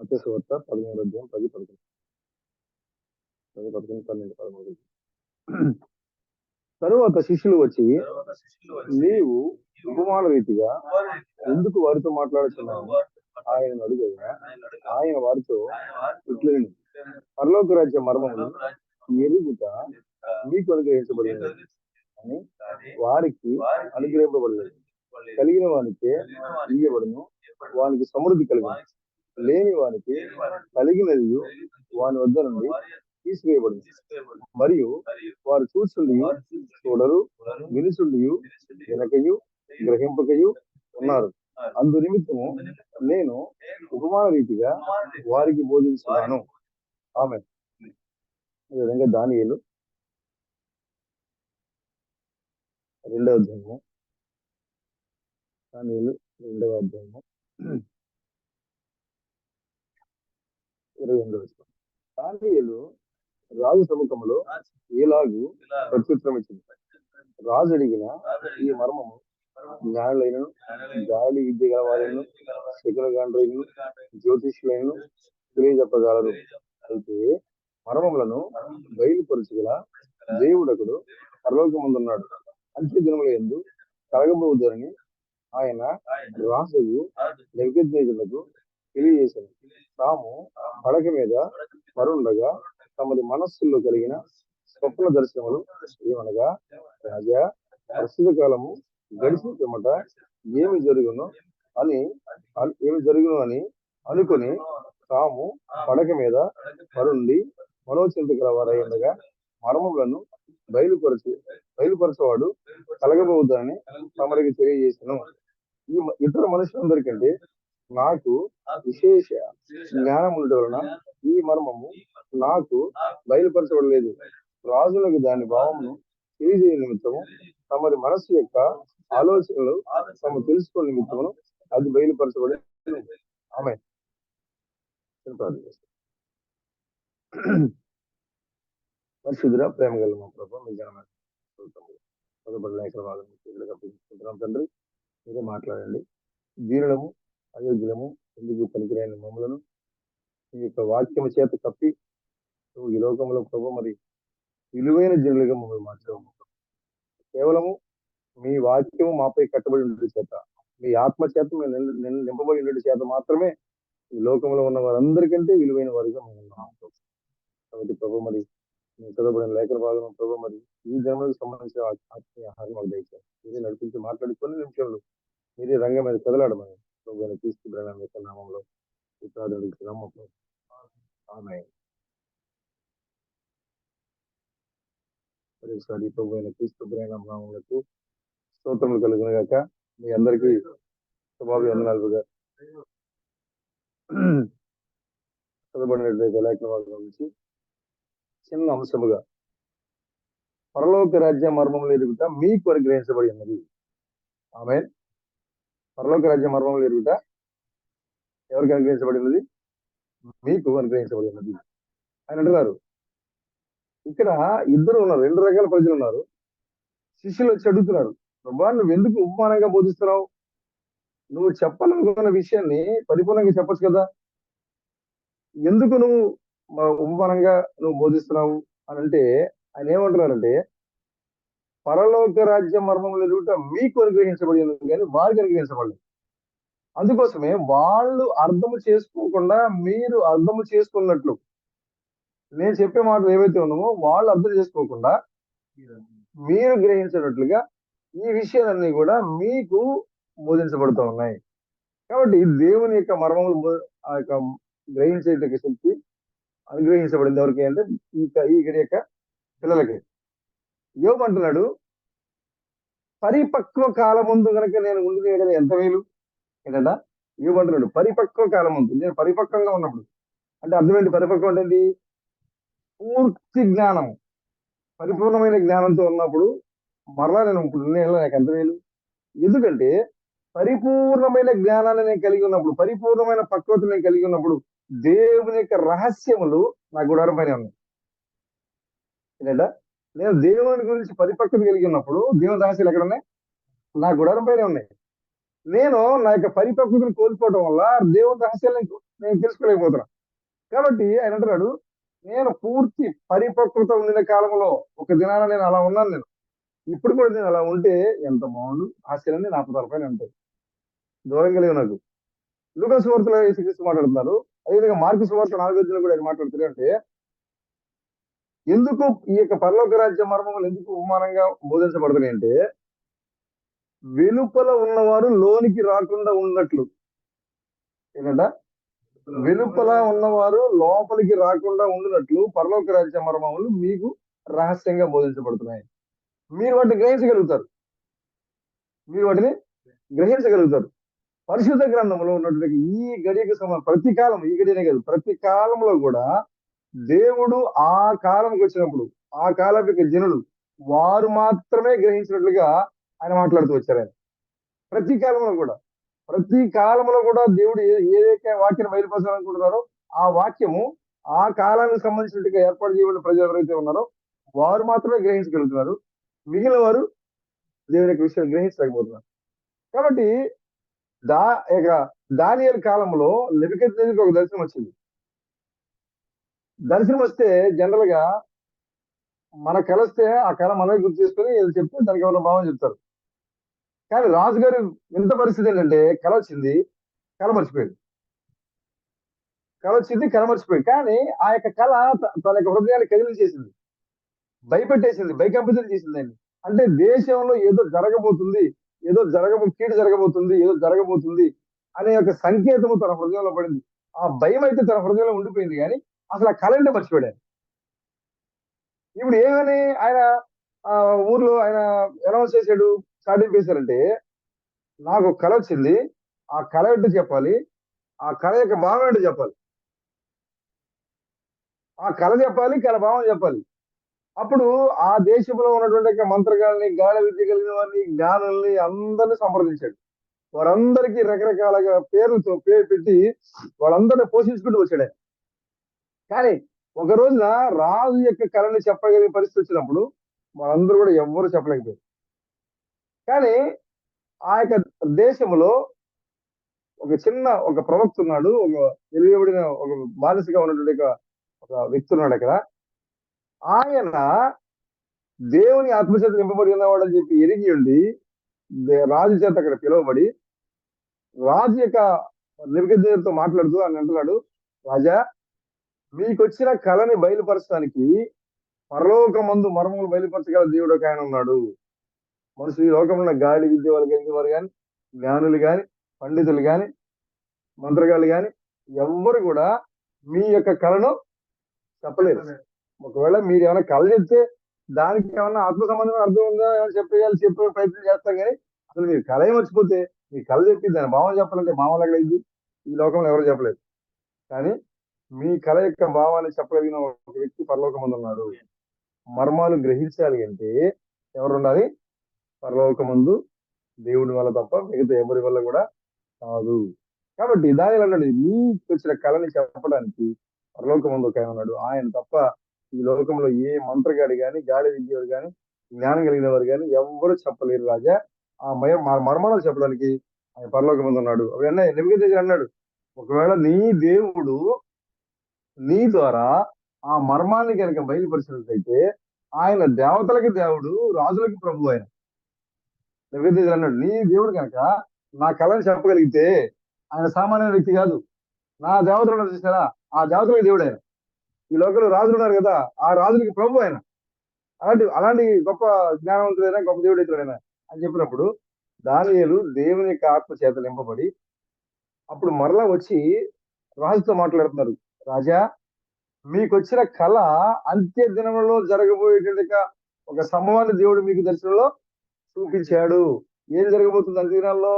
మత్తయి సువార్త 13వ అధ్యాయం 10, 11, 12, 13. తరువాత శిష్యులు వచ్చి, నీవు ఉపమాన రీతిగా ఎందుకు వారితో మాట్లాడుతున్నావు ఆయన అడుగగా, ఆయన వారితో ఇట్లని, పరలోక రాజ్య మర్మములు ఎరుగుట మీకు అనుగ్రహించబడినది అని వారికి అనుగ్రహింపబడలేదు. కలిగిన వానికే ఇయ్యబడును, వానికి సమృద్ధి కలిగిన, లేని వానికి కలిగినది వాని వద్ద నుండి తీసివేయబడింది. మరియు వారు చూచుండియు చూడరు, వినుచుండియు వినకయు గ్రహింపకయు ఉన్నారు. అందు నిమిత్తము నేను ఉపమాన రీతిగా వారికి బోధించున్నాను. ఆమె ఈ విధంగా దానియేలు 2వ అధ్యాయము, దానియేలు 2వ అధ్యాయము 28వ వచనం. దానియేలు రాజు సముఖంలో ఏలాగు ప్రత్యుత్తరం ఇచ్చింది. రాజు అడిగిన ఈ మర్మము జ్ఞానులైనను, గాలి విద్య గలవారైనను, శకున గాండ్రైనను, జ్యోతిష్యులైనను తెలియజెప్పగలరు. అయితే మర్మములను బయలుపరచుగల దేవుడకుడు పరలోకమందున్నాడు. అంత్య దినముల యందు కలగబోదురని ఆయన రాజుకు నెబుకద్నెజరునకు తెలియజేశాను. తాము పడక మీద పరుండగా తమది మనస్సుల్లో కలిగిన స్వప్న దర్శనములు ఏమనగా, రాజా, ప్రస్తుత కాలము గడిచిన పిమ్మట ఏమి జరుగును అని అనుకుని తాము పడక మీద పరుండి మనోచింత గలవారై ఉండగా మర్మములను బయలుపరచవాడు కలగబోద్దని తమరికి తెలియజేసాను. ఈ ఇతర మనుషులందరికంటే నాకు విశేష జ్ఞానం ఉండటం వలన ఈ మర్మము నాకు బయలుపరచబడలేదు. రాజులకు దాని భావమును తెలియజేయ నిమిత్తము తమరి మనస్సు యొక్క ఆలోచనలు తమ తెలుసుకునే నిమిత్తమును అది బయలుపరచబడి ఆమె పరిశుద్ధ ప్రేమ గల మా ప్రభు మీ జనమాడుకుంటున్నాం. తండ్రి, మీరే మాట్లాడండి. దీనులము అయోగ్యులము ఎందుకు పనికిరాని మమ్మలను మీ యొక్క వాక్యము చేత కప్పి ఈ లోకంలో ప్రభు మరి విలువైన జనులుగా మమ్మల్ని మార్చడం, కేవలము మీ వాక్యము మాపై కట్టబడి ఉండేది చేత, మీ ఆత్మ చేత నింపబడి ఉండేది చేత మాత్రమే ఈ లోకంలో ఉన్న వారందరికంటే విలువైన వారిగా మేము ఉన్నాం. కాబట్టి ప్రభు మరి మీ చదవబడిన లేఖన భాగం ప్రభు మరి ఈ జన్మలకు సంబంధించిన ఆత్మీయ ఆహారం మాకు దయచేసి మీరే నడిపించి మాట్లాడి కొన్ని నిమిషంలో మీరే రంగం మీద కదలాడమని ప్రభు తీసుకురావడం యొక్క నామంలో అడుగుతున్నాము. ఆమె మరోసారి ప్రభు అయిన క్రీస్తు నామములకు స్తోత్రములు కలుగును గాక. మీ అందరికీ శుభాభివందనాలుగా చదవబడినట్లయితే లేఖన భాగం నుంచి చిన్న అంశముగా, పరలోక రాజ్య మర్మములు ఎరుగుట మీకు అనుగ్రహించబడి ఉన్నది. ఆమె పరలోక రాజ్య మర్మములు ఎరుగుట ఎవరికి అనుగ్రహించబడి ఉన్నది? మీకు అనుగ్రహించబడి ఉన్నది ఆయన అంటున్నారు. ఇక్కడ ఇద్దరు ఉన్నారు, 2 రకాల ప్రజలు ఉన్నారు. శిష్యులు వచ్చి అడుగుతున్నారు, ప్రభా నువ్వు ఎందుకు ఉపమానంగా బోధిస్తున్నావు? నువ్వు చెప్పాలనుకున్న విషయాన్ని పరిపూర్ణంగా చెప్పచ్చు కదా, ఎందుకు నువ్వు ఉపమానంగా నువ్వు బోధిస్తున్నావు అని అంటే ఆయన ఏమంటున్నారంటే, పరలోక రాజ్య మర్మములు ఎరుగుట మీకు అనుగ్రహించబడి ఉన్నది కానీ వారికి అనుగ్రహించబడలేదు. అందుకోసమే వాళ్ళు అర్థము చేసుకోకుండా మీరు అర్థము చేసుకున్నట్లు, నేను చెప్పే మాటలు ఏవైతే ఉన్నామో వాళ్ళు అర్థం చేసుకోకుండా మీరు గ్రహించినట్లుగా ఈ విషయాలన్నీ కూడా మీకు బోధించబడుతూ ఉన్నాయి. కాబట్టి దేవుని యొక్క మర్మములు ఆ యొక్క గ్రహించే శక్తి అనుగ్రహించబడింది ఎవరికి అంటే ఈ గడి యొక్క పిల్లలకి. యోబు అంటున్నాడు, పరిపక్వ కాలం ముందు కనుక నేను ఉండి వేయడం ఎంత మేలు. ఏంటంట యోబు అంటున్నాడు, పరిపక్వ కాలం ముందు నేను పరిపక్వంగా ఉన్నప్పుడు. అంటే అర్థం ఏంటి? పరిపక్వం అంటే పూర్తి జ్ఞానం, పరిపూర్ణమైన జ్ఞానంతో ఉన్నప్పుడు మరలా నేను ఇప్పుడు నాకు ఎంత మేలు. ఎందుకంటే పరిపూర్ణమైన జ్ఞానాన్ని నేను కలిగి ఉన్నప్పుడు, పరిపూర్ణమైన పక్వత నేను కలిగి ఉన్నప్పుడు దేవుని యొక్క రహస్యములు నా గుడారం పైన ఉన్నాయి. ఏంటంట నేను దేవుని గురించి పరిపక్వత కలిగి ఉన్నప్పుడు దేవుని రహస్యాలు ఎక్కడ ఉన్నాయి? నా గుడారం పైన ఉన్నాయి. నేను నా యొక్క పరిపక్వతను కోల్పోవడం వల్ల దేవుని రహస్యాలను నేను తెలుసుకోలేకపోతున్నా. కాబట్టి ఆయన అంటున్నాడు, నేను పూర్తి పరిపక్వత ఉండిన కాలంలో ఒక దినాన నేను అలా ఉన్నాను నేను. ఇప్పుడు కూడా నేను అలా ఉంటే ఎంత బాగుండు. ఆశ్చర్యాన్ని నా తలపైన ఉంటాయి. దూరంగా లేవు నాకు. లూకా సువార్తలో యేసుక్రీస్తు మాట్లాడుతున్నారు. అదేవిధంగా మార్కు సువార్త 4వ అధ్యాయంలో కూడా ఆయన మాట్లాడుతున్నారు అంటే, ఎందుకు ఈ యొక్క పరలోక రాజ్య మర్మములు ఎందుకు ఉపమానంగా బోధించబడుతున్నాయి అంటే, వెలుపల ఉన్నవారు లోనికి రాకుండా ఉన్నట్లు. ఏంటంట? వెలుపల ఉన్నవారు లోపలికి రాకుండా ఉండునట్లు పరలోక రాజ్య మర్మములు మీకు రహస్యంగా బోధించబడుతున్నాయి. మీరు వాటిని గ్రహించగలుగుతారు. మీరు వాటిని గ్రహించగలుగుతారు. పరిశుద్ధ గ్రంథంలో ఉన్నటువంటి ఈ గడియకు ప్రతి కాలం, ఈ గడియనే కాదు, ప్రతి కాలంలో కూడా దేవుడు ఆ కాలంకి వచ్చినప్పుడు ఆ కాలం యొక్క జనులు వారు మాత్రమే గ్రహించినట్లుగా ఆయన మాట్లాడుతూ వచ్చారు. ఆయన ప్రతి కాలంలో కూడా దేవుడు ఏదైతే వాక్యాన్ని బయలుపరచాలనుకుంటున్నారో ఆ వాక్యము ఆ కాలానికి సంబంధించినట్టుగా ఏర్పాటు చేయబడిన ప్రజలు ఎవరైతే ఉన్నారో వారు మాత్రమే గ్రహించగలుగుతున్నారు. మిగిలిన వారు దేవుని యొక్క విషయాన్ని గ్రహించలేకపోతున్నారు. కాబట్టి ఇక దానియేలు కాలంలో నెబుకద్నెజరుకు ఒక దర్శనం వచ్చింది. దర్శనం వస్తే జనరల్ గా మన కళ వస్తే ఆ కళ మనమే గుర్తు చేసుకుని చెప్తే దానికి ఏమైనా భావం చెప్తారు. కానీ రాజుగారి వింత పరిస్థితి ఏంటంటే కళ వచ్చింది, కళ మర్చిపోయింది. కళ మర్చిపోయింది. కానీ ఆ యొక్క కళ తన యొక్క హృదయాన్ని కదిలించేసింది, భయపెట్టేసింది, భయకంపితం చేసింది ఆయన్ని. అంటే దేశంలో ఏదో జరగబోతుంది, కీడు జరగబోతుంది, ఏదో జరగబోతుంది అనే ఒక సంకేతము తన హృదయంలో పడింది. ఆ భయం అయితే తన హృదయంలో ఉండిపోయింది కానీ అసలు ఆ కళ అంటే మర్చిపోయాడు. ఇప్పుడు ఏమని ఆయన ఊర్లో ఆయన అనౌన్స్ చేశాడు, చాటింపు వేశారంటే, నాకు కళ వచ్చింది, ఆ కళ ఏంటో చెప్పాలి, ఆ కళ యొక్క భావం ఏంటో చెప్పాలి, ఆ కళ చెప్పాలి, కళ భావం చెప్పాలి. అప్పుడు ఆ దేశంలో ఉన్నటువంటి మంత్రగాల్ని, గాఢ విద్య కలిగిన వారిని, జ్ఞానుల్ని అందరినీ సంప్రదించాడు. వారందరికీ రకరకాలుగా పేర్లతో పేరు పెట్టి వాళ్ళందరినీ పోషించుకుంటూ వచ్చాడు. కానీ ఒక రోజున రాజు యొక్క కళని చెప్పగలిగే పరిస్థితి వచ్చినప్పుడు వాళ్ళందరూ కూడా ఎవ్వరూ చెప్పలేకపోయారు. కానీ ఆ యొక్క దేశంలో ఒక ప్రవక్త ఉన్నాడు, ఒక తెలియబడిన ఒక బానిసగా ఉన్నటువంటి ఒక వ్యక్తి ఉన్నాడు అక్కడ. ఆయన దేవుని ఆత్మచేత నింపబడి ఉన్నవాడు అని చెప్పి ఎరిగి ఉండి రాజు చేత అక్కడ పిలువబడి రాజు యొక్క నెబుకద్నెజరుతో మాట్లాడుతూ ఆయన అంటున్నాడు, రాజా, మీకు వచ్చిన కళని బయలుపరచడానికి పరలోకమందు మర్మములు బయలుపరచగల దేవుడు ఒక ఆయన ఉన్నాడు. మనుషులు ఈ లోకంలో గాలి విద్య వాళ్ళు కలిగిన వారు కానీ, జ్ఞానులు కానీ, పండితులు కానీ, మంత్రగాళ్ళు కానీ ఎవ్వరు కూడా మీ యొక్క కళను చెప్పలేరు. ఒకవేళ మీరు ఏమైనా కళ చెప్తే దానికి ఏమన్నా ఆత్మ సంబంధమైన అర్థం ఉందా చెప్పే ప్రయత్నం చేస్తాం కానీ అసలు మీరు కళ మర్చిపోతే మీ కళ చెప్పి దాని భావం చెప్పాలంటే భావం ఎక్కడైంది? ఈ లోకంలో ఎవరు చెప్పలేదు. కానీ మీ కళ యొక్క భావాన్ని చెప్పగలిగిన ఒక వ్యక్తి పరలోకమందు ఉన్నాడు. మర్మాలు గ్రహించాలి అంటే ఎవరు ఉండాలి? పరలోకమందు దేవుడి వల్ల తప్ప మిగతా ఎవరి వల్ల కూడా కాదు. కాబట్టి దానిలో అన్నాడు, నీకు వచ్చిన కళని చెప్పడానికి పరలోకమందు ఒక ఆయన ఉన్నాడు. ఆయన తప్ప ఈ లోకంలో ఏ మంత్రగాడి కానీ, గాడి విద్యుడు కానీ, జ్ఞానం కలిగిన వారు కానీ ఎవ్వరూ చెప్పలేరు రాజా. ఆ మర్మాలు చెప్పడానికి ఆయన పరలోకమందు ఉన్నాడు. అవన్నీ నెబుకద్నెజరు అన్నాడు, ఒకవేళ నీ దేవుడు నీ ద్వారా ఆ మర్మాన్ని కనుక బయలుపరిచినట్లయితే ఆయన దేవతలకి దేవుడు, రాజులకి ప్రభు. ఆయన నెబుకద్నెజరు అన్నాడు, నీ దేవుడు కనుక నా కళని చెప్పగలిగితే ఆయన సామాన్య వ్యక్తి కాదు. నా దేవతలు చూసారా, ఆ దేవతలకి దేవుడు ఆయన. ఈ లోకంలో రాజులు ఉన్నారు కదా, ఆ రాజులకి ప్రభు ఆయన. అలాంటి గొప్ప జ్ఞానవంతుడైనా గొప్ప దేవుడు ఇతడైనా అని చెప్పినప్పుడు దానియేలు దేవుని యొక్క ఆత్మ చేత నింపబడి అప్పుడు మరలా వచ్చి రాజుతో మాట్లాడుతున్నారు, రాజా, మీకు వచ్చిన కళ అంత్య దినంలో జరగబోయేటువంటి ఒక సంభవాన్ని దేవుడు మీకు దర్శనంలో చూపించాడు. ఏం జరగబోతుంది అంత్య దినాల్లో?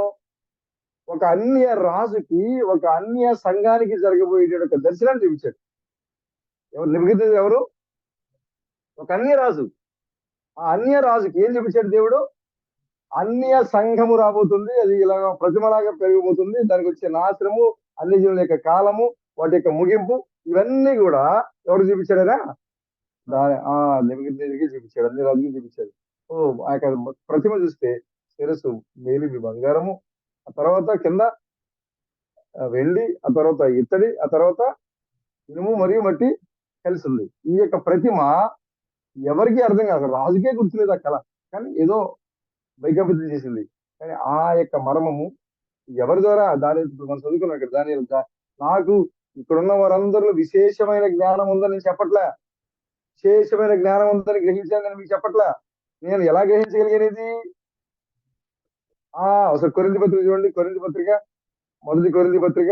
ఒక అన్య రాజుకి, ఒక అన్య సంఘానికి జరగబోయేటువంటి ఒక దర్శనాన్ని చూపించాడు. నెబుకద్నెజరు ఎవరు? ఒక అన్య రాజు. ఆ అన్య రాజుకి ఏం చూపించాడు దేవుడు? అన్య సంఘము రాబోతుంది, అది ఇలా ప్రతిమలాగా పెరిగిపోతుంది, దానికి వచ్చే నాశనము, అన్ని జీవుల యొక్క కాలము, వాటి యొక్క ముగింపు, ఇవన్నీ కూడా ఎవరు చూపించాడరా? నెబుకద్నెజరుకి చూపించాడు, అన్ని రాజుకి చూపించాడు. ఆ యొక్క ప్రతిమ చూస్తే శిరస్సు మేలిమి బంగారము, ఆ తర్వాత కింద వెండి, ఆ తర్వాత ఇత్తడి, ఆ తర్వాత ఇనుము మరియు మట్టి కలిసి ఉంది. ఈ యొక్క ప్రతిమ ఎవరికీ అర్థం కాదు, రాజుకే గుర్తులేదు ఆ కళ. కానీ ఏదో వైకల్యం చేసింది. కానీ ఆ యొక్క మర్మము ఎవరి ద్వారా దాని మనం చదువుకున్నాం ఇక్కడ దానియేలు నాకు ఇక్కడున్న వారందరిలో విశేషమైన జ్ఞానం ఉందని నేను చెప్పట్లే. విశేషమైన జ్ఞానం ఉందని గ్రహించాను నేను మీకు చెప్పట్లే. నేను ఎలా గ్రహించగలిగాను ఇది? ఒకసారి కొరింథీ పత్రిక చూడండి. కొరింథీ పత్రిక, మొదటి కొరింథీ పత్రిక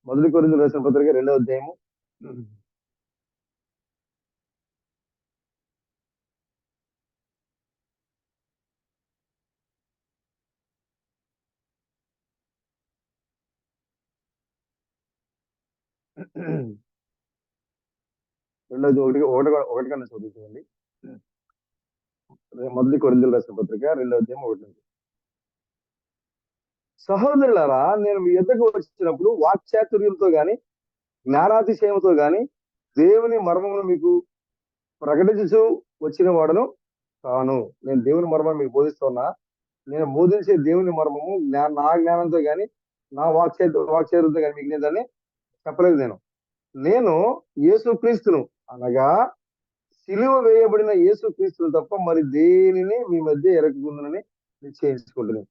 మొదటి కొరింథీయులకు రాసిన పత్రిక 2వ అధ్యాయము 2వ ఒకటి ఒకటి ఒకటి కన్నా చదువుతుంది. మొదటి కొరింథీయులకు రాసిన పత్రిక 2వ అధ్యాయం 1 నుంచి. సహోదరులారా, నేను మీ యొద్దకు వచ్చినప్పుడు వాక్చాతుర్యంతో గాని జ్ఞానాతిశయంతో గాని దేవుని మర్మమును మీకు ప్రకటించుచు వచ్చిన వాడను కాను. నేను దేవుని మర్మం మీకు బోధిస్తున్నా. నేను బోధించే దేవుని మర్మము నా జ్ఞానంతో గాని నా వాక్చాతుర్యంతో గాని మీకు నేను దాన్ని చెప్పలేదు. నేను యేసుక్రీస్తును అనగా సిలువ వేయబడిన యేసుక్రీస్తును తప్ప మరి దేనిని మీ మధ్య ఎరగకుందని నిశ్చయించుకుంటున్నాను.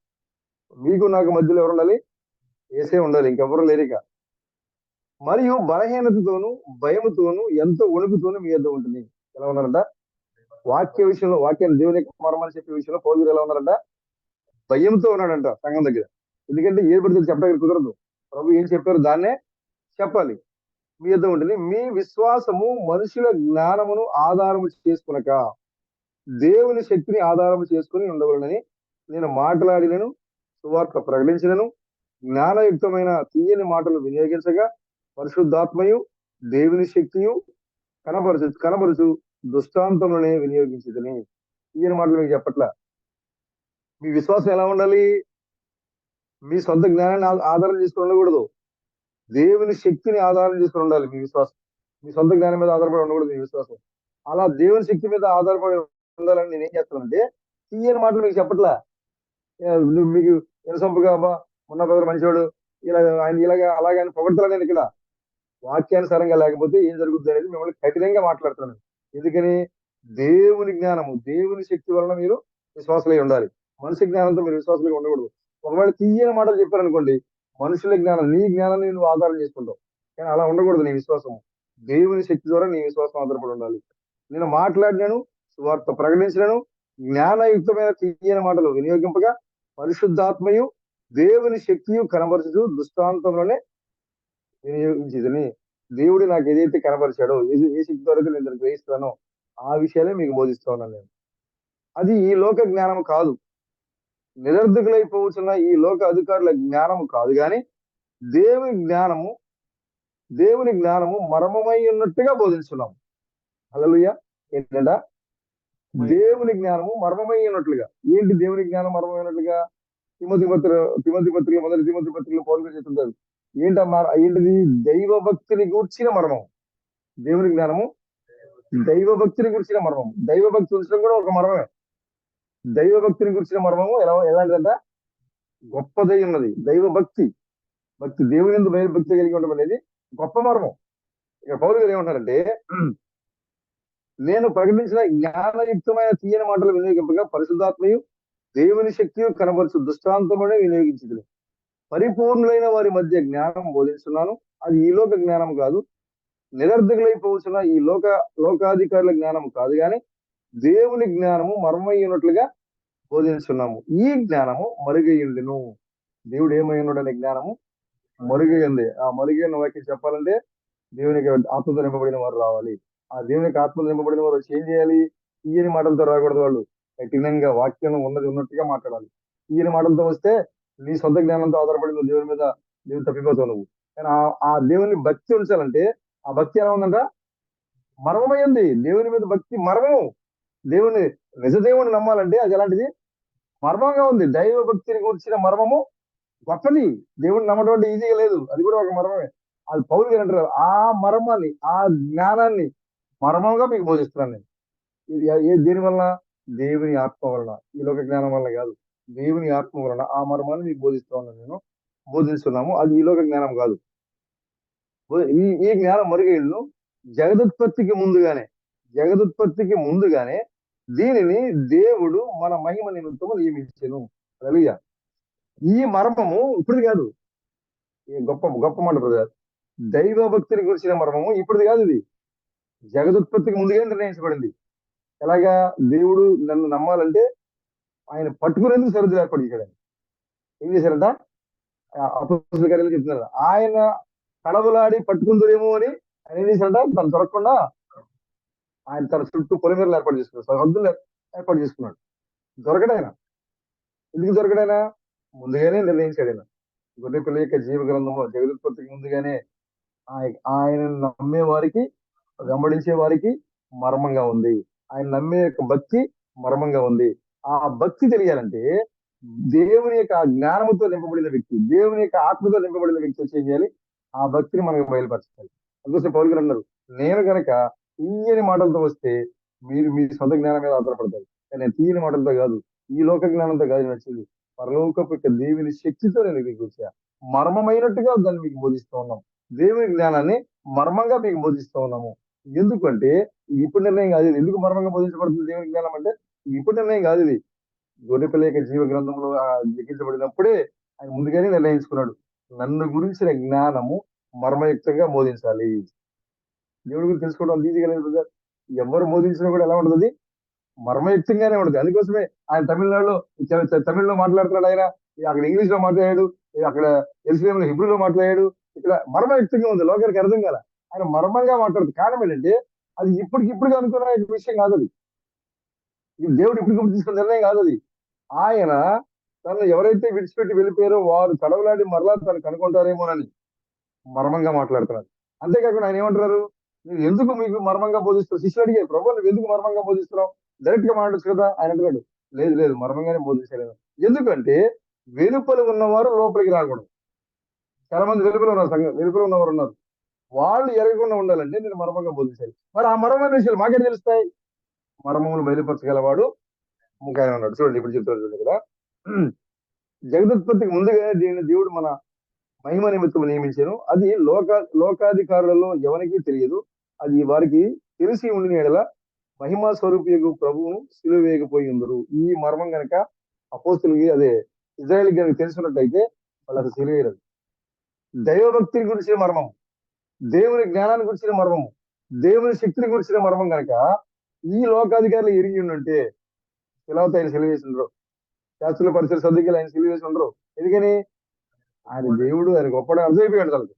మీకు నాకు మధ్యలో ఎవరు ఉండాలి? యేసే ఉండాలి, ఇంకెవరు లేరిక. మరియు బలహీనతతోను భయముతోను ఎంతో వణుకుతోను మీ యొద్ద ఉంటుంది. ఎలా ఉన్నారంట? వాక్య విషయంలో, వాక్యాన్ని దేవుని యొక్క మర్మాన్ని చెప్పే విషయంలో పౌలులు ఎలా ఉన్నారంట? భయంతో ఉన్నాడంట సంఘం దగ్గర. ఎందుకంటే ఏ పడితే చెప్పడానికి కుదరదు. ప్రభు ఏం చెప్పారు దాన్నే చెప్పాలి. మీ యొద్ద ఉంటుంది. మీ విశ్వాసము మనుషుల జ్ఞానమును ఆధారము చేసుకునక దేవుని శక్తిని ఆధారము చేసుకుని ఉండవలనని నేను మాట్లాడినను, సువార్త ప్రకటించినను, జ్ఞానయుక్తమైన తీయని మాటలు వినియోగించగా పరిశుద్ధాత్మయు దేవుని శక్తియు కనబరుచు దృష్టాంతంలోనే వినియోగించుదని. తీయని మాటలు మీకు చెప్పట్లా. మీ విశ్వాసం ఎలా ఉండాలి? మీ సొంత జ్ఞానాన్ని ఆధారం చేసుకుని ఉండకూడదు. దేవుని శక్తిని ఆధారం చేసుకుని ఉండాలి మీ విశ్వాసం. మీ సొంత జ్ఞానం మీద ఆధారపడి ఉండకూడదు మీ విశ్వాసం. అలా దేవుని శక్తి మీద ఆధారపడి ఉండాలని నేను ఏం చేస్తానంటే తీయని మాటలు మీకు చెప్పట్లా. మీకు వినసొంపుగా ఉన్న బ్రదర్ మంచివాడు, ఇలా ఆయన ఇలాగా అలాగే ఆయన పొగడతలా. నేను ఇక్కడ వాక్యానుసారంగా లేకపోతే ఏం జరుగుతుంది అనేది మిమ్మల్ని కఠినంగా మాట్లాడుతున్నాను. ఎందుకని? దేవుని జ్ఞానము, దేవుని శక్తి వలన మీరు విశ్వాసులై ఉండాలి. మనిషి జ్ఞానంతో మీరు విశ్వాసులుగా ఉండకూడదు. ఒకవేళ తీయని మాటలు చెప్పారనుకోండి, మనుషుల జ్ఞానం, నీ జ్ఞానాన్ని నువ్వు ఆధారం చేసుకుంటావు. కానీ అలా ఉండకూడదు. నీ విశ్వాసం దేవుని శక్తి ద్వారా నీ విశ్వాసం ఆధారపడి ఉండాలి. నేను మాట్లాడినాను, సువార్త ప్రకటించినాను, జ్ఞానయుక్తమైన తీయని మాటలు వినియోగింపగా పరిశుద్ధాత్మయు దేవుని శక్తియు కనబరచు దృష్టాంతంలోనే వినియోగించిందని. దేవుడు నాకు ఏదైతే కనబరిచాడో, ఏ శక్తి ద్వారా నేను గ్రహిస్తానో ఆ విషయాలే మీకు బోధిస్తా ఉన్నాను నేను. అది ఈ లోక జ్ఞానం కాదు, నిరర్ధకులైపోతున్న ఈ లోక అధికారుల జ్ఞానము కాదు, గాని దేవుని జ్ఞానము మర్మమై ఉన్నట్టుగా బోధించున్నాం. హల్లెలూయా. ఏంటంట? దేవుని జ్ఞానము మర్మమై ఉన్నట్లుగా. ఏంటి దేవుని జ్ఞానం మర్మమైనట్లుగా? తిమోతి పత్రిక మొదటి తిమోతి పత్రికలో పౌలు చెప్తుంటారు. ఏంటిది? దైవ భక్తిని గూర్చిన మర్మం. దేవుని జ్ఞానము దైవ భక్తిని గురించిన మర్మం. దైవ భక్తి ఉంచడం కూడా ఒక మర్మమే. దైవ భక్తిని గురించిన మర్మము ఎలాంటిదంట? గొప్పదై ఉన్నది. దైవ భక్తి, దేవుని ఎందు భక్తి కలిగి ఉండడం అనేది గొప్ప మర్మం. ఇక పౌలు గారు ఏమంటారంటే, నేను ప్రకటించిన జ్ఞానయుక్తమైన తీయని మాటలు వినియోగింపగా పరిశుద్ధాత్మయు దేవుని శక్తియు కనబరుచు దృష్టాంతమునే వినియోగించింది. పరిపూర్ణులైన వారి మధ్య జ్ఞానం బోధిస్తున్నాను. అది ఈ లోక జ్ఞానం కాదు, నిరర్ధకులైపోవచ్చున్న ఈ లోకాధికారుల జ్ఞానం కాదు, గాని దేవుని జ్ఞానము మర్మమై ఉన్నట్లుగా బోధిస్తున్నాము. ఈ జ్ఞానము మరుగయ్యుండెను. దేవుడు ఏమై ఉన్నాడనే జ్ఞానము మరుగైంది. ఆ మరుగైన వాక్యం చెప్పాలంటే దేవునికి ఆత్మతో నింపబడిన వారు రావాలి. ఆ దేవునికి ఆత్మతో నింపబడిన వారు ఏం చేయాలి? తీయని మాటలతో రాకూడదు. వాళ్ళు కఠినంగా వాక్యం ఉన్నది ఉన్నట్టుగా మాట్లాడాలి. తీయని మాటలతో వస్తే నీ సొంత జ్ఞానంతో ఆధారపడి నువ్వు దేవుని తప్పిపోతావు నువ్వు. కానీ ఆ దేవుని భక్తి ఉంచాలంటే ఆ భక్తి ఎలా ఉందంట? మర్మమైంది. దేవుని మీద భక్తి మర్మము. నిజ దేవుని నమ్మాలంటే అది ఎలాంటిది? మర్మంగా ఉంది. దైవ భక్తిని కూర్చిన మర్మము గొప్పది. దేవుడిని నమ్మడం అంటే ఈజీగా లేదు. అది కూడా ఒక మర్మమే. అది పౌలు గారు అంటారు, ఆ మర్మాన్ని, ఆ జ్ఞానాన్ని మర్మంగా మీకు బోధిస్తున్నాను నేను. ఇది దేని వలన? దేవుని ఆత్మ వలన. ఈ లోక జ్ఞానం వలన కాదు. దేవుని ఆత్మ వలన ఆ మర్మాన్ని మీకు బోధిస్తా ఉన్నాను నేను. బోధిస్తున్నాము. అది ఈ లోక జ్ఞానం కాదు. ఈ ఈ జ్ఞానం మరుగైనను జగదుత్పత్తికి ముందుగానే, జగదుత్పత్తికి ముందుగానే దీనిని దేవుడు మన మహిమ నిమిత్తము నియమించెను. హల్లెలూయా. ఈ మర్మము ఇప్పుడుది కాదు. ఈ గొప్ప గొప్ప మాట బ్రదర్. దైవ భక్తిని గురించిన మర్మము ఇప్పుడుది కాదు ఇది. జగదుత్పత్తికి ముందుగానే నిర్ణయించబడింది. ఎలాగా? దేవుడు నన్ను నమ్మాలంటే ఆయన పట్టుకునేందుకు సరిహద్దులు ఏర్పాటు చేశాడు ఆయన. ఏం చేశారంట? అపోస్తలుల కార్యాలు చెప్తున్నారు. ఆయన కడవలాడి పట్టుకుందరేమో అని ఆయన ఏం చేశాడంట? తను దొరకకుండా ఆయన తన చుట్టూ పొలిమేరలు ఏర్పాటు చేసుకున్నాడు. సరిహద్దులు ఏర్పాటు చేసుకున్నాడు. దొరకడాయన. ఎందుకు దొరకడాయన? ముందుగానే నిర్ణయించాడు ఆయన. గొర్రె పిల్ల యొక్క జీవ గ్రంథంలో జగదుత్పత్తికి ముందుగానే ఆయన నమ్మే వారికి, వెంబడించే వారికి మర్మంగా ఉంది. ఆయన నమ్మే యొక్క భక్తి మర్మంగా ఉంది. ఆ భక్తి తెలియాలంటే దేవుని యొక్క జ్ఞానముతో నింపబడిన వ్యక్తి, దేవుని యొక్క ఆత్మతో నింపబడిన వ్యక్తి వచ్చి ఏం చేయాలి? ఆ భక్తిని మనకు బయలుపరచాలి. అందుకోసం పౌలు గారు అన్నారు, నేను గనక తీయని మాటలతో వస్తే మీరు మీ సొంత జ్ఞానం మీద ఆధారపడతారు. కానీ నేను తీయని మాటలతో కాదు, ఈ లోక జ్ఞానంతో కాదు నచ్చింది, పరలోకపు యొక్క దేవుని శక్తితో నేను మీకు వచ్చా. మర్మమైనట్టుగా దాన్ని మీకు బోధిస్తూ ఉన్నాం. దేవుని జ్ఞానాన్ని మర్మంగా మీకు బోధిస్తూ ఉన్నాము. ఎందుకంటే ఇప్పుడు నిర్ణయం కాదు ఇది. ఎందుకు మర్మంగా బోధించబడుతుంది దేవుని జ్ఞానం అంటే? ఇప్పుడు నిర్ణయం కాదు ఇది. గొర్రెపిల్ల యొక్క జీవ గ్రంథంలో లిఖించబడినప్పుడే ఆయన ముందుగానే నిర్ణయించుకున్నాడు. నన్ను గురించిన జ్ఞానము మర్మయుక్తంగా బోధించాలి. దేవుడి గురించి తెలుసుకోవడం అంత ఈజీగా లేదు బ్రదర్. ఎవరు బోధించినా కూడా ఎలా ఉంటుంది? మర్మయుక్తంగానే ఉంటుంది. అందుకోసమే ఆయన తమిళనాడులో తమిళ్లో మాట్లాడుతున్నాడు. ఆయన అక్కడ ఇంగ్లీష్ లో మాట్లాడాడు, అక్కడ ఎల్సీఎంలో హిబ్రూలో మాట్లాడాడు. ఇక్కడ మర్మయుక్తంగా ఉంది, లోకానికి అర్థం కాల. ఆయన మర్మంగా మాట్లాడుతుంది. కారణం ఏంటంటే అది ఇప్పటికిప్పుడు అనుకున్న విషయం కాదు అది. ఇది దేవుడు ఇప్పుడు తీసుకున్న నిర్ణయం కాదు అది. ఆయన తను ఎవరైతే విడిచిపెట్టి వెళ్ళిపోయారో వారు తడవలాడి మరలా తను కనుక్కుంటారేమోనని మర్మంగా మాట్లాడుతున్నారు. అంతేకాకుండా ఆయన ఏమంటున్నారు? నువ్వు ఎందుకు మీకు మర్మంగా బోధిస్తావు? శిష్యులు అడిగారు, ప్రభు నువ్వు ఎందుకు మర్మంగా బోధిస్తున్నావు? డైరెక్ట్ గా మాట్లాడచ్చు కదా. ఆయన అంటున్నాడు, లేదు లేదు మర్మంగానే బోధించలేదు. ఎందుకంటే వెలుపల ఉన్నవారు లోపలికి రాకూడదు. చాలా మంది వెలుపల ఉన్నారు, సంఘం వెలుపల ఉన్నవారు ఉన్నారు. వాళ్ళు ఎరగకుండా ఉండాలంటే నేను మర్మంగా బోధించాలి. మరి ఆ మర్మమైన విషయాలు మాకే తెలుస్తాయి. మర్మములు బయలుపరచగలవాడు ముఖాయన ఉన్నాడు. చూడండి ఇప్పుడు చెప్తారు చూడండి ఇక్కడ. జగదుత్పత్తికి ముందుగా దీన్ని దేవుడు మన మహిమ నిమిత్తం నియమించాను. అది లోకాధికారులలో ఎవరికి తెలియదు. అది వారికి తెలిసి ఉండిన ఎడల మహిమా స్వరూపియగు ప్రభువును సిలువేయకపోయి ఉందరు. ఈ మర్మం గనక అపోస్తులకి, అదే ఇజ్రాయేల్ గనక తెలుసుకున్నట్టయితే వాళ్ళకి సిలువేయరు. దైవభక్తిని గురించిన మర్మం, దేవుని జ్ఞానాన్ని గురించిన మర్మము, దేవుని శక్తిని గురించిన మర్మం గనక ఈ లోకాధికారులు ఎరిగి ఉంటే పిలవత ఆయన సిలువేసిండ్రు. శాస్త్రుల పరిసర సర్దుకెళ్ళి ఆయన సిలువేసి ఉండరు. ఎందుకని? ఆయన దేవుడు, ఆయన గొప్పగా అర్థమైపోయాడు తనకు.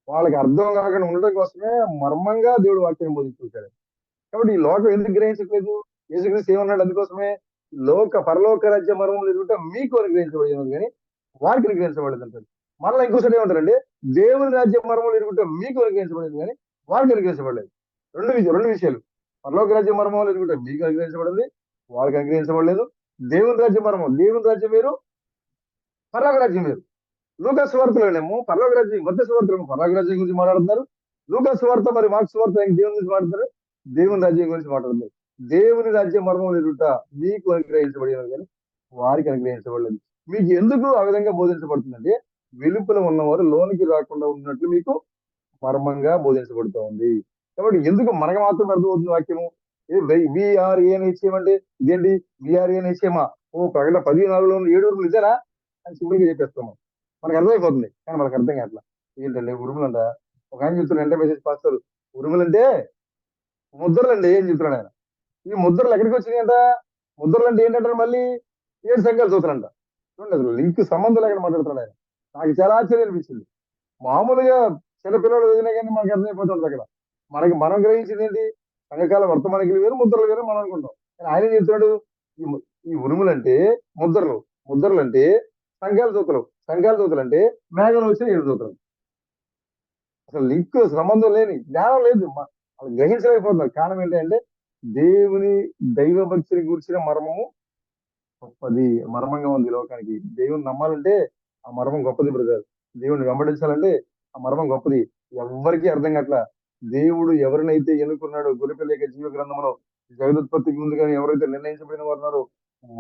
వాళ్ళకి అర్థం కాకుండా ఉండడం కోసమే మర్మంగా దేవుడు వాక్యాన్ని బోధించుకుంటాడు. కాబట్టి ఈ లోకం ఎందుకు గ్రహించట్లేదు? యేసుక్రీస్తు ఏమన్నాడు? అందుకోసమే పరలోక రాజ్య మర్మం ఎదుగుట మీకు అనుగ్రహించబడింది కానీ వారికి అనుగ్రహించబడింది అంటారు. మరలా ఇంకోసారి ఏమంటారంటే దేవుని రాజ్య మర్మం ఎదుగుట మీకు అనుగ్రహించబడింది కానీ వారికి అనుగ్రహించబడలేదు. రెండు విషయాలు. పరలోక రాజ్య మర్మం ఎదుగుట మీకు అనుగ్రహించబడింది, వారికి అనుగ్రహించబడలేదు. దేవుని రాజ్య మర్మం, దేవుని రాజ్యం వేరు, పరలోక రాజ్యం వేరు. లూకా సువార్తలోనేమో పరలోక రాజ్యం, మధ్య సువార్తలో పరలోక రాజ్యం గురించి మాట్లాడుతున్నారు. లూకా సువార్త మరి మార్క్స్ సువార్త దేవుని గురించి మాట్లాడుతారు, దేవుని రాజ్యం గురించి మాట్లాడుతున్నారు. దేవుని రాజ్యం మర్మం ఎదుట మీకు అనుగ్రహించబడినది కానీ వారికి అనుగ్రహించబడలేదు. మీకు ఎందుకు ఆ విధంగా బోధించబడుతుందంటే వెలుపల ఉన్నవారు లోనికి రాకుండా ఉన్నట్లు మీకు మర్మంగా బోధించబడుతూ ఉంది. కాబట్టి ఎందుకు మనకు మాత్రం అర్థమవుతుంది వాక్యము? విఆర్ఏ నిశ్చయం అంటే ఇదేంటి? విఆర్ఏ నిశ్చయమా? ఓ ప్రకటన 14లో 7 వరకు ఇదేనా అని సింపుల్ గా చెప్పేస్తాము. మనకు అర్థమైపోతుంది, కానీ మనకు అర్థం కావట్లా. ఏంటంటే ఉరుములంట. ఒక ఆయన చెప్తున్నాడు, అంటే మెసేజ్ పాస్తారు, ఉరుములంటే ముద్రలండి ఏం చెప్తున్నాడు ఆయన. ఈ ముద్రలు ఎక్కడికి వచ్చినాయంట? ముద్రలు అంటే ఏంటంటారు? మళ్ళీ 7 సంఖ్యలు చూస్తారంట. చూడండి అసలు లింక్ సంబంధం లేకుండా మాట్లాడుతున్నాడు ఆయన. నాకు చాలా ఆశ్చర్యం అనిపించింది. మామూలుగా చిన్నపిల్లలు చదివినా కానీ మనకు అర్థమైపోతుంది అక్కడ. మనం గ్రహించింది ఏంటి? సంఘకాల వర్తమానికలు వేరు, ముద్రలు వేరు మనం అనుకుంటాం. కానీ ఆయన ఏం చెప్తున్నాడు? ఈ ఉరుములంటే ముద్రలు, ముద్రలంటే సంఘాల దూతలు, సంఘాల దూతలు అంటే మేఘంలో వచ్చిన 7 దూతలు. అసలు లింక్ సంబంధం లేని జ్ఞానం లేదు, గ్రహించలేకపోతున్నారు. కారణం ఏంటంటే దేవుని దైవ భక్తిని కూర్చిన మర్మము గొప్పది, మర్మంగా ఉంది లోకానికి. దేవుని నమ్మాలంటే ఆ మర్మం గొప్పది బ్రదర్. దేవుని వెంబడించాలంటే ఆ మర్మం గొప్పది. ఎవ్వరికీ అర్థం కావట్లా. దేవుడు ఎవరినైతే ఎన్నుకున్నాడో గొర్రెపిల్ల యొక్క జీవ గ్రంథంలో జగదుత్పత్తికి ముందుగానే ఎవరైతే నిర్ణయించబడిన వారు ఉన్నారో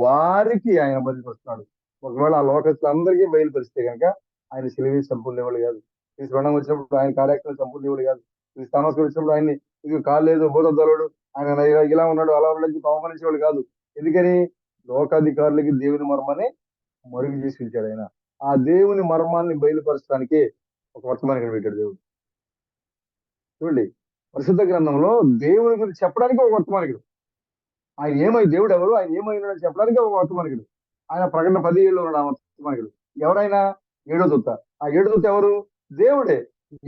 వారికి ఆయన బయలుపరుస్తున్నాడు. ఒకవేళ ఆ లోకస్తులందరికీ బయలుపరిస్తే కనుక ఆయన సిలువ సంపూర్ణేవాడు కాదు. ఈ స్వర్ణం వచ్చినప్పుడు ఆయన కార్యక్రమం సంపూర్ణేవాడు కాదు. ఈ స్థానస్సు వచ్చినప్పుడు ఆయన్ని ఇది కాలు లేదు బోధద్దాలుడు ఆయన ఇలా ఉన్నాడు అలా ఉండని అవమానించేవాడు కాదు. ఎందుకని లోకాధికారులకి దేవుని మర్మాన్ని మరుగు చేసి ఉంచాడు ఆయన. ఆ దేవుని మర్మాన్ని బయలుపరచడానికి ఒక వర్తమానికను పెట్టాడు దేవుడు. చూడండి, పరిశుద్ధ గ్రంథంలో దేవుని గురించి చెప్పడానికి ఒక వర్తమానికుడు. ఆయన దేవుడు ఎవరు, ఆయన ఏమైనాడని చెప్పడానికి ఒక వర్తమానికుడు. ఆయన ప్రకటన 17లో ఉన్నాడు ఆ వర్తమానికుడు. ఎవరైనా ఏడో దూత. ఆ ఏడో దూత ఎవరు? దేవుడే.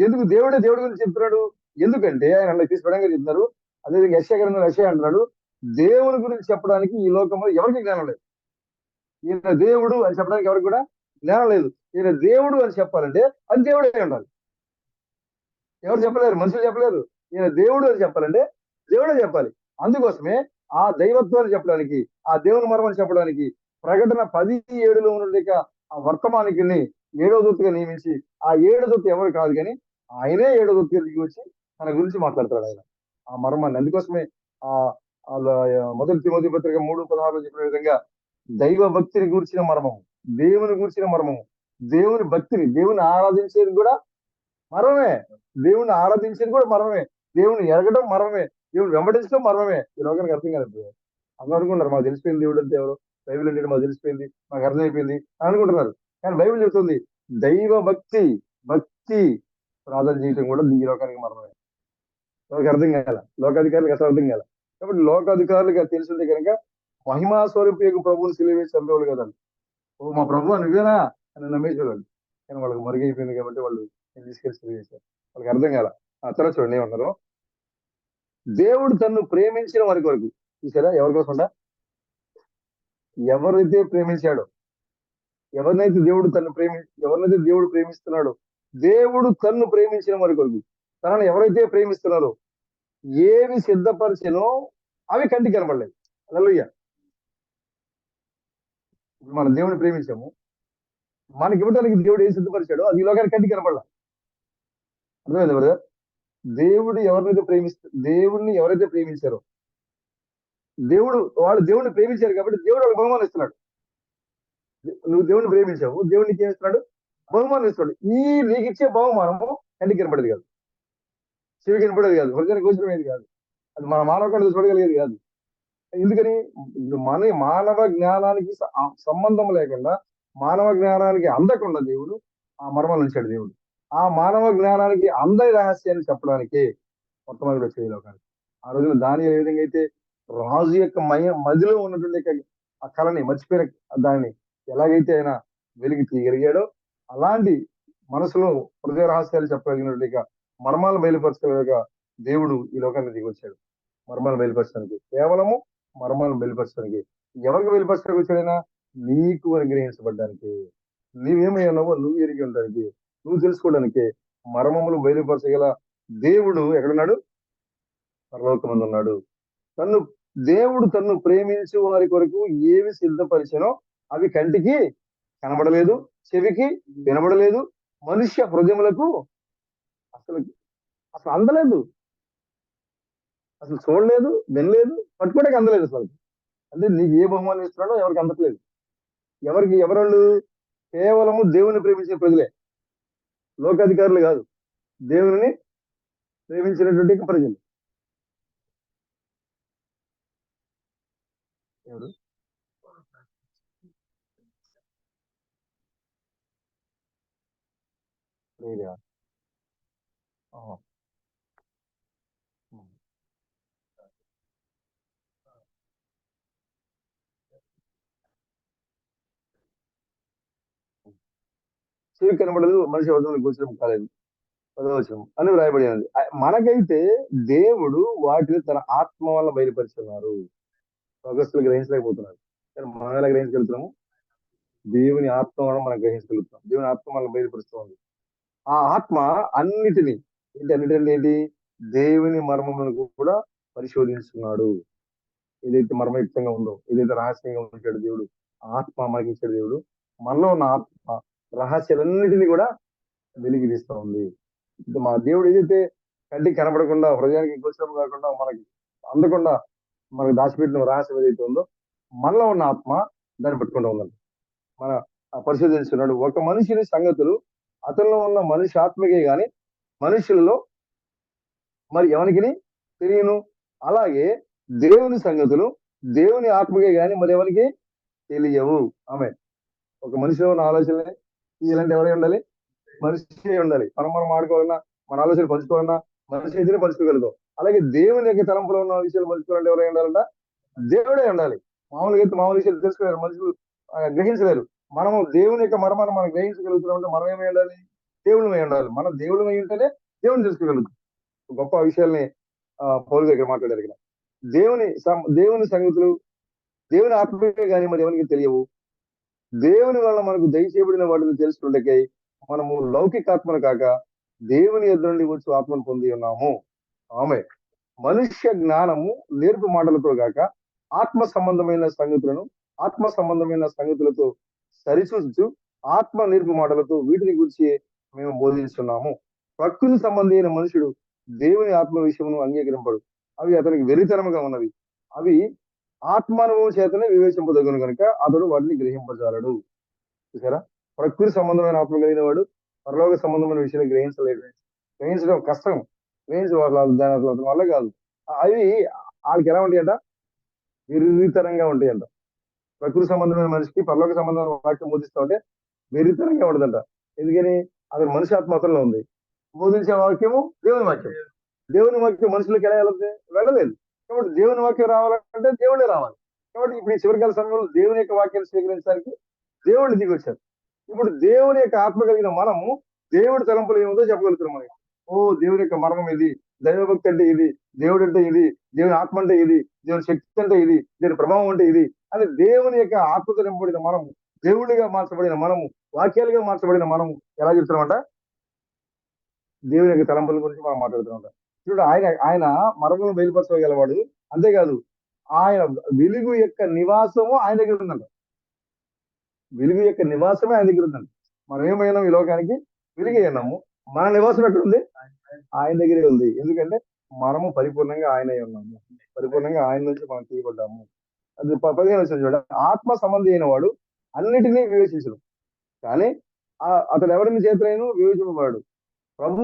ఎందుకు దేవుడే దేవుడి గురించి చెప్తున్నాడు? ఎందుకంటే ఆయన అలా తీసుకోవడానికి చెప్తున్నారు. అదేవిధంగా యెషయా గ్రంథంలో యెషయా అంటున్నాడు, దేవుని గురించి చెప్పడానికి ఈ లోకంలో ఎవరికి జ్ఞానం లేదు. ఈయన దేవుడు అని చెప్పడానికి ఎవరికి కూడా జ్ఞానం లేదు. ఈయన దేవుడు అని చెప్పాలంటే అది దేవుడే ఉండాలి. ఎవరు చెప్పలేరు, మనుషులు చెప్పలేరు. ఈయన దేవుడు అని చెప్పాలంటే దేవుడే చెప్పాలి. అందుకోసమే ఆ దైవత్వాన్ని చెప్పడానికి, ఆ దేవుని మర్మని చెప్పడానికి ప్రకటన 17లో ఉన్న ఆ వర్తమానికిని ఏడో దూతగా నియమించి, ఆ ఏడో దూత ఎవరు కాదు కానీ ఆయనే ఏడో దూతగా దిగి వచ్చి తన గురించి మాట్లాడతాడు ఆయన ఆ మర్మాన్ని. అందుకోసమే ఆ మొదటి తిమోతి పత్రిక 3:16 చెప్పిన విధంగా దైవ భక్తిని గూర్చిన మర్మము, దేవుని గూర్చిన మర్మము, దేవుని భక్తిని, దేవుని ఆరాధించేది కూడా మర్మమే. దేవుని ఆరాధించేది కూడా మర్మమే. దేవుని ఎరగడం మర్మమే. దేవుని వెంబడించడం మర్మమే. ఈ లోకానికి అర్థం కాదు. అందరూ అనుకుంటారు మాకు తెలిసిపోయింది దేవుడు అంటే ఎవరు, బైబిల్ అంటే మాకు తెలిసిపోయింది, మాకు అర్థమైపోయింది అని అనుకుంటున్నారు. కానీ బైబిల్ చెప్తుంది దైవ భక్తి ప్రార్థన చేయటం కూడా ఈ లోకానికి మర్మమే. వాళ్ళకి అర్థం కాల, లోకాధికారులకు అసలు అర్థం కాల. కాబట్టి లోకాధికారులకు తెలుసుంటే కనుక మహిమా స్వరూప ప్రభువుని సిలువేసి చంపేవాళ్ళు కదా. ఓ మా ప్రభు నువ్వేనా అని నమ్మేసేవాళ్ళు. కానీ వాళ్ళకి మరుగైపోయింది కాబట్టి వాళ్ళు తీసుకెళ్లి సిలువేశారు. వాళ్ళకి అర్థం కాల. ఆ తర్వాత చూడండి ఏమన్నారు, దేవుడు తన్ను ప్రేమించిన వారి కొరకు. చూసారా ఎవరి కోసండా? ఎవరైతే ప్రేమించాడో, ఎవరినైతే దేవుడు ప్రేమిస్తున్నాడో, దేవుడు తన్ను ప్రేమించిన వారి కొరకు, తనను ఎవరైతే ప్రేమిస్తున్నారో ఏవి సిద్ధపరిచినో అవి కంటికి కనబడలేదు. హల్లెలూయా. మనం దేవుని ప్రేమించాము, మనకి ఇవ్వడానికి దేవుడు ఏం సిద్ధపరిచాడో అది ఈ లోకానికి కంటికి కనపడాల. అర్థమైంది బ్రదర్? దేవుడిని ఎవరైతే ప్రేమించారో వాళ్ళు దేవుడిని ప్రేమించారు కాబట్టి దేవుడు వాళ్ళకి బహుమానం ఇస్తున్నాడు. నువ్వు దేవుడిని ప్రేమించావు, దేవుడికి ఏం ఇస్తున్నాడు? బహుమానం ఇస్తున్నాడు. నీకు ఇచ్చే బహుమానము కంటికి కనపడేది కాదు, చెవి కనపడేది కాదు, హృదయానికి గోచరమేది కాదు, అది మన మానవ కంటే చూడగలిగేది కాదు. ఎందుకని? మానవ జ్ఞానానికి సంబంధం లేకుండా, మానవ జ్ఞానానికి అందకుండా దేవుడు ఆ మర్మాలు ఉంచాడు దేవుడు. ఆ మానవ జ్ఞానానికి అందరి రహస్యాన్ని చెప్పడానికి మొట్టమొదటి వచ్చేది లోకానికి. ఆ రోజున దానియేలు ఏ విధంగా అయితే రాజు యొక్క మదిలో ఉన్నటువంటి ఆ కళని మర్చిపోయిన దాన్ని ఎలాగైతే ఆయన వెలికి తీయగలిగాడో, అలాంటి మనసులో హృదయ రహస్యాలు చెప్పగలిగినట్టుగా మర్మాలను బయలుపరచగలిగా దేవుడు ఈ లోకానికి దిగి వచ్చాడు. మర్మాలను బయలుపరచడానికి, కేవలము మర్మాలను బయలుపరచడానికి. ఎవరికి బయలుపరచడానికి వచ్చాడైనా? నీకు అనుగ్రహించబడ్డానికి, నీవేమై ఉన్నావో నువ్వు ఎరిగి ఉండడానికి, నువ్వు తెలుసుకోవడానికి మర్మములు బయలుపరచగల దేవుడు ఎక్కడున్నాడు? పరలోకమందు ఉన్నాడు. దేవుడు తన్ను ప్రేమించే వారి కొరకు ఏవి సిద్ధపరిచానో అవి కంటికి కనబడలేదు, చెవికి వినబడలేదు, మనుష్య హృదయములకు అసలు అసలు అందలేదు, అసలు చూడలేదు, వినలేదు, పట్టుకోవడానికి అందలేదు అసలు. అంటే నీకు ఏ బహుమానం ఇస్తున్నాడో ఎవరికి అందట్లేదు. ఎవరు? కేవలము దేవుని ప్రేమించే ప్రజలే, లోకాధికారులు కాదు, దేవుని ప్రేమించినటువంటి ప్రజలు. ఎవరు? చెవి కనబడలేదు, మనిషి హృదయంలో గోచరం కాలేదు, పదవచనం అని వ్రాయబడి ఉంది. మనకైతే దేవుడు వాటిని తన ఆత్మ వల్ల బయలుపరుస్తున్నారు. స్వర్గస్థులు గ్రహించలేకపోతున్నారు. కానీ మనం ఎలా గ్రహించగలుగుతున్నాము? దేవుని ఆత్మ వల్ల మనం గ్రహించగలుగుతాం. దేవుని ఆత్మ వల్ల బయలుపరుస్తుంది. ఆ ఆత్మ అన్నిటినీ ఏంటి దేవుని మర్మములను కూడా పరిశోధిస్తున్నాడు. ఏదైతే మర్మయుక్తంగా ఉందో, ఏదైతే రహస్యంగా ఉంచాడు దేవుడు, ఆత్మ మనకి ఇచ్చాడు దేవుడు. మనలో ఉన్న ఆత్మ రహస్యాలన్నిటినీ కూడా వెలికి తీస్తూ ఉంది. మా దేవుడు ఏదైతే కంటికి కనపడకుండా, హృదయానికి గోచరం కాకుండా, మనకి అందకుండా మనకు దాచిపెట్టిన రహస్యం ఏదైతే ఉందో, మనలో ఉన్న ఆత్మ దాన్ని పట్టుకుంటూ ఉందండి. మన పరిశోధించున్నాడు ఒక మనిషిని సంగతులు అతనిలో ఉన్న మనిషి ఆత్మకే గాని మనుషులలో మరి ఎవరికి తెలియను. అలాగే దేవుని సంగతులు దేవుని ఆత్మకే గాని మరి ఎవరికి తెలియవు. ఆమె ఒక మనిషిలో ఉన్న ఆలోచనలే ఇలాంటి ఎవరై ఉండాలి, మనిషి ఉండాలి. మనం ఆడుకోవాలన్నా, మన ఆలోచన పంచుకోవాలన్నా మనిషి అయితే పంచుకోగలుగుతాం. అలాగే దేవుని యొక్క తలంపులో ఉన్న విషయాలు పంచుకోవాలంటే ఎవరై ఉండాలంట, దేవుడే ఉండాలి. మామూలుగా అయితే మామూలు విషయాలు తెలుసుకోలేరు మనుషులు, గ్రహించలేరు. మనము దేవుని యొక్క మర్మాన్ని మనం గ్రహించగలుగుతున్నాం అంటే మనం ఏమై ఉండాలి, దేవుడిమై ఉండాలి. మనం దేవుడిమై ఉంటేనే దేవుని తెలుసుకోగలుగుతాం. గొప్ప విషయాల్ని పౌలు దగ్గర మాట్లాడారు ఇక్కడ. దేవుని సంగతులు దేవుని ఆత్మకే కానీ మరి ఎవరికి తెలియవు. దేవుని వల్ల మనకు దయచేయబడిన వాటిని తెలుసుకుంటకై మనము లౌకిక ఆత్మను కాక దేవుని ఎదురు నుండి వచ్చి ఆత్మను పొంది ఉన్నాము. ఆమె మనుష్య జ్ఞానము నేర్పు మాటలతో గాక ఆత్మ సంబంధమైన సంగతులతో సరిచూచు ఆత్మ నేర్పు మాటలతో వీటిని గురించి మేము బోధిస్తున్నాము. ప్రకృతి సంబంధి అయిన మనుషుడు దేవుని ఆత్మ విషయమును అంగీకరింపడు. అవి అతనికి వెరితనముగా ఉన్నవి. అవి ఆత్మానుభవం చేతనే వివేచింపదగును కనుక అతడు వాటిని గ్రహింపజాలడు. చూసారా, ప్రకృతి సంబంధమైన ఆత్మ కలిగిన వాడు పరలోక సంబంధమైన విషయాన్ని గ్రహించలేడు. గ్రహించడం కష్టం. దాని వల్ల కాదు. అవి వాళ్ళకి ఎలా ఉంటాయంట, విరితరంగా ఉంటాయంట. ప్రకృతి సంబంధమైన మనిషికి పరలోక సంబంధమైన వాక్యం బోధిస్తూ ఉంటే వెరితరంగా ఉండదంట. ఎందుకని, అతని మనిషి ఆత్మలో ఉంది. బోధించే వాక్యము దేవుని వాక్యం. దేవుని వాక్యం మనుషులకు ఎలా వెళ్తుంది, వెళ్ళలేదు. కాబట్టి దేవుని వాక్యం రావాలంటే దేవుడే రావాలి. కాబట్టి ఇప్పుడు ఈ చివరికాల సమయంలో దేవుని యొక్క వాక్యాన్ని స్వీకరించడానికి దేవుడు దిగి వచ్చారు. ఇప్పుడు దేవుని యొక్క ఆత్మ కలిగిన మనము దేవుడి తలంపులు ఏముందో చెప్పగలుగుతున్నాం. మనకి దేవుని యొక్క మర్మం ఇది, దైవభక్తి అంటే ఇది, దేవుడు అంటే ఇది, దేవుని ఆత్మ అంటే ఇది, దేవుని శక్తి అంటే ఇది, దేవుని ప్రభావం అంటే ఇది అని దేవుని యొక్క ఆత్మతో నింపబడిన మనము, దేవుడిగా మార్చబడిన మనము, వాక్యాలుగా మార్చబడిన మనము ఎలా చెప్తున్నామంట, దేవుని యొక్క తలంపుల గురించి మనం మాట్లాడుతున్నాం. చూడు, ఆయన మర్మములను బయలుపరచగలవాడు. అంతేకాదు, ఆయన వెలుగు యొక్క నివాసము ఆయన దగ్గర ఉందంట. వెలుగు యొక్క నివాసమే ఆయన దగ్గర ఉందండి. మనం ఏమైనాం, ఈ లోకానికి వెలుగు అయినాము. మన నివాసం ఎక్కడ ఉంది, ఆయన దగ్గరే ఉంది. ఎందుకంటే మనము పరిపూర్ణంగా ఆయనే ఉన్నాము. పరిపూర్ణంగా ఆయన నుంచి మనం తీయబడ్డాము. అది 15 వచ్చిన చూడ, ఆత్మ సంబంధి అయిన వాడు అన్నిటినీ వివేచించడు, కానీ అతడు ఎవరిని చేతనైనా వివేచింపబడు. ప్రభు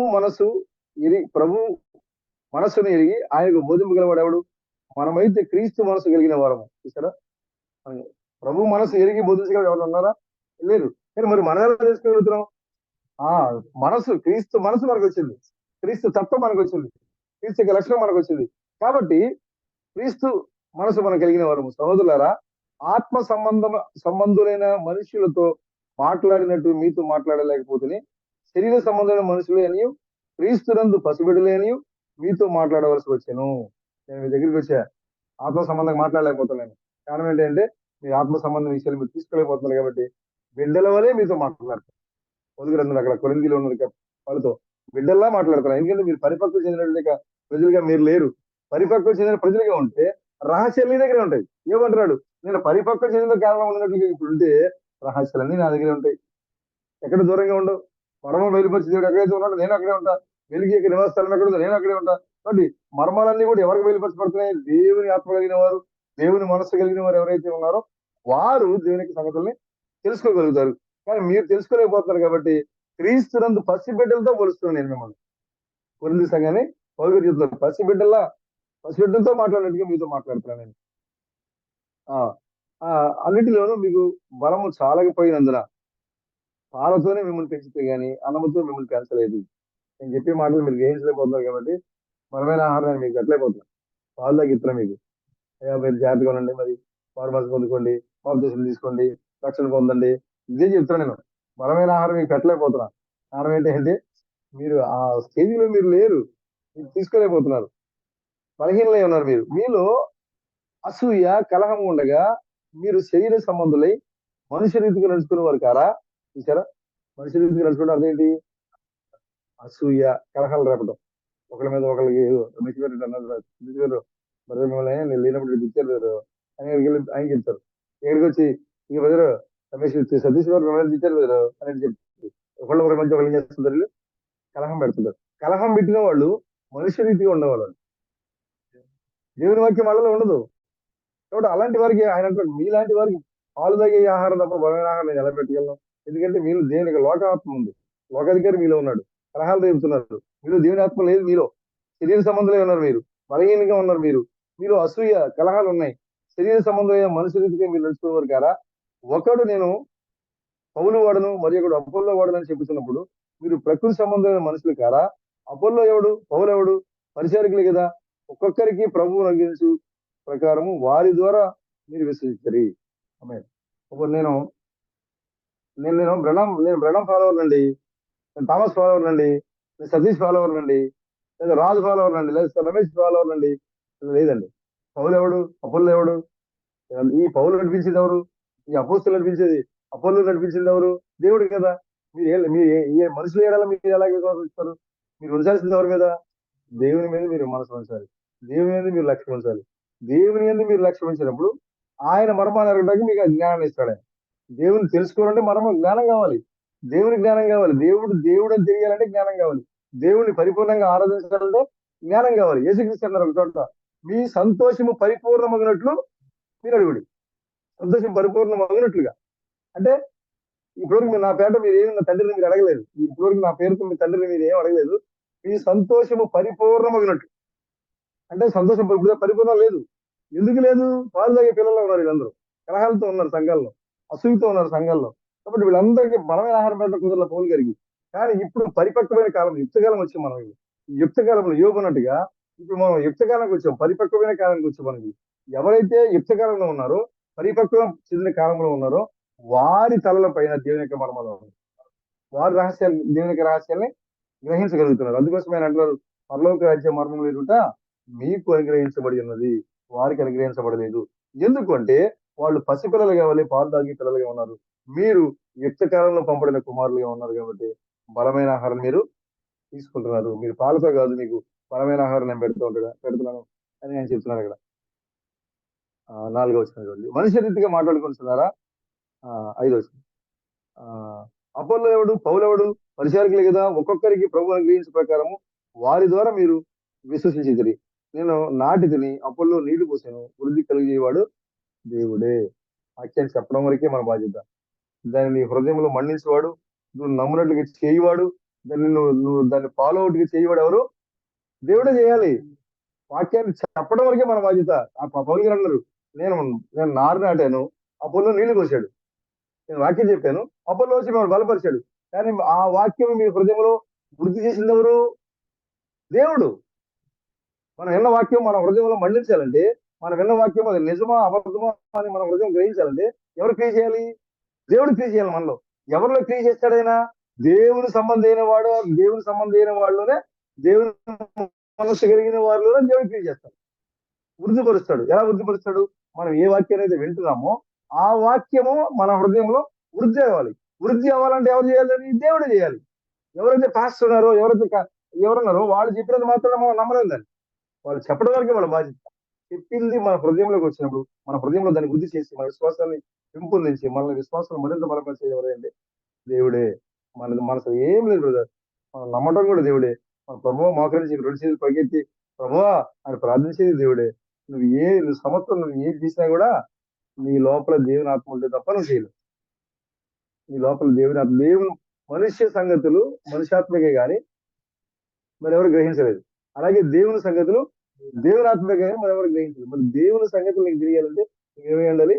మనస్సును ఎరిగి ఆయనకు బోధింపగలవాడు ఎవడు? మనమైతే క్రీస్తు మనసు కలిగిన వారము. చూసారా, ప్రభు మనసు ఎరిగి బోధించగల ఎవరు ఉన్నారా? లేరు. కానీ మరి మనం ఎలా తెలుసుకోగలుగుతున్నాం? క్రీస్తు మనసు మనకు వచ్చింది, క్రీస్తు తత్వం మనకు వచ్చింది, క్రీస్తు యొక్క లక్షణం మనకు వచ్చింది. కాబట్టి క్రీస్తు మనసు మనం కలిగిన వారము. సహోదరులారా, ఆత్మ సంబంధులైన మనుషులతో మాట్లాడినట్టు మీతో మాట్లాడలేకపోతే శరీర సంబంధమైన మనుషులే అని, క్రీస్తునందు పసిబిడ్డలే అని మీతో మాట్లాడవలసి వచ్చాను. నేను మీ దగ్గరికి వచ్చా, ఆత్మ సంబంధంగా మాట్లాడలేకపోతున్నాను. కారణం ఏంటంటే మీ ఆత్మ సంబంధం విషయాలు మీరు తీసుకోలేకపోతున్నారు. కాబట్టి బిడ్డల వలే మీతో మాట్లాడతారు. పొదుగురందరూ అక్కడ కొరింథీలో ఉన్న వాళ్ళతో బిడ్డల్లా మాట్లాడతారు. ఎందుకంటే మీరు పరిపక్వం చెందినట్టు ప్రజలుగా మీరు లేరు. పరిపక్వం చెందిన ప్రజలుగా ఉంటే రహస్యాలు నీ దగ్గరే ఉంటాయి. ఏమంటున్నాడు, నేను పరిపక్వం చెందిన కారణం ఉన్నట్లు ఇప్పుడు ఉంటే రహస్యాలన్నీ నా దగ్గరే ఉంటాయి. ఎక్కడ దూరంగా ఉండవు. మర్మ బయలుపరిచి దేవుడు ఎక్కడైతే ఉన్నాడో నేను అక్కడే ఉంటా. వెలిగి యొక్క నివాస స్థలం ఎక్కడ ఉందో నేను అక్కడే ఉంటా. కాబట్టి మర్మాలన్నీ కూడా ఎవరికి బయలుపరచబడుతున్నాయి? దేవుని ఆత్మ కలిగిన వారు, దేవుని మనస్సు కలిగిన వారు ఎవరైతే ఉన్నారో వారు దేవునికి సంగతుల్ని తెలుసుకోగలుగుతారు. కానీ మీరు తెలుసుకోలేకపోతున్నారు. కాబట్టి క్రీస్తునందు పసిబిడ్డలతో పోలుస్తున్నాను నేను మిమ్మల్ని. కొరింథీ సంఘాన్ని పౌలు చెప్తున్నారు, పసిబిడ్డలతో మాట్లాడినట్టుగా మీతో మాట్లాడుతున్నాను నేను. అన్నిటిలోనూ మీకు బలము చాలకపోయినందున పాలతోనే మిమ్మల్ని పెంచితే గానీ అన్నముతో మిమ్మల్ని పెంచలేదు. నేను చెప్పే మాటలు మీరు గ్రహించలేకపోతున్నారు. కాబట్టి బలమైన ఆహారాన్ని మీకు ఎట్లయిపోతున్నారు, పాలు తగ్గిస్తున్నా మీకు. అయ్యా మీరు జాగ్రత్తగా ఉండండి, మరి పారుమాస పొందుకోండి, బాప్తిసం తీసుకోండి, రక్షణ పొందండి, ఇదే చెప్తున్నా నేను. బలమైన ఆహారం మీకు పెట్టలేకపోతున్నా. కారణం ఏంటంటే మీరు ఆ స్టేజ్లో మీరు లేరు, మీరు తీసుకోలేకపోతున్నారు, బలహీనలై ఉన్నారు. మీలో అసూయ కలహం ఉండగా మీరు శరీర సంబంధులై మనుష్య రీతిగా నడుచుకునే వారు కారా? చూసారా, మనుష్య రీతిగా నడుచుకుంటే అదేంటి? అసూయ, కలహాలు రేపడం, ఒకళ్ళ మీద ఒకళ్ళకి మిచ్చిపెట్టారు. మరి మిమ్మల్ని నేను లేనప్పుడు ఇచ్చారు అని ఆయన చెప్తారు. ఎక్కడికి వచ్చి, ఇక బెదరు రమేష్ సతీష్ గారు రమేష్ ఇచ్చారు అని చెప్పి ఒకళ్ళ మధ్య ఒకళ్ళు ఏం చేస్తుంటారు, కలహం పెడుతుంటారు. కలహం పెట్టిన వాళ్ళు మనుష్య రీతిగా ఉండేవాళ్ళు. దేవుని వాక్యం వాళ్ళలో ఉండదు. కాబట్టి అలాంటి వారికి ఆయన అంటాడు, మీలాంటి వారికి పాలు తాగే ఆహారం తప్ప బలమైన ఆహారం నేను ఎలా పెట్టగలను? ఎందుకంటే మీరు దేవునికి లోకాత్మ ఉంది, లోకాధికారి మీలో ఉన్నాడు. కలహాలు రేపుతున్నారు, మీరు దేవుని ఆత్మ లేదు మీలో. శరీర సంబంధులే ఉన్నారు మీరు, బలహీనంగా ఉన్నారు మీరు, మీలో అసూయ కలహాలు ఉన్నాయి. శరీర సంబంధమైన మనుషు రీతిగా మీరు నడుచుకునేవారు కారా? ఒకడు నేను పౌలు వాడను మరి ఒకడు అపోల్లో వాడను అని చెబుతున్నప్పుడు మీరు ప్రకృతి సంబంధమైన మనుషులు కారా? అపోల్లో ఎవడు, పౌలు ఎవడు? పరిచారకులే కదా. ఒక్కొక్కరికి ప్రభువు అందించు ప్రకారము వారి ద్వారా మీరు విశ్వసించరు. ఆమేన్. ఇప్పుడు నేను బ్రణం ఫాలోవర్ అండి, నేను థామస్ ఫాలోవర్ అండి, నేను సతీష్ ఫాలోవర్ అండి, లేదా రాజు ఫాలోవర్ అండి, లేదా రమేష్ ఫాలోవర్ అండి. లేదండి. పౌలు ఎవడు, అపోల్లో ఎవడు? ఈ పౌలు నడిపించేది ఎవరు? ఈ అపోస్తులు నడిపించేది, అపోల్లో నడిపించింది ఎవరు? దేవుడు కదా. మీరు ఏ మనుషులు ఏడాల మీరు ఎలా విశ్వసిస్తారు? మీరు ఉంచాల్సింది ఎవరి మీద? దేవుని మీద మీరు మనసు ఉంచాలి, దేవుని మీద మీరు లక్ష్యం ఉంచాలి. దేవుని మీద మీరు లక్ష్యం ఉంచినప్పుడు ఆయన మర్మాన్ని అడగడానికి మీకు ఆ జ్ఞానాన్ని ఇస్తాడు. ఆయన దేవుని తెలుసుకోవాలంటే మర్మం జ్ఞానం కావాలి, దేవుని జ్ఞానం కావాలి. దేవుడు అని తెలియాలంటే జ్ఞానం కావాలి. దేవుని పరిపూర్ణంగా ఆరాధించాలంటే జ్ఞానం కావాలి. యేసుక్రీస్తు అన్నారు ఒక చోట, మీ సంతోషము పరిపూర్ణమగినట్లు మీరు అడుగుడి. సంతోషం పరిపూర్ణమగినట్లుగా అంటే ఇప్పటివరకు మీరు నా పేట మీరు ఏమి నా తండ్రిని మీరు అడగలేదు, ఇప్పటివరకు నా పేరుతో మీ తండ్రిని మీరు ఏం అడగలేదు. మీ సంతోషము పరిపూర్ణమగినట్లు అంటే సంతోషం ఇప్పుడు పరిపూర్ణం లేదు. ఎందుకు లేదు? పాలు తాగే పిల్లల్లో ఉన్నారు వీళ్ళందరూ, కలహాలతో ఉన్నారు సంఘాల్లో, అసూయతో ఉన్నారు సంఘాల్లో. కాబట్టి వీళ్ళందరికీ బలమైన ఆహారం పెట్టడం కుదరల పౌలు గారికి. కానీ ఇప్పుడు పరిపక్వమైన కాలం, యుక్తకాలం వచ్చాం మనం. ఈ యుక్తకాలంలో యోగు అన్నట్టుగా ఇప్పుడు మనం యుక్తకాలానికి వచ్చాం, పరిపక్వమైన కాలానికి వచ్చాం. మనకి ఎవరైతే యుక్తకాలంలో ఉన్నారో, పరిపక్వం చెందిన కాలంలో ఉన్నారో వారి తలల పైన దేవుని యొక్క మర్మాలు ఉన్నాయి. వారి రహస్యాలు, దేవుని యొక్క రహస్యాల్ని గ్రహించగలుగుతున్నారు. అందుకోసం ఆయన అంటారు, పరలోక రాజ్య మర్మం ఎదుట మీకు అనుగ్రహించబడి ఉన్నది, వారికి అనుగ్రహించబడలేదు. ఎందుకు అంటే వాళ్ళు పసిపిల్లలు కావాలి, పాలు తాగి పిల్లలుగా ఉన్నారు. మీరు యుక్త కాలంలో పంపడిన కుమారులుగా ఉన్నారు. కాబట్టి బలమైన ఆహారం మీరు తీసుకుంటున్నారు. మీరు పాలతో కాదు, మీకు బలమైన ఆహారం నేను పెడుతున్నాను అని ఆయన చెప్తున్నారు అక్కడ. 4వ వచనం చూడండి. మనిషి రీతిగా మాట్లాడుకుంటున్నారా? 5వ వచనం. ఆ అపోల్లో ఎవడు, పౌలు ఎవడు? పరిచారకులే కదా. ఒక్కొక్కరికి ప్రభు అనుగ్రహించిన ప్రకారము వారి ద్వారా మీరు విశ్వసించితిరి. నేను నాటితిని, అపోల్లో నీళ్లు పోసాను, వృద్ధి కలిగేవాడు దేవుడే. వాక్యాన్ని చెప్పడం వరకే మన బాధ్యత. దాన్ని నీ హృదయంలో మండించేవాడు, నువ్వు నమ్మునట్లుగా చేయవాడు, నువ్వు దాన్ని ఫాలో అవుట్గా చేయవాడు ఎవరు? దేవుడే చేయాలి. వాక్యాన్ని చెప్పడం వరకే మన బాధ్యత. ఆ పౌలు గారు అన్నారు, నేను నేను నారు నాటాను, అపోల్లో నీళ్లు పోసాడు. నేను వాక్యం చెప్పాను, అపోల్లో వచ్చి మిమ్మల్ని బలపరిచాడు. కానీ ఆ వాక్యం మీ హృదయంలో వృద్ధి చేసింది ఎవరు? దేవుడు. మనం విన్న వాక్యం మన హృదయంలో మండించాలంటే, మనం విన్న వాక్యం అది నిజమా అబద్ధమా అని మన హృదయం గ్రహించాలంటే ఎవరు క్రియ చేయాలి? దేవుడు క్రియ చేయాలి మనలో. ఎవరిలో క్రియ చేస్తాడైనా? దేవుని సంబంధమైన వాడు, దేవుని సంబంధమైన వాళ్ళలోనే, దేవుని మనస్సు కలిగిన వారిలోనే దేవుడు క్రియ చేస్తాడు, వృద్ధిపరుస్తాడు. ఎలా వృద్ధిపరుస్తాడు? మనం ఏ వాక్యాన్ని అయితే వింటున్నామో ఆ వాక్యము మన హృదయంలో వృద్ధి అవ్వాలి. వృద్ధి అవ్వాలంటే ఎవరు చేయాలి? దేవుడు చేయాలి. ఎవరైతే పాస్టర్ ఉన్నారో, ఎవరున్నారో వాళ్ళు చెప్పినది మాత్రం మనం నమ్మలేదు. దాన్ని వాళ్ళు చెప్పడం వరకే మన బాధ్యత. చెప్పింది మన హృదయంలోకి వచ్చినప్పుడు మన హృదయంలో దాన్ని వృద్ధి చేసి మన విశ్వాసాన్ని పెంపొందించి మనల్ని విశ్వాసం మరింత బలపరిచేది ఎవరంటే దేవుడే. మనసు ఏం లేదు బ్రదర్, మనం నమ్మటం కూడా దేవుడే. మన ప్రభువా మోకరించి 2 చేతులు పైకెత్తి ప్రభువా అని ప్రార్థించేది దేవుడే. నువ్వు సంవత్సరం నువ్వు ఏం చేసినా కూడా నీ లోపల దేవుని ఆత్మ ఉంటే తప్ప నువ్వు చేయలేవు. నీ లోపల దేవుని మనుష్య సంగతులు మనుష్యాత్మకే గాని మరి ఎవరు గ్రహించలేదు. అలాగే దేవుని సంగతులు దేవుని ఆత్మకే కానీ మరి ఎవరు గ్రహించలేదు. మరి దేవుని సంగతులు నీకు తెలియాలంటే నువ్వేమై ఉండాలి?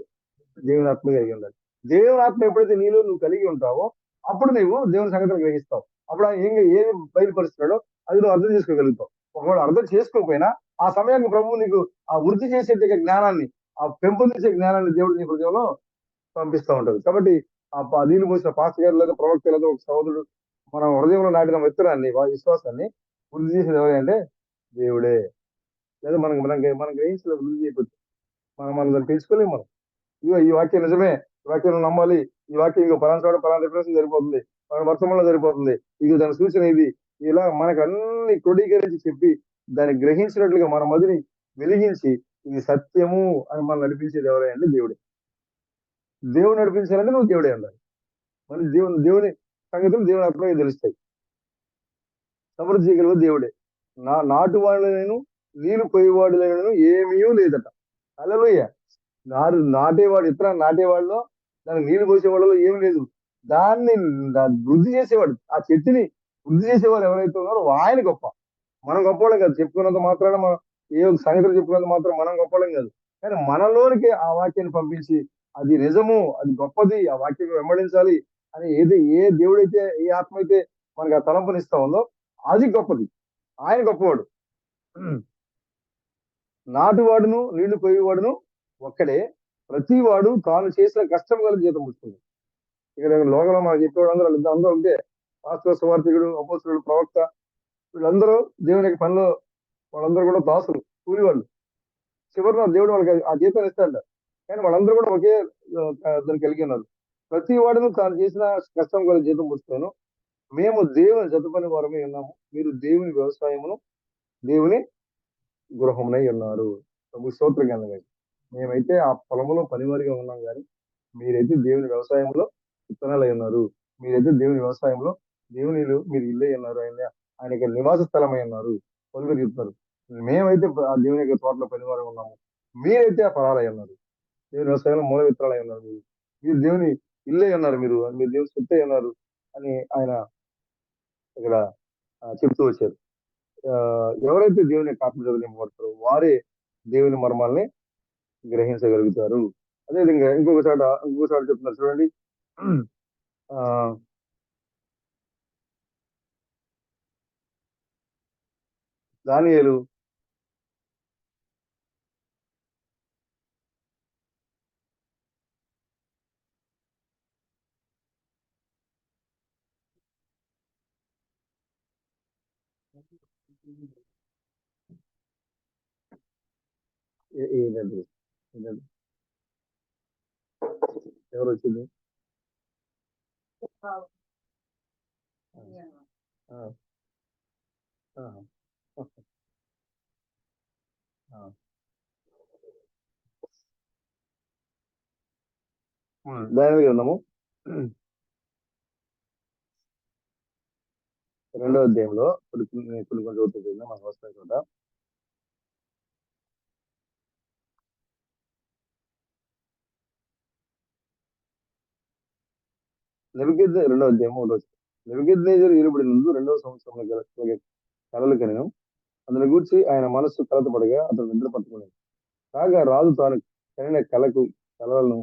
దేవుని ఆత్మ కలిగి ఉండాలి. దేవుని ఆత్మ ఎప్పుడైతే నీలో నువ్వు కలిగి ఉంటావో అప్పుడు నువ్వు దేవుని సంగతులు గ్రహిస్తావు. అప్పుడు ఆయన ఏది బయలుపరుస్తున్నాడో అది నువ్వు అర్థం చేసుకోగలుగుతావు. ఒకవేళ అర్థం చేసుకోకపోయినా ఆ సమయానికి ప్రభువు నీకు ఆ వృద్ధి చేసే జ్ఞానాన్ని, ఆ పెంపొందించే జ్ఞానాన్ని దేవుడు నీ హృదయంలో పంపిస్తూ ఉంటాడు. కాబట్టి ఆ నీళ్ళు పోసిన పాస్టర్ గారు లేదా ప్రవక్త లేదా ఒక సహోదరుడు మన హృదయంలో నాటిన విత్తనాన్ని, విశ్వాసాన్ని వృద్ధి చేసేది ఎవరంటే దేవుడే. లేదా మనం గ్రహించలేదు, వృద్ధి చేయకపోతే మనం దాన్ని తెలుసుకోలేము. మనం ఇగో ఈ వాక్యం నిజమే, ఈ వాక్యం నమ్మాలి, ఈ వాక్యం ఇంకో పలానా చోట పలానా రిఫరెన్స్ సరిపోతుంది, మన వర్తమానంలో సరిపోతుంది, ఇక దాని సూచన ఇది, ఇలా మనకు అన్ని క్రోడీకరించి చెప్పి దాన్ని గ్రహించినట్లుగా మన మదిని వెలిగించి ఇది సత్యము అని మనం నడిపించేది ఎవరంటే దేవుడే. దేవుడు నడిపించాలంటే నువ్వు దేవుడే ఉండాలి. మళ్ళీ దేవుని సంగతులు దేవుని అప్పుడే తెలుస్తాయి. సమృద్ధి చేయగలవు దేవుడే. నాటువాడులైనను నీళ్లు పోయేవాడులైనను ఏమీ లేదట. హల్లెలూయా. నాటేవాడు విత్తనాలు నాటేవాడిలో దానికి నీళ్లు పోసేవాళ్ళలో ఏం లేదు. దాన్ని వృద్ధి చేసేవాడు, ఆ చెట్టుని వృద్ధి చేసేవాడు ఎవరైతే ఉన్నారో ఆయన గొప్ప. మనం గొప్పవాళ్ళం కాదు. చెప్పుకున్నంత మాత్రాన మనం ఏ సంగతులు చెప్పుకున్నంత మాత్రం మనం గొప్పవాళ్ళం కాదు. కానీ మనలోనికి ఆ వాక్యాన్ని పంపించి అది నిజము, అది గొప్పది, ఆ వాక్యం వెంబడించాలి అని ఏ దేవుడైతే, ఏ ఆత్మ అయితే మనకి ఆ తలంపునిస్తా ఉందో అది గొప్పది. ఆయన గొప్పవాడు. నాటువాడును నీళ్లు పోయేవాడును ఒక్కడే, ప్రతి వాడు తాను చేసిన కష్టం కలిసి జీతం పుచ్చుకుంది. ఇక్కడ లోకంలో మనకు చెప్పేవాడు అందరూ ఉంటే పాస్టర్, సువార్థికుడు, అపోస్తలుడు, ప్రవక్త, వీళ్ళందరూ దేవుని యొక్క పనిలో వాళ్ళందరూ కూడా దాసులు, కూలి వాళ్ళు. చివరిలో దేవుడు వాళ్ళకి ఆ జీతం ఇస్తాడు. కానీ వాళ్ళందరూ కూడా ఒకే దాన్ని కలిగి ఉన్నారు. ప్రతి వాడును తాను చేసిన కష్టం కలిసి జీతం పుచ్చుతాను. మేము దేవుని జతపని వారమే ఉన్నాము, మీరు దేవుని వ్యవసాయమును దేవుని గృహమునై ఉన్నారు. ప్రభు స్తోత్రం కలగాలి. మేమైతే ఆ పొలంలో పనివారిగా ఉన్నాం, కానీ మీరైతే దేవుని వ్యవసాయంలో విత్తనాలు అయి ఉన్నారు. మీరైతే దేవుని వ్యవసాయంలో దేవుని మీరు ఇల్లే ఉన్నారు. ఆయన యొక్క నివాస స్థలమై ఉన్నారు. పలువురు చెప్తారు. మేమైతే ఆ దేవుని యొక్క తోటలో పనివారం ఉన్నాము, మీరైతే ఆ ఫలాలు అయి ఉన్నారు. దేవుని వ్యవసాయంలో మూల విత్తనాలు అయి ఉన్నారు. మీరు దేవుని ఇల్లే ఉన్నారు, మీరు మీరు దేవుని సొత్తే ఉన్నారు అని ఆయన ఇక్కడ చెప్తూ వచ్చారు. ఎవరైతే దేవుని యొక్క ఆత్మ నింపబడతారో వారే దేవుని మర్మాల్ని గ్రహించగలుగుతారు. అదేవిధంగా ఇంకొకసారి చెప్తున్నారు చూడండి. ఆ దానియేలు ఏంటంటే ఏంటంటే ఎవరు వచ్చింది? ఆ, ఆ, ఆ. దానియేలు గ్రంథము 2వ అధ్యాయంలో కొన్ని కొంచెం చదువుతుంది మనకు వస్తాయి కూడా. నెబుకద్నెజరు 2వ అధ్యాయం 1వ వచనం. నెబుకద్నెజరు ఏలుబడినందు 2వ సంవత్సరంలో కలిగే కలలు కనెను. అందుని గూర్చి ఆయన మనస్సు కలతపడగా అతను నిద్ర పట్టుకున్నాడు. కాగా రాజు తాను కనిన కలలను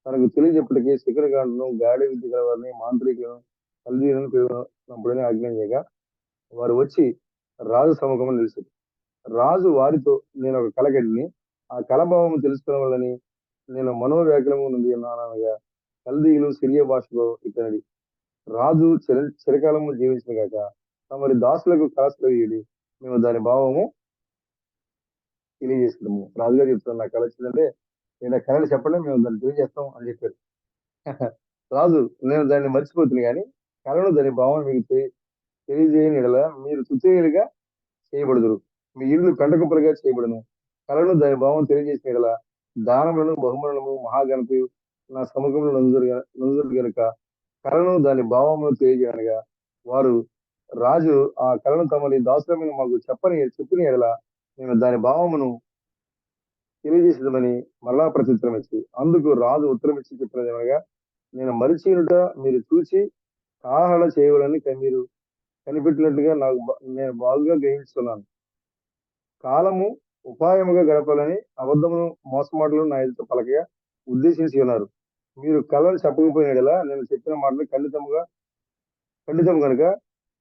తనకు తెలియజెప్పటికీ శిఖరగాండ్లను, గాడి విద్య గలవారిని, మాంత్రికులను, కల్దీయులను పిలువనంపుడని ఆజ్ఞ చేయగా వారు వచ్చి రాజు సముఖంలో నిలిచారు. రాజు వారితో, నేను ఒక కలగడిని, ఆ కలభావము తెలుసుకున్న వాళ్ళని నేను మనోవ్యాకులము నుండి ఉన్నానగా కల్దీయులు సిరియ భాషలో ఇతనిది. రాజు చిరకాలము జీవించిన గాక తమరి దాసులకు కలసలయ్యేది, మేము దాని భావము తెలియజేస్తున్నాము. రాజుగారు చెప్తున్నాను, నాకు కళ వచ్చిందంటే నేను కళలు చెప్పండి, మేము దాన్ని తెలియజేస్తాం అని చెప్పారు. రాజు, నేను దాన్ని మర్చిపోతుంది కానీ కళను దాని భావం మీకు తెలియజేయని ఎడల మీరు తుతేయులుగా చేయబడుదురు, మీ ఇల్లు పెంటకుప్పలుగా చేయబడును. కళను దాని భావం తెలియజేసిన ఎడల దానములను బహుమానము మహాగణపతి నా సముఖంలో నందురు గనుక కళను దాని భావమును తెలియజేయనగా వారు రాజు ఆ కళను తమని దాసులమైన మాకు చెప్పిన ఎడల నేను దాని భావమును తెలియజేసేదమని మరలా ప్రత్యుత్తరం ఇచ్చి, అందుకు రాజు ఉత్తరం ఇచ్చి చెప్పినది ఏమనగా, నేను మరిచినుట మీరు చూచి కాహళ చేయవాలని మీరు కనిపెట్టినట్టుగా నేను బాగుగా గ్రహిస్తున్నాను. కాలము ఉపాయముగా గడపాలని అబద్ధమును మోసమాటలు నా ఎదుట పలకగా ఉద్దేశించి ఉన్నారు. మీరు కళను చెప్పకపోయినలా నేను చెప్పిన మాటలు ఖండితం కనుక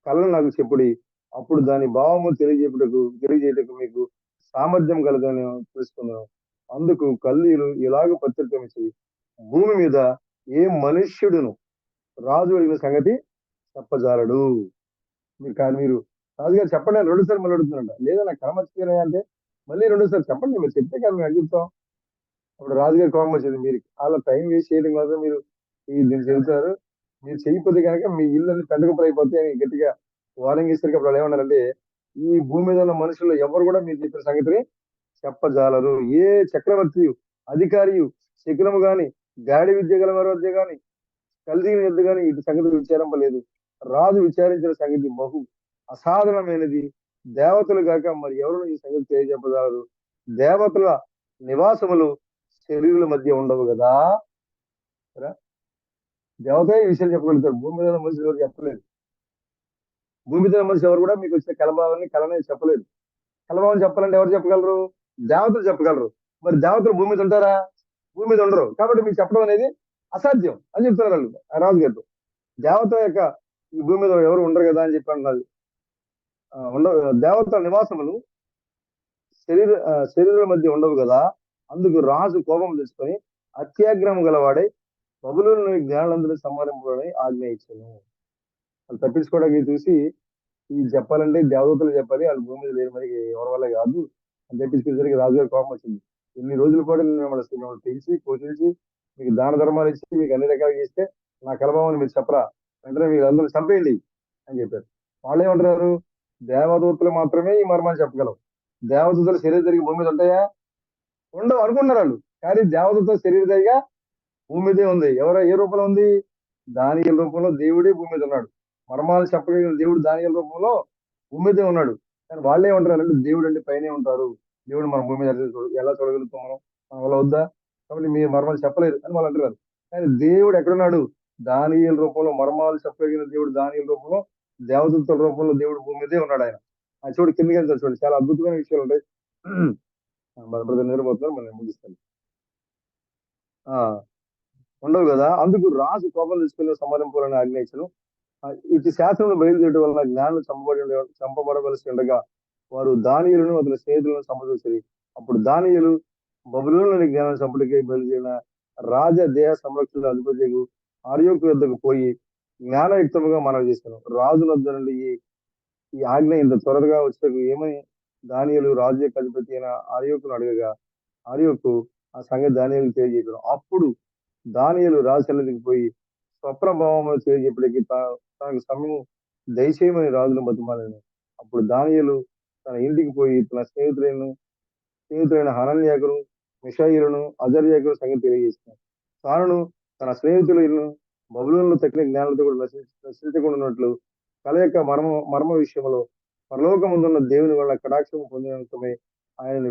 కళను నాకు చెప్పుడి, అప్పుడు దాని భావము తెలియజేయటకు మీకు సామర్థ్యం కలదని తెలుసుకున్నాను. అందుకు కల్దీయులు ఇలాగ పత్రిక ఇచ్చి, భూమి మీద ఏ మనుష్యుడును రాజు అడిగిన సంగతి చెప్పజాలడు. మీరు రాజుగారు చెప్పండి అని 2 సార్లు మళ్ళీ అడుగుతున్నాడు. లేదా నాకు కళ మర్చిపోయినాయా అంటే మళ్ళీ 2 సార్లు చెప్పండి, మీరు చెప్తే కదా మేము అడుగుతాం. అప్పుడు రాజుగారి కోపం వచ్చింది, మీరు అలా టైం వేస్ట్ చేయడం కోసం మీరు దీన్ని చెబుతారు, మీరు చేయకపోతే కనుక మీ ఇల్లు అన్ని పెంటకుప్పలు అయిపోతే అని గట్టిగా వార్నింగ్ ఇస్తారు. అప్పుడు వాళ్ళు ఏమన్నారంటే, ఈ భూమి మీద ఉన్న మనుషులు ఎవరు కూడా మీరు చెప్పిన సంగతిని చెప్పజాలరు. ఏ చక్రవర్తి అధికారియు శకునము గాని గాడి విద్య గలవారి వద్ద గాని కల్దీని వద్ద గాని ఇటు సంగతి విచారింపలేదు. రాజు విచారించిన సంగతి బహు అసాధారణమైనది. దేవతలు గాక మరి ఎవరు ఈ సంగతి తెలియజెప్పగలరు? దేవతల నివాసములు శరీరుల మధ్య ఉండవు కదా. కదా? దేవత ఈ విషయాలు చెప్పగలుగుతారు, భూమి మీద ఉన్న మనుషులు ఎవరు చెప్పలేదు. భూమి మీద ఉన్న మనుషులు ఎవరు కూడా మీకు వచ్చిన కలభావాన్ని కలనే చెప్పలేదు. కలభావం చెప్పాలంటే ఎవరు చెప్పగలరు? దేవతలు చెప్పగలరు. మరి దేవతలు భూమి మీద ఉంటారా? భూమి మీద ఉండరు. కాబట్టి మీకు చెప్పడం అనేది అసాధ్యం అని చెప్తున్నారు వాళ్ళు ఆ రాజు గారు. దేవత యొక్క ఈ భూమి మీద ఎవరు ఉండరు కదా అని చెప్పి అన్నారు. ఉండవు. దేవతల నివాసములు శరీరుల మధ్య ఉండవు కదా. అందుకు రాజు కోపం తెచ్చుకొని అత్యాగ్రహం గలవాడై బబులోని జ్ఞానులందరూ సంహరింపబడి ఆజ్ఞ ఇచ్చాను. వాళ్ళు తప్పించుకోవడానికి చూసి ఈ చెప్పాలంటే దేవదూతలు చెప్పాలి, వాళ్ళు భూమి మీద లేరు, మరి ఎవరి వల్ల కాదు అని తెప్పించుకునేసరికి రాజుగారి కోపం వచ్చింది. ఇన్ని రోజుల పాటు నేను మిమ్మల్ని పెంచి పోషించి మీకు దాన ధర్మాలు ఇచ్చి మీకు అన్ని రకాలుగా ఇస్తే నా కలభావాన్ని మీరు చెప్పరా, వెంటనే మీరు అందరూ చంపేయండి అని చెప్పారు. వాళ్ళు ఏమంటున్నారు? దేవదూతలు మాత్రమే ఈ మర్మాన్ని చెప్పగలవు. దేవదూతలు శరీరం జరిగి భూమి మీద ఉంటాయా? ఉండవు అనుకుంటున్నారు వాళ్ళు. కానీ దేవదూత శరీరధారిగా భూమి మీదే ఉంది. ఏ రూపంలో ఉంది? దానియేలు రూపంలో దేవుడే భూమి మీద ఉన్నాడు. మర్మాలు చెప్పగలిగిన దేవుడు దానియేలు రూపంలో భూమి మీదే ఉన్నాడు. కానీ వాళ్ళే ఉంటారంటే దేవుడు అంటే పైనే ఉంటారు. దేవుడు మన భూమి మీద ఎలా చూడగలుగుతాం మనం? మన వల్ల వద్దా? కాబట్టి మీరు మర్మాలు చెప్పలేరు అని వాళ్ళు అంటున్నారు. కానీ దేవుడు ఎక్కడున్నాడు? దానియేలు రూపంలో మర్మాలు చెప్పగలిగిన దేవుడు దానియేలు రూపంలో, దేవదూతల రూపంలో దేవుడు భూమి మీదే ఉన్నాడు ఆయన. ఆ చూడు కిందకి వెళ్తారు చూడండి, చాలా అద్భుతమైన విషయాలు ఉంటాయి. మన బ్రదర్ నిద్రపోతున్నారు, మనం ముగిస్తాను. ఆ ఉండవు కదా. అందుకు రాజు కోపం తీసుకుని సంహరింపాలని ఆజ్ఞయించను. ఇటు శాస్త్రంలో బయలుదేరడం వలన జ్ఞానులు చంపబడవలసి ఉండగా వారు దానియేలును అతని స్నేహితులను సంప్రదించారు. అప్పుడు దానియేలు బబులోనులోని జ్ఞానం చంపుడికై బయలుదేరిన రాజ దేహ సంరక్షణ అధిపతి ఆర్యోకు వద్దకు పోయి జ్ఞానయుక్తముగా మనవి చేశాను. రాజు వద్ద నుండి ఈ ఆజ్ఞ ఇంత త్వరగా వచ్చేకు ఏమని దానియేలు రాజు యొక్క అధిపతి అయిన ఆర్యోకును అడగగా ఆర్యోకు ఆ సంగతి దానియేలు తెలియజేయను. అప్పుడు దానియేలు రాజు సన్నిధికి పోయి స్వప్నభావములు తెలియజెప్పటికి తనకు సమయం దయచేయమని రాజును బతిమాలను. అప్పుడు దానియేలు తన ఇంటికి పోయి తన స్నేహితులైన హనన్యాకును మిషాయిలను అజర్యాకును సంగతి తెలియజేసినాడు. తాను తన స్నేహితులను బబులోనులో తక్కిన జ్ఞానులతో కూడా నశించకుండా ఉన్నట్లు కల యొక్క మర్మ విషయంలో పరలోకముందున్న దేవుని వల్ల కటాక్షం పొందినంతమే ఆయనను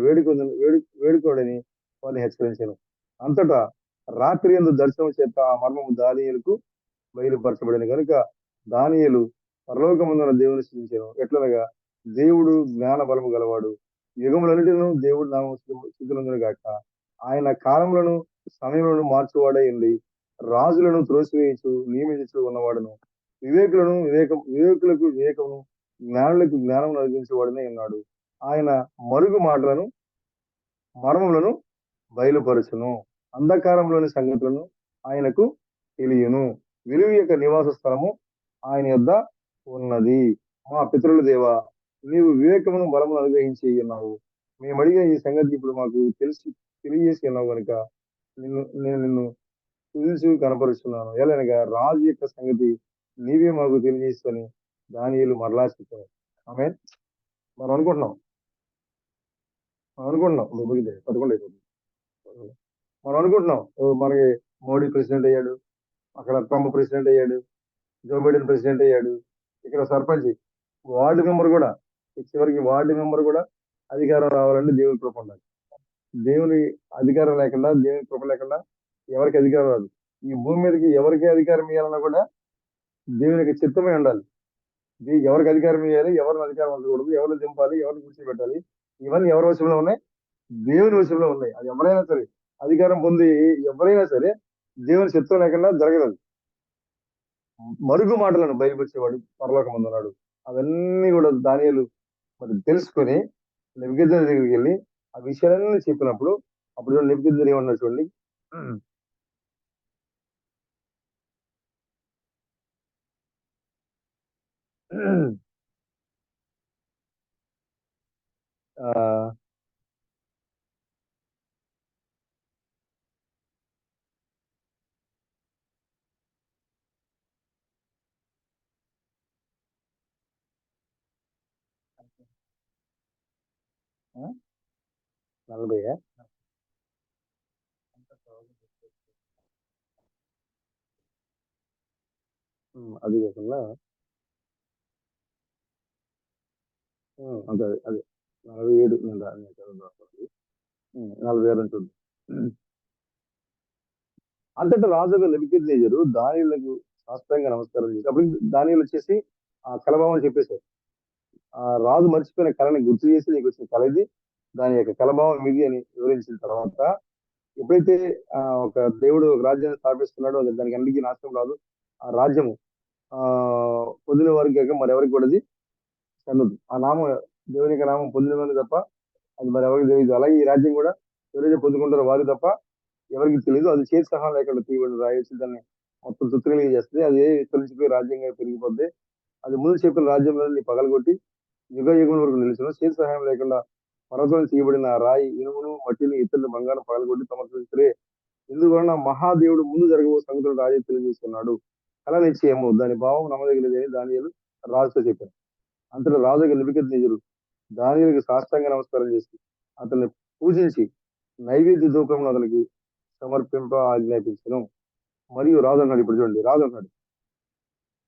వేడుకోడని వారిని హెచ్చరించాను. అంతటా రాత్రి ఎందు దర్శనం చేత ఆ మర్మము దానియేలుకు బయలుపరచబడిన కనుక దానియేలు పరలోకముందున్న దేవుని స్థుతించాను. ఎట్లనగా దేవుడు జ్ఞాన బలము గలవాడు, యుగములన్నిటిను దేవుడు నామం స్థుతులందును గాక. ఆయన కాలములను సమయములను మార్చువాడై ఉండి రాజులను త్రోసివేయచ్చు నియమించు ఉన్నవాడును, వివేకులకు వివేకమును జ్ఞానులకు జ్ఞానం అందించేవాడనే ఉన్నాడు. ఆయన మరుగు మాటలను మర్మములను బయలుపరచును, అంధకారంలోని సంగతులను ఆయనకు తెలియను. విలువ యొక్క నివాస స్థలము ఆయన యొద్ద ఉన్నది. మా పితరుల దేవ, నీవు వివేకమును బలమును అనుగ్రహించి ఉన్నావు. మేము అడిగిన ఈ సంగతి ఇప్పుడు మాకు తెలియజేసి ఉన్నావు కనుక నిన్ను తుదించి కనపరుస్తున్నాను. ఎలానగా రాజు యొక్క సంగతి నీవే మాకు తెలియజేసుకొని దానియేలు మరలా చెప్పాను. ఆమె మనం అనుకుంటున్నాం మనం అనుకుంటున్నాం 11 అయిపోతుంది. మనం అనుకుంటున్నాం మనకి మోడీ ప్రెసిడెంట్ అయ్యాడు, అక్కడ ట్రంప్ ప్రెసిడెంట్ అయ్యాడు, జో బైడెన్ ప్రెసిడెంట్ అయ్యాడు, ఇక్కడ సర్పంచ్ వార్డు మెంబర్ కూడా, చివరికి వార్డు మెంబర్ కూడా అధికారం రావాలంటే దేవుని కృప ఉండాలి. దేవుని అధికారం లేకుండా, దేవుని కృప లేకుండా ఎవరికి అధికారం రాదు. ఈ భూమి మీదకి ఎవరికి అధికారం ఇవ్వాలన్నా కూడా దేవునికి చిత్తమే ఉండాలి. ఎవరికి అధికారం ఇవ్వాలి, ఎవరిని అధికారం ఉండకూడదు, ఎవరిని దింపాలి, ఎవరిని కూర్చోబెట్టాలి, ఇవన్నీ ఎవరి వశంలో ఉన్నాయి? దేవుని వశంలో ఉన్నాయి. అది ఎవరైనా సరే అధికారం పొంది ఎవరైనా సరే దేవుని చిత్తం లేకుండా జరగదు. మరుగు మాటలను బయలుపరిచేవాడు పరలోకమందు ఉన్నాడు. అవన్నీ కూడా దానియేలు మరి తెలుసుకొని నెబుకద్నెజరు దగ్గరికి వెళ్ళి ఆ విషయాలన్నీ చెప్పినప్పుడు అప్పుడు నెబుకద్నెజరు ఏమన్నాడు చూడండి. ఆ ఆ? 40. అది కాకుండా అదే అదే 47 నేను నేను చదువుతాను. 47 ఉంటుంది. అంతటా రాజుగా నెబుకద్నెజరు దానియేలుకు సాష్టాంగ నమస్కారం చేసి అప్పుడు దానియేలు వచ్చేసి ఆ కలభావం చెప్పేశారు. ఆ రాజు మర్చిపోయిన కళని గుర్తు చేసి నీకు వచ్చిన కళ ఇది, దాని యొక్క కలభావం ఇది అని వివరించిన తర్వాత ఎప్పుడైతే ఒక దేవుడు ఒక రాజ్యాన్ని స్థాపిస్తున్నాడో అది దానికి అన్నిటికీ నాశనం రాదు. ఆ రాజ్యము ఆ పొందిన వారికి కాక మరెవరికి కూడా అది చెందదు. ఆ నామం దేవుని యొక్క నామం పొందిన వారికి తప్ప అది మరి ఎవరికి తెలియదు. అలాగే ఈ రాజ్యం కూడా ఎవరైతే పొందుకుంటారో వారికి తప్ప ఎవరికి తెలియదు. అది చేతి సహాయం లేకుండా తీయబడి రాయొచ్చు దాన్ని మొత్తం తుత్తులుగా చేస్తుంది. అది తొలిచిపోయి రాజ్యంగా పెరిగిపోద్ది. అది ముందు చెప్పిన రాజ్యంలో పగలగొట్టి యుగ యుగం వరకు నిలిచిన చేతి సహాయం లేకుండా పర్వతం తీయబడిన ఆ రాయి ఇనుమును మట్టిని ఇతరుల బంగారం పగలగొట్టి తమ సరే ఎందువలన మహాదేవుడు ముందు జరగబో సంగతులు రాజు తెలియజేస్తున్నాడు. కళ నిశ్చయము దాని భావం నమ్మదగినది అని దానియేలు రాజుతో చెప్పారు. అంతటా రాజు నెబుకద్నెజరు దానియేలుకు సాష్టాంగ నమస్కారం చేసి అతన్ని పూజించి నైవేద్య ధూపమును అతనికి సమర్పింప ఆజ్ఞాపించను. మరియు రాజు అన్నాడు, ఇప్పుడు చూడండి రాజు అన్నాడు,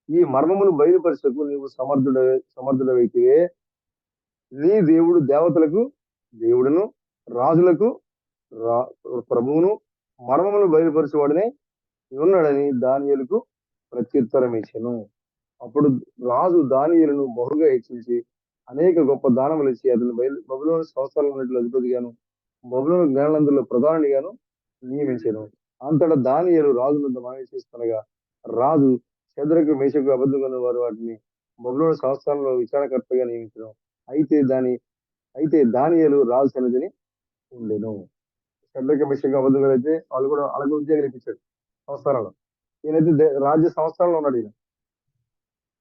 ఈ మర్మమును బయలుపరచకు నీవు సమర్థుడవైతే నీ దేవుడు దేవతలకు దేవుడును రాజులకు రా ప్రభువును మర్మమును బయలుపరచేవాడనే ఉన్నాడని దానియేలుకు ప్రత్యుత్తరం ఇచ్చెను. అప్పుడు రాజు దానియేలును బహుగా హెచ్చించి అనేక గొప్ప దానములు ఇచ్చి అతని బబులోను సంవత్సరాల ఉన్నట్లు అధిపతిగాను బబులోను జ్ఞానులందరిలో ప్రధానిగాను నియమించెను. అంతటా దానియేలు రాజు నుండి మనవి చేస్తుండగా రాజు శద్రకు మేషకు అబద్ధంగా వారు వాటిని బబులోను సంవత్సరంలో విచారణకర్తగా నియమించడం. అయితే దానియేలు రాజు సన్నిధిని ఉండెను. శద్రకు మేషకు అబద్ధంగా అయితే వాళ్ళు కూడా అలాగే ఉద్యోగం ఇప్పించాడు సంవత్సరాలు. ఈయనైతే రాజ్య సంవత్సరంలో ఉన్నాడు.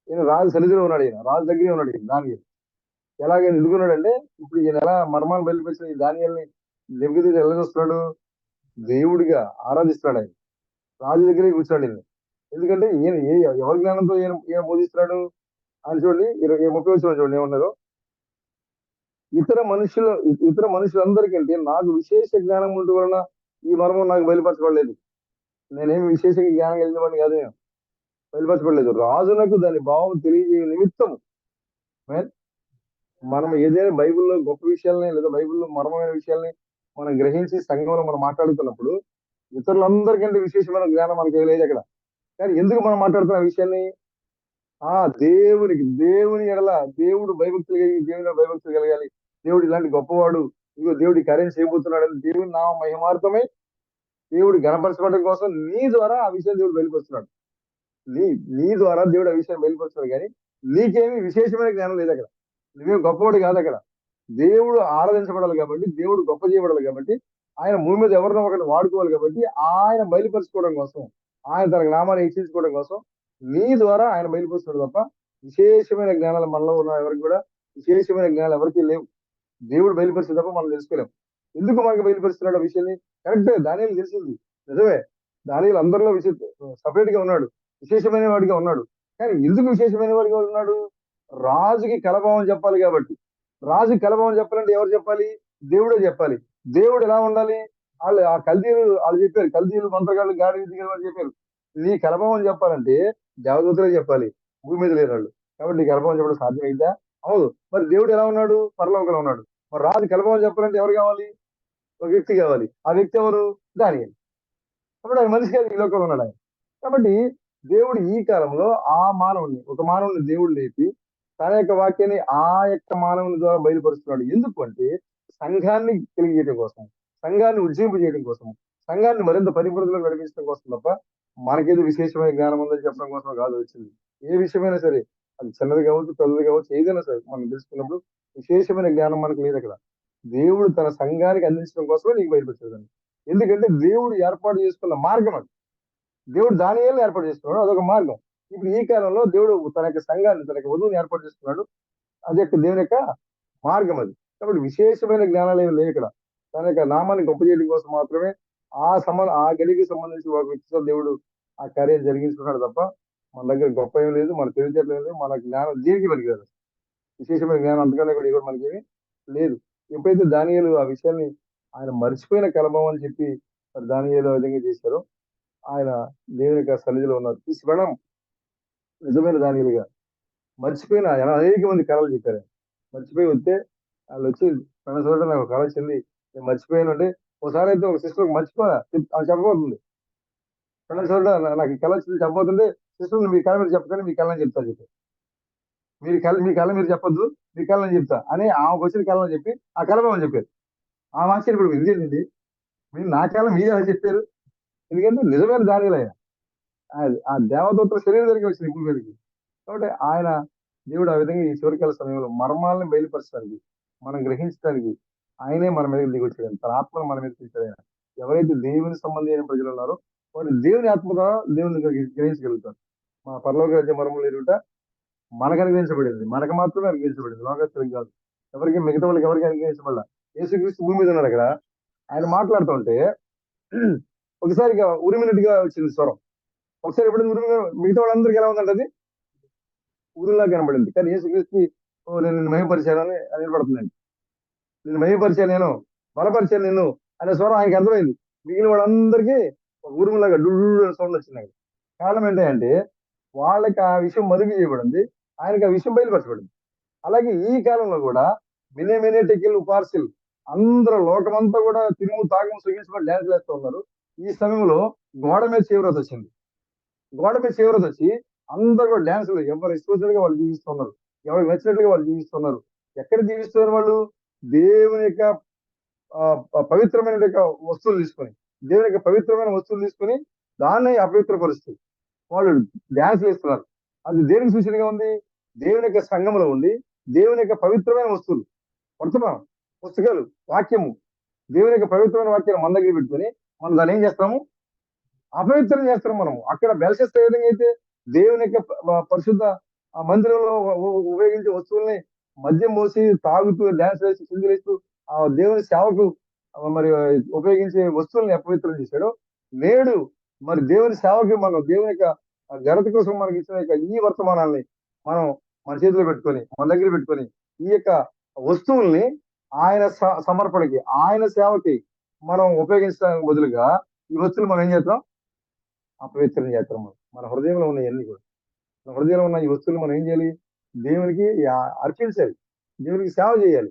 ఈయన రాజు సన్నిధిలో ఉన్నాడు. ఈయన రాజు దగ్గరే ఉన్నాడు. ఈయన దానియేలు ఎలాగైనా ఎదుగున్నాడంటే ఇప్పుడు ఈయన ఎలా మర్మాలు బయలుపరిచిన ఈ దానియేల్ని నెమ్మది ఎలా చూస్తున్నాడు, దేవుడిగా ఆరాధిస్తున్నాడు. ఆయన రాజు దగ్గరే కూర్చున్నాడు ఈయన. ఎందుకంటే ఈయన ఎవరి జ్ఞానంతో ఈయన బోధిస్తున్నాడు అని చూడండి. 30 చూడండి ఏమన్నారు, ఇతర మనుషులందరికంటే నాకు విశేష జ్ఞానం ఉండటం వలన ఈ మర్మం నాకు బయలుపరచబడలేదు. నేనేమి విశేషంగా జ్ఞానం కలిగిన వాడిని కాదు, నేను బయలుపరచబడలేదు. రాజునకు దాని భావం తెలియజే నిమిత్తం మనం ఏదైనా బైబిల్లో గొప్ప విషయాలని లేదా బైబిల్లో మర్మమైన విషయాల్ని మనం గ్రహించి సంఘంలో మనం మాట్లాడుతున్నప్పుడు ఇతరులందరికంటే విశేషమైన జ్ఞానం మనకి లేదు అక్కడ. కానీ ఎందుకు మనం మాట్లాడుతున్న విషయాన్ని దేవుని ఎడల దేవుడు భయభక్తులు కలగాలి. దేవుడు ఇలాంటి గొప్పవాడు, ఇగో దేవుడి కార్యం చేయబోతున్నాడని దేవుని నా మహిమార్థమై దేవుడు గణపరచబడడం కోసం నీ ద్వారా ఆ విషయం దేవుడు బయలుపరుస్తున్నాడు. నీ ద్వారా దేవుడు ఆ విషయాన్ని బయలుపరుస్తున్నాడు. కానీ నీకేమీ విశేషమైన జ్ఞానం లేదు అక్కడ. నువ్వేం గొప్పవాడు కాదు అక్కడ. దేవుడు ఆరాధించబడాలి కాబట్టి, దేవుడు గొప్ప చేయబడాలి కాబట్టి, ఆయన భూమి మీద ఎవరినో ఒకరిని వాడుకోవాలి కాబట్టి ఆయన బయలుపరుచుకోవడం కోసం, ఆయన తన నామాన్ని హెచ్చించుకోవడం కోసం నీ ద్వారా ఆయన బయలుపరుస్తున్నాడు తప్ప విశేషమైన జ్ఞానాలు మనలో ఉన్న ఎవరికి కూడా విశేషమైన జ్ఞానాలు ఎవరికి లేవు. దేవుడు బయలుపరిచే తప్ప మనం తెలుసుకోలేం. ఎందుకు మనకు బయలుపరుస్తున్నాడు ఆ విషయాన్ని? కరెక్టే, దానియేలు తెలిసింది నిజమే. దానియేలు అందరిలో సపరేట్ గా ఉన్నాడు, విశేషమైన వాడిగా ఉన్నాడు. కానీ ఎందుకు విశేషమైన వాడిగా ఉన్నాడు? రాజుకి కలభావం చెప్పాలి కాబట్టి. రాజుకి కలభావం చెప్పాలంటే ఎవరు చెప్పాలి? దేవుడే చెప్పాలి. దేవుడు ఎలా ఉండాలి? ఆ కల్దీలు వాళ్ళు చెప్పారు, కల్దీలు మంత్రగాళ్ళు గాడి వాళ్ళు చెప్పారు, నీ కలభావం చెప్పాలంటే దేవదూతలే చెప్పాలి, భూమి మీద లేని వాళ్ళు. కాబట్టి నీ కలభావం చెప్పడం సాధ్యమైందా? అవును. మరి దేవుడు ఎలా ఉన్నాడు? పరలోకంలో ఉన్నాడు. మరి రాజు కలభావం చెప్పాలంటే ఎవరు కావాలి? ఒక వ్యక్తి కావాలి. ఆ వ్యక్తి ఎవరు? దానియేలు. కాబట్టి ఆయన మనిషి కాదు, ఈ లోకంలో ఉన్నాడు ఆయన. కాబట్టి దేవుడు ఈ కాలంలో ఒక మానవుని దేవుడు లేపి తన యొక్క వాక్యాన్ని ఆ యొక్క మానవుని ద్వారా బయలుపరుస్తున్నాడు. ఎందుకు అంటే సంఘాన్ని తెలియజేయడం కోసం, సంఘాన్ని ఉజ్జీంపజేయడం కోసం, సంఘాన్ని మరింత పరిపూర్ణలో నడిపించడం కోసం తప్ప మనకేదో విశేషమైన జ్ఞానం ఉందని చెప్పడం కోసం కాదు వచ్చింది. ఏ విషయమైనా సరే, అది చిన్నది కావచ్చు, పెద్దది కావచ్చు, ఏదైనా సరే మనం తెలుసుకున్నప్పుడు విశేషమైన జ్ఞానం మనకు లేదు అక్కడ. దేవుడు తన సంఘానికి అందించడం కోసమే నీకు బయలుపరిచేదండి. ఎందుకంటే దేవుడు ఏర్పాటు చేసుకున్న మార్గం అది. దేవుడు దానియేలును ఏర్పాటు చేసుకున్నాడు, అదొక మార్గం. ఇప్పుడు ఈ కాలంలో దేవుడు తన యొక్క సంఘాన్ని, తన యొక్క వధువుని ఏర్పాటు చేసుకున్నాడు, అది యొక్క దేవుని యొక్క మార్గం అది. కాబట్టి విశేషమైన జ్ఞానాలు ఏమి లేవు ఇక్కడ. తన యొక్క నామాన్ని గొప్ప చేయడం కోసం మాత్రమే ఆ గడికి సంబంధించి ఒక వ్యక్తితో దేవుడు ఆ కార్యం జరిగించుకున్నాడు తప్ప మన దగ్గర గొప్ప ఏం లేదు, మన తెలివితేటలు ఏం లేదు, మన జ్ఞానం దేనికి పనికిరాదు. విశేషమైన జ్ఞానం అంతకన్నా కూడా కూడా మనకేమి లేదు. ఎప్పుడైతే దానియేలు ఆ విషయాన్ని ఆయన మర్చిపోయిన కలభం అని చెప్పి దానియేలు ఆ విధంగా చేశారో ఆయన దేవుని యొక్క సన్నిధిలో ఉన్నారు. ఈ శ్రవణం నిజమైన దానిలుగా మర్చిపోయిన అనేక మంది కళలు చెప్పారు. మర్చిపోయి వస్తే వాళ్ళు వచ్చి ఫ్రెండ్స్ కూడా నాకు కళ వచ్చింది, నేను మర్చిపోయాను అంటే, ఒకసారి అయితే ఒక సిస్టర్ మర్చిపోయా చెప్పబోతుంది. ఫ్రెండ్స్ కూడా నాకు ఈ కళ వచ్చింది చెప్పబోతుంటే, సిస్టర్ మీ కళ మీరు చెప్పకండి, మీ కళ చెప్తా చెప్పి, మీ కళ మీరు చెప్పొద్దు, మీ కళ నేను చెప్తా అని ఆమెకు వచ్చిన కళ చెప్పి ఆ కళ అని చెప్పారు. ఆ ఆశ్చర్యపోయి ఇదేంటండి, మీరు నా కళ మీరు ఎలా చెప్పారు? ఎందుకంటే నిజమైన దానిలే ఆ దేవదూతల శరీరం దగ్గరికి వచ్చింది ఇప్పుడు మీదకి. కాబట్టి ఆయన దేవుడు ఆ విధంగా ఈ చివరికాల సమయంలో మర్మాలను బయలుపరచడానికి, మనం గ్రహించడానికి ఆయనే మన మీద దిగి వచ్చాడు. తన ఆత్మను మన మీద తెచ్చాడు ఆయన. ఎవరైతే దేవుని సంబంధి అయిన ప్రజలు ఉన్నారో వారు దేవుని ఆత్మ ద్వారా దేవుని గ్రహించగలుగుతారు. మా పరలోక రాజ్య మర్మములు ఎరుగుట మనకు అనుగ్రహించబడింది, మనకు మాత్రమే అనుగ్రహించబడింది, లోకస్తులకు కాదు. ఎవరికి మిగతా వాళ్ళకి ఎవరికి అనుగ్రహించబడాల. యేసుక్రీస్తు భూమి మీద ఉన్నాడు అక్కడ, ఆయన మాట్లాడుతుంటే ఒకసారి ఉరిమినట్టుగా వచ్చింది స్వరం. ఒకసారి ఎప్పుడు ఉరిమి, మిగతా వాళ్ళందరికీ ఎలా ఉందంటే అది ఊరిలా కనబడింది. కానీ యేసుక్రీస్తు నేను నిన్ను మహిమపరిచాను అని నిలబడుతున్నాను. నిన్ను మహిమపరిచాను, నేను బలపరిచాను నిన్ను అనే స్వరం ఆయనకి అర్థమైంది. మిగిలిన వాళ్ళందరికీ ఒక ఉరుములాగా డుడు అనే సౌండ్ వచ్చింది. కారణం ఏంటంటే వాళ్ళకి ఆ విషయం మరుగు చేయబడింది, ఆయనకి ఆ విషయం బయలుపరచబడింది. అలాగే ఈ కాలంలో కూడా మినే టెకిల్ పార్సిల్ అందరూ లోకమంతా కూడా తిరుము తాగం సుగించబడి డ్యాన్స్ వేస్తూ ఉన్నారు. ఈ సమయంలో గోడ మీద చేవ్రత వచ్చింది. గోడ మీద చేవ్రత వచ్చి అందరూ కూడా డ్యాన్సులు ఎవరు ఇష్టం వాళ్ళు జీవిస్తున్నారు, ఎవరికి నచ్చినట్లుగా వాళ్ళు జీవిస్తున్నారు. ఎక్కడ జీవిస్తున్నారు వాళ్ళు? దేవుని యొక్క పవిత్రమైన యొక్క వస్తువులు తీసుకొని, దేవుని యొక్క పవిత్రమైన వస్తువులు తీసుకొని దాన్ని అపవిత్రపరుస్తూ వాళ్ళు డ్యాన్స్ వేస్తున్నారు. అది దేనికి సూచనగా ఉంది? దేవుని యొక్క సంఘంలో ఉండి దేవుని యొక్క పవిత్రమైన వస్తువులు, వర్తమానం, పుస్తకాలు, వాక్యము, దేవుని యొక్క పవిత్రమైన వాక్యాన్ని మన దగ్గర పెట్టుకొని మనం దాన్ని ఏం చేస్తాము? అపవిత్రం చేస్తున్నాం మనము. అక్కడ బెల్షెస్త ఏ విధంగా అయితే దేవుని యొక్క పరిశుద్ధ మందిరంలో ఉపయోగించే వస్తువుల్ని మద్యం మోసి తాగుతూ డ్యాన్స్ వేసి సింగిలేస్తూ ఆ దేవుని సేవకు మరి ఉపయోగించే వస్తువుల్ని అపవిత్రం చేశాడు, నేడు మరి దేవుని సేవకి మనం దేవుని యొక్క ఘనత కోసం మనకి ఇచ్చిన యొక్క ఈ వర్తమానాల్ని మనం మన చేతిలో పెట్టుకొని మన దగ్గర పెట్టుకొని ఈ యొక్క వస్తువుల్ని ఆయన సమర్పణకి ఆయన సేవకి మనం ఉపయోగించడానికి బదులుగా ఈ వస్తువులు మనం ఏం చేస్తాం? అపవిత్రం చేస్తాం. మన హృదయంలో ఉన్న ఇవన్నీ కూడా, మన హృదయంలో ఉన్న ఈ వస్తువులు మనం ఏం చేయాలి? దేవునికి అర్పించాలి, దేవునికి సేవ చేయాలి.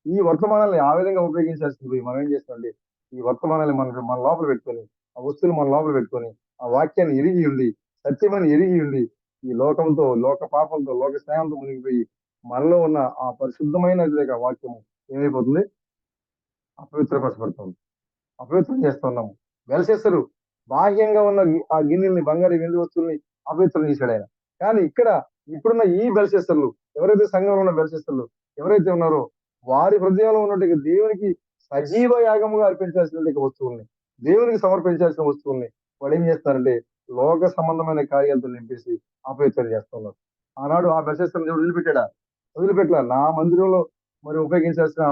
ఈ వర్తమానాన్ని ఆ విధంగా ఉపయోగించాల్సింది మనం ఏం చేస్తామండి? ఈ వర్తమానాన్ని మన లోపల పెట్టుకొని ఆ వస్తువులు మన లోపల పెట్టుకొని ఆ వాక్యాన్ని ఎరిగి ఉండి సత్యమని ఎరిగి ఉండి ఈ లోకంతో లోక పాపంతో లోక స్నేహంతో మునిగిపోయి మనలో ఉన్న ఆ పరిశుద్ధమైన వాక్యము ఏమైపోతుంది? అపవిత్రపరచబడుతుంది, అపవిత్రం చేస్తున్నాము. బెల్షెస్సరు బాహ్యంగా ఉన్న ఆ గిన్నెల్ని బంగారు వెండి వస్తువుల్ని అపవిత్రం చేశాడు ఆయన. కానీ ఇక్కడ ఇప్పుడున్న ఈ బెల్షెస్సర్లు, ఎవరైతే సంఘంలో ఉన్న బెల్షెస్సర్లు ఎవరైతే ఉన్నారో వారి హృదయంలో ఉన్నట్టు దేవునికి సజీవ యాగముగా అర్పించాల్సిన వస్తువుల్ని, దేవునికి సమర్పించాల్సిన వస్తువుల్ని వాడు ఏం చేస్తారంటే లోక సంబంధమైన కార్యాలతో నింపేసి అపవిత్రం చేస్తున్నారు. ఆనాడు ఆ బెల్షెస్సర్ని దేవుడు వదిలిపెట్టలా. నా మందిరంలో మరి ఉపయోగించాల్సిన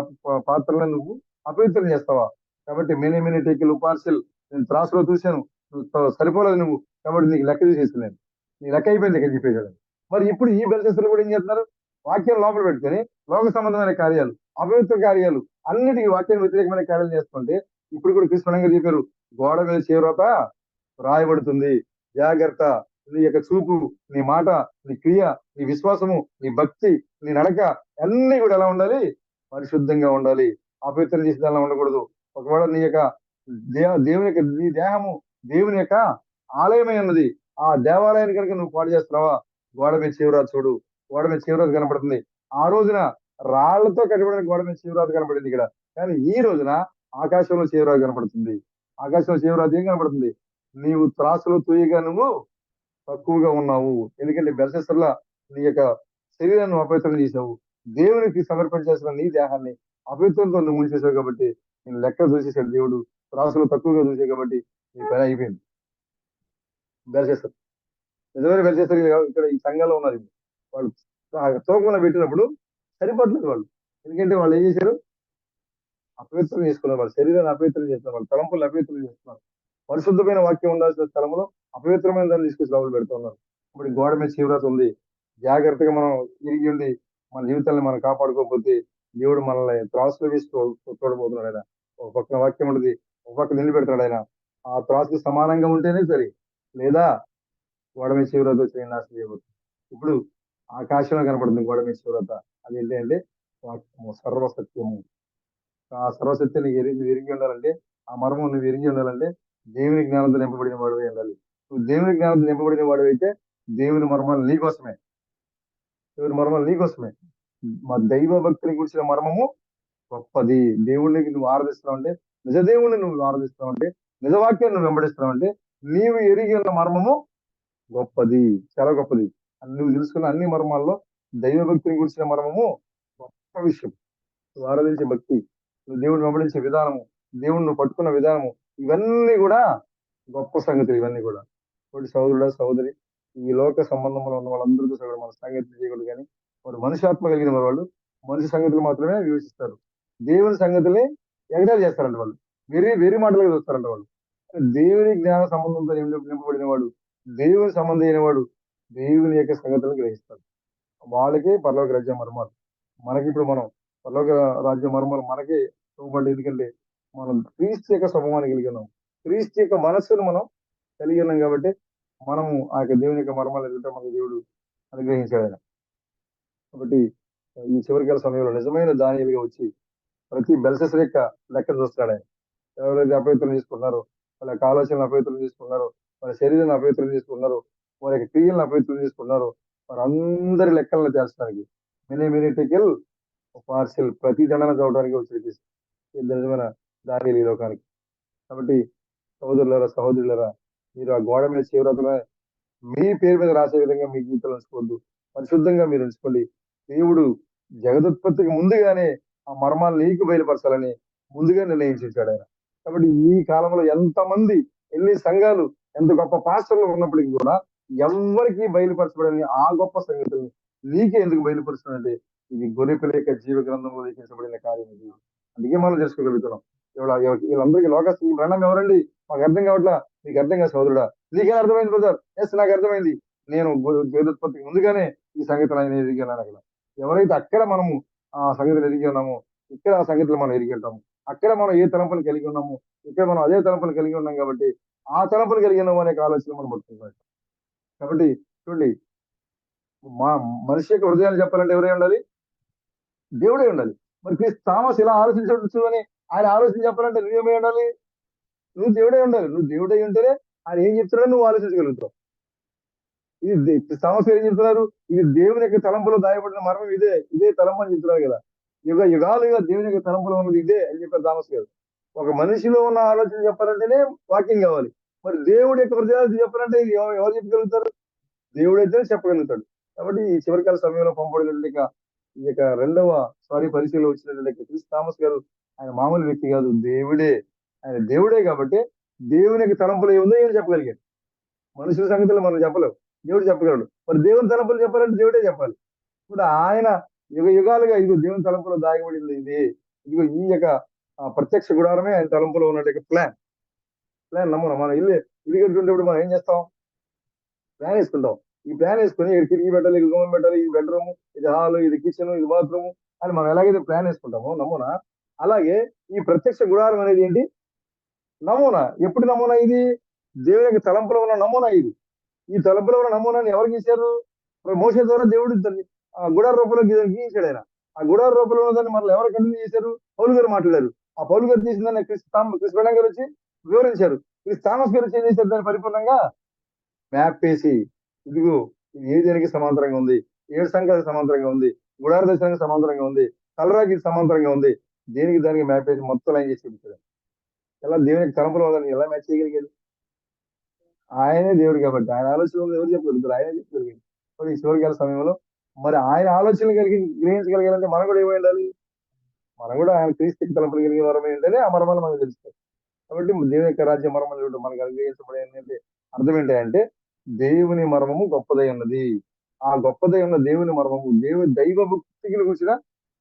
పాత్రలను నువ్వు అపవిత్రం చేస్తావా? కాబట్టి మినీ టేకిల్ పార్సిల్ నేను త్రాసులో చూశాను, నువ్వు సరిపోలేదు నువ్వు, కాబట్టి నీకు లెక్క తీసేస్తున్నాను, నీ లెక్క అయిపోయింది ఇక్కడ చెప్పేశాడు. మరి ఇప్పుడు ఈ బెల్షెస్సర్లు కూడా ఏం చేస్తున్నారు? వాక్యం లోపల పెట్టుకొని లోక సంబంధమైన కార్యాలు, అపవిత్ర కార్యాలు, అన్నిటికీ వాక్యం వ్యతిరేకమైన కార్యాలు చేస్తుంటే ఇప్పుడు కూడా కృష్ణంగా చెప్పారు, గోడ మీద చేరత రాయబడుతుంది, జాగ్రత్త. నీ యొక్క చూపు, నీ మాట, నీ క్రియ, నీ విశ్వాసము, నీ భక్తి, నీ నడక అన్ని కూడా ఎలా ఉండాలి? పరిశుద్ధంగా ఉండాలి, అపవిత్రం చేసి దానిలో ఉండకూడదు. ఒకవేళ నీ యొక్క దేవుని యొక్క నీ దేహము దేవుని యొక్క ఆలయమై ఉన్నది, ఆ దేవాలయాన్ని కనుక నువ్వు పాడు చేస్తున్నావా? గోడ మీద శివరాజు చూడు, గోడ మీద శివరాజు కనపడుతుంది. ఆ రోజున రాళ్లతో కట్టబడిన గోడ మీద శివరాజు కనపడింది ఇక్కడ, కానీ ఈ రోజున ఆకాశంలో శివరాజు కనపడుతుంది. ఆకాశంలో శివరాజు ఏం కనపడుతుంది? నీవు త్రాసులో తూయగా నువ్వు తక్కువగా ఉన్నావు. ఎందుకంటే బెల్షెస్సర్లా నీ యొక్క శరీరాన్ని అపవిత్రం చేసావు, దేవునికి సమర్పించాల్సిన నీ దేహాన్ని అపవిత్రంతో నువ్వు ముంచేసావు. కాబట్టి నేను లెక్క చూసేసాడు దేవుడు, త్రాసులో తక్కువగా చూసావు కాబట్టి నీ పని అయిపోయింది. బెల్షెస్సర్ నిజమైన బెల్షెస్సర్ ఇక్కడ ఈ సంఘంలో ఉన్నారు. వాళ్ళు తూకంలో పెట్టినప్పుడు సరిపడలేదు వాళ్ళు, ఎందుకంటే వాళ్ళు ఏం చేశారు? అపవిత్రం చేసుకున్నారు, వాళ్ళ శరీరాన్ని అపవిత్రం చేస్తున్నారు, వాళ్ళ తలంపులు అపవిత్రం చేస్తున్నారు. పరిశుద్ధమైన వాక్యం ఉండాల్సిన స్థలంలో అపవిత్రమైన దాన్ని తీసుకొచ్చి లోపల పెడుతున్నారు. ఇప్పుడు గోడ మీద తీవ్రత ఉంది, జాగ్రత్తగా మనం ఇరిగి ఉండి మన జీవితాన్ని మనం కాపాడుకోకపోతే దేవుడు మనల్ని త్రాసులు వేసి చూడబోతున్నాడు ఆయన. ఒక పక్కన వాక్యం ఉంటుంది, ఒక పక్క నిలబెడతాడు ఆయన. ఆ త్రాసుకు సమానంగా ఉంటేనే సరే, లేదా గోడ మీద తీవ్రత వచ్చి నాశనం చేయబోతుంది. ఇప్పుడు ఆకాశంలో కనపడుతుంది గోడ మీద శివరత. అదేంటి అంటే వాక్యము, సర్వసత్యము. ఆ సర్వసత్యం నువ్వు ఎరిగి ఉండాలంటే, ఆ మర్మం నువ్వు ఎరిగి ఉండాలంటే దేవుని జ్ఞానంతో నింపబడిన వాడు ఉండాలి. నువ్వు దేవుని జ్ఞానంతో నింపబడిన వాడు అయితే దేవుని మర్మాలు నీకోసమే. దేవుని మర్మాలు నీకోసమే. మా దైవ భక్తిని గురించిన మర్మము గొప్పది. దేవుడికి నువ్వు ఆరాధిస్తున్నావు అంటే, నిజ దేవుణ్ణి నువ్వు ఆరాధిస్తున్నావు అంటే, నిజవాక్యాన్ని నువ్వు వెంబడిస్తున్నావు అంటే, నీవు ఎరిగి ఉన్న మర్మము గొప్పది, చాలా గొప్పది. నువ్వు తెలుసుకున్న అన్ని మర్మాల్లో దైవ భక్తిని గురించిన మర్మము గొప్ప విషయం. నువ్వు ఆరాధించే భక్తి, నువ్వు దేవుడిని వెంబడించే విధానము, దేవుడిని నువ్వు పట్టుకున్న విధానము, ఇవన్నీ కూడా గొప్ప సంగతులు. ఇవన్నీ కూడా ఒకటి సహోదరుడా సహోదరి, ఈ లోక సంబంధంలో ఉన్న వాళ్ళందరితో సగం మన సంగతి చేయకూడదు. కానీ వాడు మనుషాత్మ కలిగిన వాళ్ళు మనిషి సంగతులు మాత్రమే వివేచిస్తారు. దేవుని సంగతుల్ని ఎగతాళి చేస్తారంట వాళ్ళు. వెరీ వెరీ మాటలుగా చూస్తారంట వాళ్ళు. దేవుని జ్ఞాన సంబంధంతో నింపబడిన వాడు, దేవుని సంబంధం అయిన వాడు దేవుని యొక్క సంగతులను గ్రహిస్తాడు. వాళ్ళకి పరలోక రాజ్య మర్మాలు. మనకి ఇప్పుడు మనం పరలోక రాజ్య మర్మాలు మనకి ఇవ్వబడి, ఎందుకంటే మనం క్రీస్తు యొక్క స్వభావాన్ని కలిగి ఉన్నాం, క్రీస్తు యొక్క మనస్సును మనం కలిగి ఉన్నాం. కాబట్టి మనము ఆ యొక్క దేవుని యొక్క మర్మాలు ఎదుట మన దేవుడు అనుగ్రహించాడు ఆయన. కాబట్టి ఈ చివరికాల సమయంలో నిజమైన దానిలుగా వచ్చి ప్రతి బెల్సెస్ యొక్క లెక్కను చూస్తున్నాడు ఆయన. ఎవరైతే అపవిత్రం తీసుకున్నారో, వాళ్ళ యొక్క ఆలోచనలు అపవిత్రం తీసుకున్నారో, వాళ్ళ శరీరాన్ని అపవిత్రం తీసుకున్నారో, వారి యొక్క క్రియలను అపవిత్రం తీసుకున్నారో, వారందరి లెక్కలను తేల్చడానికి మినిటికల్ పార్సిల్ ప్రతి దండన చూడడానికి వచ్చి నిజమైన దాని ఈ లోకానికి. కాబట్టి సహోదరులరా సహోదరులరా, మీరు ఆ గోడ మీద చివరతలో మీ పేరు మీద రాసే విధంగా మీ జీవితంలో ఉంచుకోవద్దు. పరిశుద్ధంగా మీరు ఉంచుకోండి. దేవుడు జగదుత్పత్తికి ముందుగానే ఆ మర్మాలు నీకు బయలుపరచాలని ముందుగా నిర్ణయించాడు ఆయన. కాబట్టి ఈ కాలంలో ఎంతమంది, ఎన్ని సంఘాలు, ఎంత గొప్ప పాస్టర్లు ఉన్నప్పటికీ కూడా ఎవరికి బయలుపరచబడని ఆ గొప్ప సంగతులు నీకే ఎందుకు బయలుపరుస్తుందంటే, ఇది గొర్రెపిల్ల యొక్క జీవ గ్రంథంలో లిఖించబడిన కార్యం ఇది. అందుకే మనం తెలుసుకోగలుగుతున్నాం. వీళ్ళందరికీ లోకస్తులు బ్రహ్మం ఎవరండి, మాకు అర్థం కావట్లా. మీకు అర్థం కాదు సోదరుడా, నీకేం అర్థమైంది బ్రదర్? ఎస్, నాకు అర్థమైంది. నేను జగదుత్పత్తికి ముందుగానే ఈ సంగతులు ఆయన ఎదిగాను అక్కడ. ఎవరైతే అక్కడ మనము ఆ సంగతులు ఎదిగి ఉన్నామో, ఇక్కడ ఆ సంగతులు మనం ఎదిగి ఉంటాము. అక్కడ మనం ఏ తలంపులు కలిగి ఉన్నాము, ఇక్కడ మనం అదే తలంపులు కలిగి ఉన్నాం. కాబట్టి ఆ తలంపులు కలిగి ఉన్నాము అనే ఆలోచన మనం పడుతున్నాం. కాబట్టి చూడండి, మా మనిషి యొక్క హృదయాన్ని చెప్పాలంటే ఎవరై ఉండాలి? దేవుడే ఉండాలి. మరి క్రీస్తు థామస్ ఇలా ఆలోచించవచ్చు అని ఆయన ఆలోచన చెప్పాలంటే నువ్వేమై ఉండాలి? నువ్వు దేవుడే ఉండాలి. నువ్వు దేవుడై ఉంటేనే ఆయన ఏం చెప్తున్నాడో నువ్వు ఆలోచించగలుగుతావు. ఇది సమస్య ఏం చెప్తున్నారు? ఇది దేవుని యొక్క తలంపులో దాయబడిన మర్మం ఇదే, ఇదే తలంపు అని చెప్తున్నారు కదా. యుగాలుగా దేవుని యొక్క తలంపులో ఉన్నది ఇదే అని చెప్పారు థామస్ గారు. ఒక మనిషిలో ఉన్న ఆలోచన చెప్పాలంటేనే వాక్యం కావాలి. మరి దేవుడి యొక్క హృదయాలు చెప్పాలంటే ఎవరు చెప్పగలుగుతారు? దేవుడైతే చెప్పగలుగుతాడు. కాబట్టి ఈ చివరికాల సమయంలో పంపబడినటువంటి ఈ యొక్క పరిశీలన వచ్చినటువంటి క్రిస్ థామస్ గారు ఆయన మామూలు వ్యక్తి కాదు, దేవుడే. ఆయన దేవుడే కాబట్టి దేవుని యొక్క తలంపులు ఏముందో ఏం చెప్పగలిగాడు. మనుషుల సంగతులు మనం చెప్పలేవు, దేవుడు చెప్పగలడు. మరి దేవుని తలంపులు చెప్పాలంటే దేవుడే చెప్పాలి. ఇప్పుడు ఆయన యుగాలుగా ఇదిగో దేవుని తలంపులో దాగబడింది ఇది, ఇదిగో ఈ యొక్క ప్రత్యక్ష గుడారమే ఆయన తలంపులో ఉన్నట్టు ప్లాన్ నమ్మునా. మనం ఇల్లు కట్టుకుంటేప్పుడు మనం ఏం చేస్తాం? ప్లాన్ వేసుకుంటాం. ఈ ప్లాన్ వేసుకుని ఇక్కడ కిటికీ పెట్టాలి, ఇది రూమ్ పెట్టాలి, ఇది బెడ్రూమ్, ఇది హాల్, ఇది కిచెన్, ఇది బాత్రూమ్ అని మనం ఎలాగైతే ప్లాన్ వేసుకుంటామో నమూనా, అలాగే ఈ ప్రత్యక్ష గుడారం అనేది ఏంటి? నమూనా. ఎప్పుడు నమూనా ఇది? దేవుని యొక్క తలంపులో ఉన్న నమూనా ఇది. ఈ తలంపులో ఉన్న నమూనాని ఎవరు గీశారు? మోషే ద్వారా దేవుడు ఆ గుడార రూపంలో గీయించాడు ఆయన. ఆ గుడార రూపంలో ఉన్నదాన్ని మనల్ని ఎవరు కంటిన్యూ చేశారు? పౌలు గారు మాట్లాడారు. ఆ పౌలు గారు చేసిందని క్రిస్ గారు వచ్చి వివరించారు. క్రిస్ థామస్ గారు ఏం చేశారు? దాన్ని పరిపూర్ణంగా మ్యాప్ వేసి, ఇదిగో ఇది ఏ దేనికి సమాంతరంగా ఉంది, 7 సంఖ్యలకు సమాంతరంగా ఉంది, గుడార దర్శనానికి సమాంతరంగా ఉంది, తలరాకి సమాంతరంగా ఉంది, దేనికి దానికి మ్యాప్ వేసి మొత్తం లైన్ చేసి చూపించాడు. ఎలా దేవునికి తలంపులో ఉందని ఎలా మ్యాచ్ చేయగలిగాడు? ఆయనే దేవుడు కాబట్టి ఆయన ఆలోచనలు ఎవరు చెప్పగలుగుతారు? ఆయనే చెప్పగలిగాడు. మరి ఈ చివరికాల సమయంలో మరి ఆయన ఆలోచనలు గ్రహించగలగాలంటే మనం కూడా ఏమై ఉండాలి? మనం కూడా ఆయన క్రీస్తు తలంపులు కలిగే వరమై ఉంటేనే ఆ మర్మాలు మనకు తెలుస్తాయి. కాబట్టి దేవుని యొక్క రాజ్య మర్మలు మనకు అనుగ్రహించబడే అర్థం ఏంటంటే, దేవుని మర్మము గొప్పదై ఉన్నది. ఆ గొప్పదై ఉన్న దేవుని మర్మము, దైవ భక్తికి కూర్చిన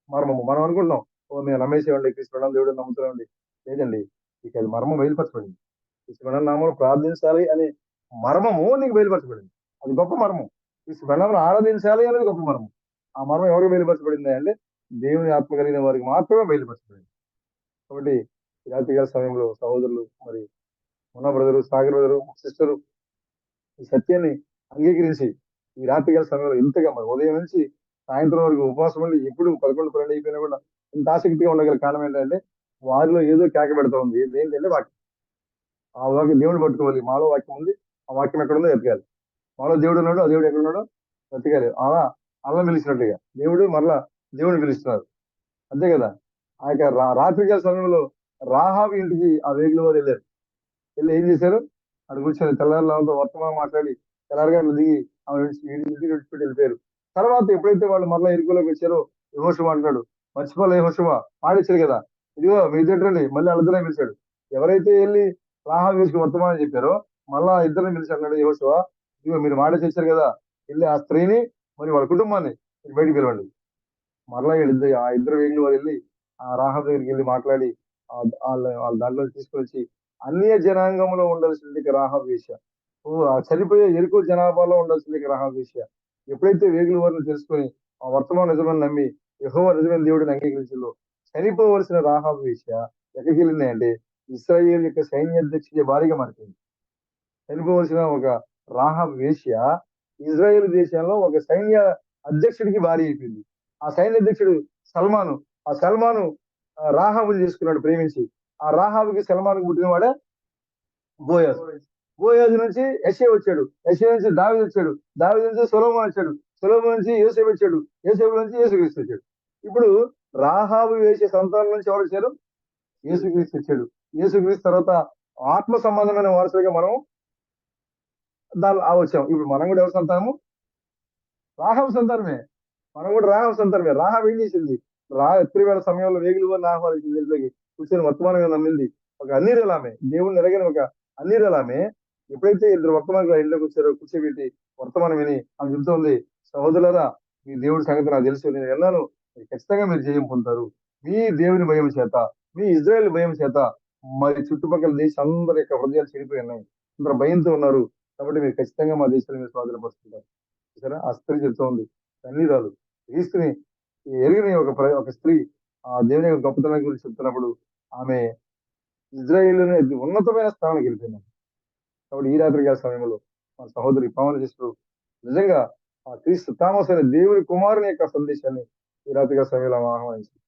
మర్మము. మనం అనుకుంటున్నాం, ఓ మేము నమ్మేసేవండి, క్రీస్తు దేవుడు నమ్ముతున్నామండి. లేదండి, ఇక అది మర్మం బయలుపరచబడింది. క్రీస్తు నామములో ప్రార్థించాలి అనే మర్మము నీకు బయలుపరచబడింది. అది గొప్ప మర్మం. క్రీస్తు ఆరాధించాలి అనేది గొప్ప మర్మం. ఆ మర్మం ఎవరికి బయలుపరచబడింది అంటే దేవుని ఆత్మ కలిగిన వారికి మాత్రమే బయలుపరచబడింది. కాబట్టి ఈ రాత్రికాల సమయంలో సహోదరులు, మరి ఉన్న బ్రదరు, సాగర్ బ్రదరు, సిస్టరు ఈ సత్యాన్ని అంగీకరించి ఈ రాత్రికాల సమయంలో ఇంతగా మరి ఉదయం నుంచి సాయంత్రం వరకు ఉపవాసం ఉండి ఎప్పుడు 11, 12 అయిపోయినా కూడా ఇంత ఆసక్తిగా ఉండగల కారణం ఏంటంటే వారిలో ఏదో కేక పెడతా ఉంది. ఏంటంటే వాక్యం. ఆ వాక్యం దేవుడు పట్టుకోవాలి. మాలో వాక్యం ఉంది. ఆ వాక్యం ఎక్కడ ఉందో ఎతకాలి. మాలో దేవుడు ఉన్నాడు. ఆ దేవుడు ఎక్కడ ఉన్నాడో వెతకాలి. అలా అల్లం పిలిచినట్టుగా దేవుడు మరలా దేవుడిని పిలుస్తున్నారు. అంతే కదా. ఆ యొక్క రాత్రికాల సమయంలో రాహాబు ఇంటికి ఆ వేగుల వారు వెళ్ళారు. వెళ్ళి ఏం చేశారు? అక్కడ కూర్చొని తెల్లారులతో వర్తమానం మాట్లాడి తెల్లారగంటలు దిగి ఆమె ఇంటికి విడిచిపెట్టి వెళ్ళిపోయారు. తర్వాత ఎప్పుడైతే వాళ్ళు మరలా ఇరుకులోకి వచ్చారో యెహోషువ అంటాడు, మర్చిపోలే యెహోషువ పాడించారు కదా, ఇదిగో మీ ఇద్దరండి మళ్ళీ వాళ్ళిద్దరే పిలిచాడు. ఎవరైతే వెళ్ళి రాహాబు గురించి వర్తమానం చెప్పారో మళ్ళా ఇద్దరిని పిలిచి అన్నాడు యెహోషువ, ఇదిగో మీరు మాట చేశారు కదా, వెళ్ళి ఆ స్త్రీని మరి వాళ్ళ కుటుంబాన్ని మీరు బయటికి పిలవండి. మరలా వీళ్ళిద్దరు ఆ ఇద్దరు వేగులు వారు వెళ్ళి ఆ రాహాబు దగ్గరికి వెళ్ళి మాట్లాడి వాళ్ళ దాంట్లో తీసుకొచ్చి అన్య జనాంగంలో ఉండాల్సింది ఇక రాహాబు వేశ్య. ఓ ఆ చనిపోయే ఎరుకు జనాభాలో ఉండాల్సింది ఇక రాహాబు వేశ్య. ఎప్పుడైతే వేగుల వారిని తెలుసుకొని ఆ వర్తమానం నిజమని నమ్మి యెహోవా నిజమైన దేవుడిని అంగీకరించిందో చనిపోవలసిన రాహాబు వేశ్య ఎక్కడికి వెళ్ళింది అంటే ఇశ్రాయేల్ యొక్క సైన్యాధ్యక్షుడి భారీగా మారిపోయింది. చనిపోవలసిన ఒక రాహాబు వేశ్య ఇజ్రాయేల్ దేశంలో ఒక సైన్య అధ్యక్షుడికి భారీ అయిపోయింది. ఆ సైన్య అధ్యక్షుడు సల్మాను. ఆ సల్మాను రాహాబుని చేసుకున్నాడు ప్రేమించి. ఆ రాహాబుకి సల్మాన్ పుట్టిన వాడే బోయాజు. బోయాజు నుంచి యెషయా వచ్చాడు. యెషయా నుంచి దావీదు వచ్చాడు. దావీదు నుంచి సొలొమోను వచ్చాడు. సొలొమోను నుంచి యోసేపు వచ్చాడు. యోసేపు నుంచి యేసుక్రీస్తు వచ్చాడు. ఇప్పుడు రాహాబు వేసే సంతానం నుంచి ఎవరు వచ్చారు? యేసుక్రీస్తు వచ్చాడు. యేసుక్రీస్తు తర్వాత ఆత్మ సంబంధమైన వారసులుగా మనం దాని వచ్చాం. ఇప్పుడు మనం కూడా ఎవరి సంతానము? రాహాబు సంతానమే. మనం కూడా రాహాబు సంతానమే. రాహాబు ఏం చేసింది? రాత్రివేళ సమయంలో వేగులు వారిని ఆహ్వానించింది ఇంట్లోకి. కూర్చొని వర్తమానంగా నమ్మింది. ఒక అన్నిరలామె దేవుణ్ణి ఎరగని ఒక అన్నిరలామె ఎప్పుడైతే ఇద్దరు వర్తమానంగా ఇంట్లోకి వచ్చారో కూర్చోబెట్టి వర్తమానం విని ఆమె చెబుతోంది, సహోదరులారా మీ దేవుడి సంగతి నాకు తెలుసు, నేను విన్నాను, ఖచ్చితంగా మీరు జయం పొందుతారు. మీ దేవుని భయం చేత, మీ ఇజ్రాయెల్ భయం చేత మరి చుట్టుపక్కల దేశం అందరి యొక్క హృదయాలు చెడిపోయి ఉన్నాయి. అందరూ భయంతో ఉన్నారు. కాబట్టి మీరు ఖచ్చితంగా మా దేశాన్ని మీరు స్వాధీనపరుచుకుంటారు. చూసారా ఆ స్త్రీ చెప్తోంది, తల్లిరాలు క్రీస్తుని ఎరిగిన ఒక స్త్రీ ఆ దేవుని యొక్క గొప్పతనం గురించి చెప్తున్నప్పుడు ఆమె ఇజ్రాయిల్ ఉన్నతమైన స్థానానికి వెళ్ళిపోయింది. కాబట్టి ఈ రాత్రి కాల సమయంలో మన సహోదరి పవన్ చేస్తూ నిజంగా ఆ క్రీస్తు తామస్ అనే దేవుని కుమారుని యొక్క సందేశాన్ని ఈ రాత్రి కాల సమయంలో ఆమె ఆహ్వానించింది.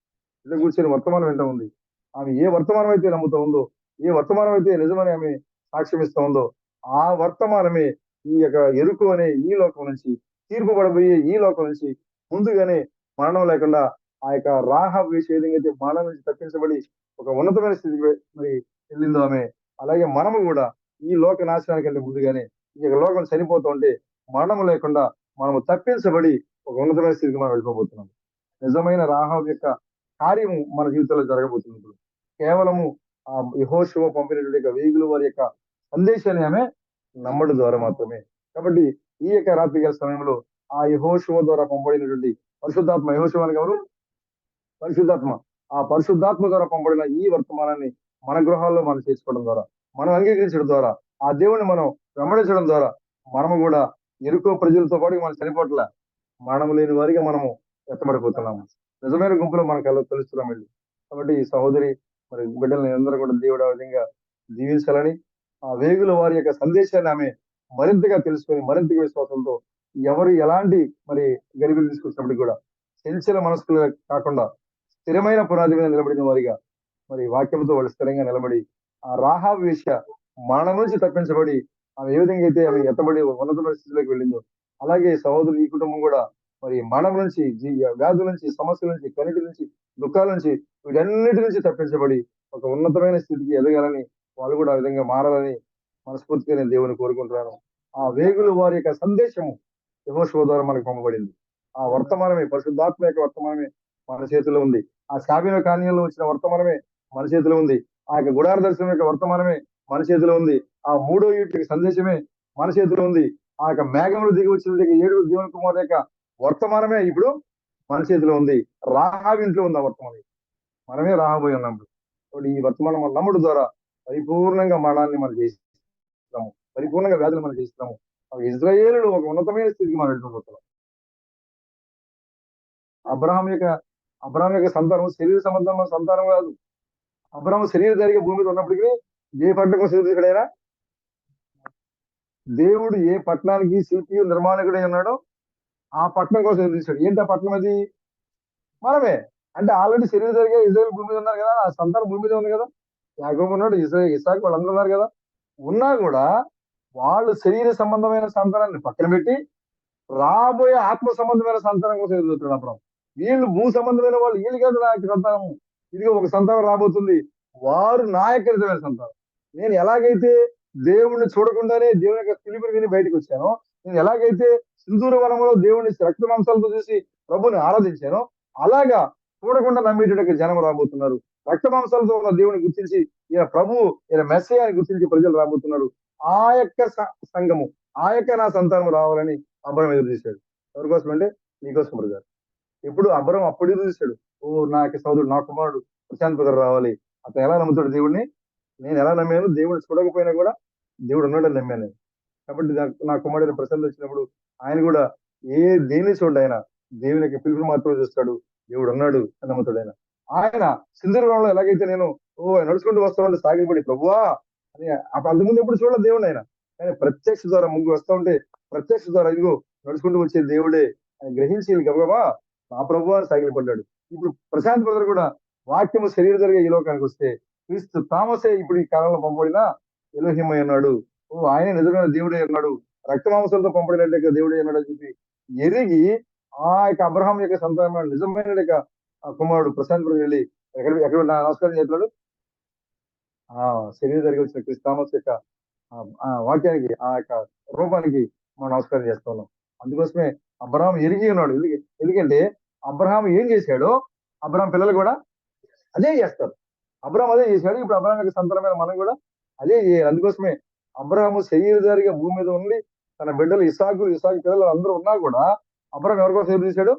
ఇల్లు కూర్చొని వర్తమానం వింటూ ఉంది. ఆమె ఏ వర్తమానం అయితే నమ్ముతూ ఉందో, ఏ వర్తమానం అయితే నిజమని ఆమె సాక్ష్యం ఇస్తూ ఉందో, ఆ వర్తమానమే ఈ యొక్క ఎరుకు అనే ఈ లోకం నుంచి, తీర్పు పడబోయే ఈ లోకం నుంచి ముందుగానే మరణం లేకుండా ఆ యొక్క రాహాబు వేసే విధంగా అయితే మరణం నుంచి తప్పించబడి ఒక ఉన్నతమైన స్థితికి మరి వెళ్ళిందో ఆమె, అలాగే మనము కూడా ఈ లోక నాశనానికి వెళ్ళే ముందుగానే ఈ యొక్క లోకం చనిపోతూ ఉంటే మరణం లేకుండా మనము తప్పించబడి ఒక ఉన్నతమైన స్థితికి మనం వెళ్ళిపోబోతున్నాం. నిజమైన రాహాబు యొక్క కార్యము మన జీవితంలో జరగబోతుంది. ఇప్పుడు కేవలము ఆ యెహోషువ పంపినటువంటి యొక్క వేగుల వారి యొక్క సందేశాన్ని ఆమె నమ్మడం ద్వారా మాత్రమే. కాబట్టి ఈ యొక్క రాత్రికాల సమయంలో ఆ యెహోషువ ద్వారా పంపబడినటువంటి పరిశుద్ధాత్మ, యెహోషువ అనగా ఎవరు? పరిశుద్ధాత్మ. ఆ పరిశుద్ధాత్మ ద్వారా పంపబడిన ఈ వర్తమానాన్ని మన గృహాల్లో మనం చేసుకోవడం ద్వారా, మనం అంగీకరించడం ద్వారా, ఆ దేవుని మనం వెంబడించడం ద్వారా మనము కూడా ఎరుకో ప్రజలతో పాటు మనం చనిపోవట్లే, మరణం లేని వారిగా మనము ఎత్తబడిపోతున్నాము. నిజమైన గుంపులో మనకు కలుస్తున్నాం వెళ్ళి. కాబట్టి ఈ సహోదరి మరి బిడ్డల్ని అందరూ కూడా దేవుడు ఆ విధంగా దీవించాలని, ఆ వేగుల వారి యొక్క సందేశాన్ని ఆమె మరింతగా తెలుసుకొని మరింతగా విశ్వాసంతో ఎవరు ఎలాంటి మరి గరిబిలు తీసుకొచ్చినప్పటికీ కూడా చంచల మనస్కులు కాకుండా స్థిరమైన పునాది మీద నిలబడిన వారిగా మరి వాక్యంతో వాళ్ళు స్థిరంగా నిలబడి ఆ రాహాబు వేశ్య మరణం నుంచి తప్పించబడి ఆమె ఏ విధంగా అయితే ఆమె ఎత్తబడి ఉన్నతమైన స్థితిలోకి వెళ్ళిందో అలాగే సహోదరు ఈ కుటుంబం కూడా మరి మరణం నుంచి, వ్యాధుల నుంచి, సమస్యల నుంచి, కన్నిటి నుంచి, దుఃఖాల నుంచి, వీటన్నిటి నుంచి తప్పించబడి ఒక ఉన్నతమైన స్థితికి ఎదగాలని, వాళ్ళు కూడా ఆ విధంగా మారాలని మనస్ఫూర్తిగా నేను దేవుని కోరుకుంటున్నాను. ఆ వేగులు వారి యొక్క సందేశము యెహోషువ ద్వారా మనకు పంపబడింది. ఆ వర్తమానమే, పరిశుద్ధాత్మ యొక్క వర్తమానమే మన చేతిలో ఉంది. ఆ శాబీన కాన్యంలో వచ్చిన వర్తమానమే మన చేతిలో ఉంది. ఆ యొక్క గుడార దర్శనం యొక్క వర్తమానమే మన చేతిలో ఉంది. ఆ మూడో యూటి సందేశమే మన చేతిలో ఉంది. ఆ యొక్క మేఘంలో దిగి వచ్చిన ఏడుగురు దేవుని కుమారుల యొక్క వర్తమానమే ఇప్పుడు మన చేతిలో ఉంది. రాహాబు ఇంట్లో ఉంది ఆ వర్తమానం. మనమే రాహబోయి ఉన్నాం. కాబట్టి ఈ వర్తమానం మన నమ్ముడు ద్వారా పరిపూర్ణంగా మరణాన్ని మనం చేస్తున్నాము, పరిపూర్ణంగా వ్యాధులు మనం చేస్తున్నాము. ఇజ్రాయేలు ఒక ఉన్నతమైన స్థితికి మనం వెళ్ళిపోతున్నాం. అబ్రహాం యొక్క అబ్రహాం యొక్క సంతానం శరీర సంబంధమైన సంతానం కాదు. అబ్రహాం శరీరధారిగా భూమి మీద ఉన్నప్పటికీ ఏ పంట కోసం ఎదుగుతాడైనా దేవుడు ఏ పట్టణానికి శిల్పి నిర్మాణకుడై ఉన్నాడో ఆ పట్టణం కోసం ఎదురు చూశాడు. ఏంటి ఆ పట్టణం అది? మనమే. అంటే ఆల్రెడీ శరీర జరిగే ఇజ్రాయెల్ భూమి మీద ఉన్నారు కదా, ఆ సంతానం భూమి మీద ఉంది కదా, యాకోబు ఉన్నాడు, ఇసాకు వాళ్ళందరూ ఉన్నారు కదా. ఉన్నా కూడా వాళ్ళు శరీర సంబంధమైన సంతానాన్ని పక్కన పెట్టి రాబోయే ఆత్మ సంబంధమైన సంతానం కోసం ఎదుగుతున్నాడు అప్పుడు. వీళ్ళు భూ సంబంధమైన వాళ్ళు, వీళ్ళు కాదు నా యొక్క సంతానం, ఇదిగో ఒక సంతానం రాబోతుంది, వారు నా యొక్క నిజమైన సంతానం. నేను ఎలాగైతే దేవుణ్ణి చూడకుండానే దేవుని యొక్క పిలుపుని విని బయటకు వచ్చానో, నేను ఎలాగైతే సింధూర వనంలో దేవుని రక్త మాంసాలతో చూసి ప్రభుని ఆరాధించానో, అలాగా చూడకుండా నమ్మేటటువంటి జనం రాబోతున్నారు. రక్త మాంసాలతో ఉన్న దేవుని గుర్తించి ఈయన ప్రభు, ఈయన మెస్సయ్య అని గుర్తించి ప్రజలు రాబోతున్నారు. ఆ యొక్క సంఘము, ఆ యొక్క నా సంతానం రావాలని అబ్రహం ఎదురు చూశాడు. ఎవరికోసం అంటే నీకోసం గారు. ఎప్పుడు అబ్రహం అప్పుడు ఎదురు చూశాడు. ఓ నా యొక్క సోదరుడు, నా కుమారుడు ప్రశాంత్ బ్రదర్ రావాలి. అతను ఎలా నమ్ముతాడు దేవుడిని? నేను ఎలా నమ్మాను? దేవుడు చూడకపోయినా కూడా దేవుడు ఉన్నాడని నమ్మాను నేను. కాబట్టి నా కుమారుడు ప్రశాంత్ వచ్చినప్పుడు ఆయన కూడా దేన్ని చూడండి, ఆయన దేవుని యొక్క పిలుపుని మాత్రమే చూస్తాడు. దేవుడు ఉన్నాడు అని నమ్ముతాడు ఆయన. ఆయన సింధూరంలో ఎలాగైతే నేను నడుచుకుంటూ వస్తా ఉంటే సాగిపడి ప్రభువా అని అంతకుముందు ఎప్పుడు చూడలేదు దేవుడు ఆయన. కానీ ప్రత్యక్ష ద్వారా ముగ్గురు వస్తా ఉంటే ప్రత్యక్ష ద్వారా ఇదిగో నడుచుకుంటూ వచ్చే దేవుడే ఆయన గ్రహించి గబగబా నా ప్రభు అని సాగిపడ్డాడు. ఇప్పుడు ప్రశాంత్ బ్రదర్ కూడా వాక్యము శరీర జరిగే ఈ లోకానికి వస్తే క్రీస్తు తామసే ఇప్పుడు ఈ కాలంలో పంపబడిన ఎలోహిమై ఉన్నాడు, ఆయన నిజమైన దేవుడే ఉన్నాడు, రక్తమాంసంతో పంపడినట్టు దేవుడే ఉన్నాడు అని చెప్పి ఎరిగి ఆ యొక్క అబ్రహాం యొక్క సంతానమైన నిజమైన యొక్క కుమారుడు ప్రశాంత్ బ్రదర్ వెళ్ళి ఎక్కడ నమస్కారం చేస్తున్నాడు? శరీర జరిగి వచ్చిన క్రీస్తు తామస్ యొక్క వాక్యానికి, ఆ యొక్క రూపానికి మనం నమస్కారం చేస్తా ఉన్నాం. అందుకోసమే అబ్రహాం ఎరిగి ఉన్నాడు. ఎందుకంటే అబ్రహాం ఏం చేశాడో అబ్రహాం పిల్లలు కూడా అదే చేస్తారు. అబ్రహాం అదే చేశాడు. ఇప్పుడు అబ్రహాం యొక్క సంతానమైన మనం కూడా అదే చేయాలి. అందుకోసమే అబ్రహాము శరీరధారిగా భూమి మీద ఉండి తన బిడ్డలు ఇసాకు పిల్లలు అందరూ ఉన్నా కూడా అబ్రహాం ఎవరి కోసం ఎదురు చూశాడు?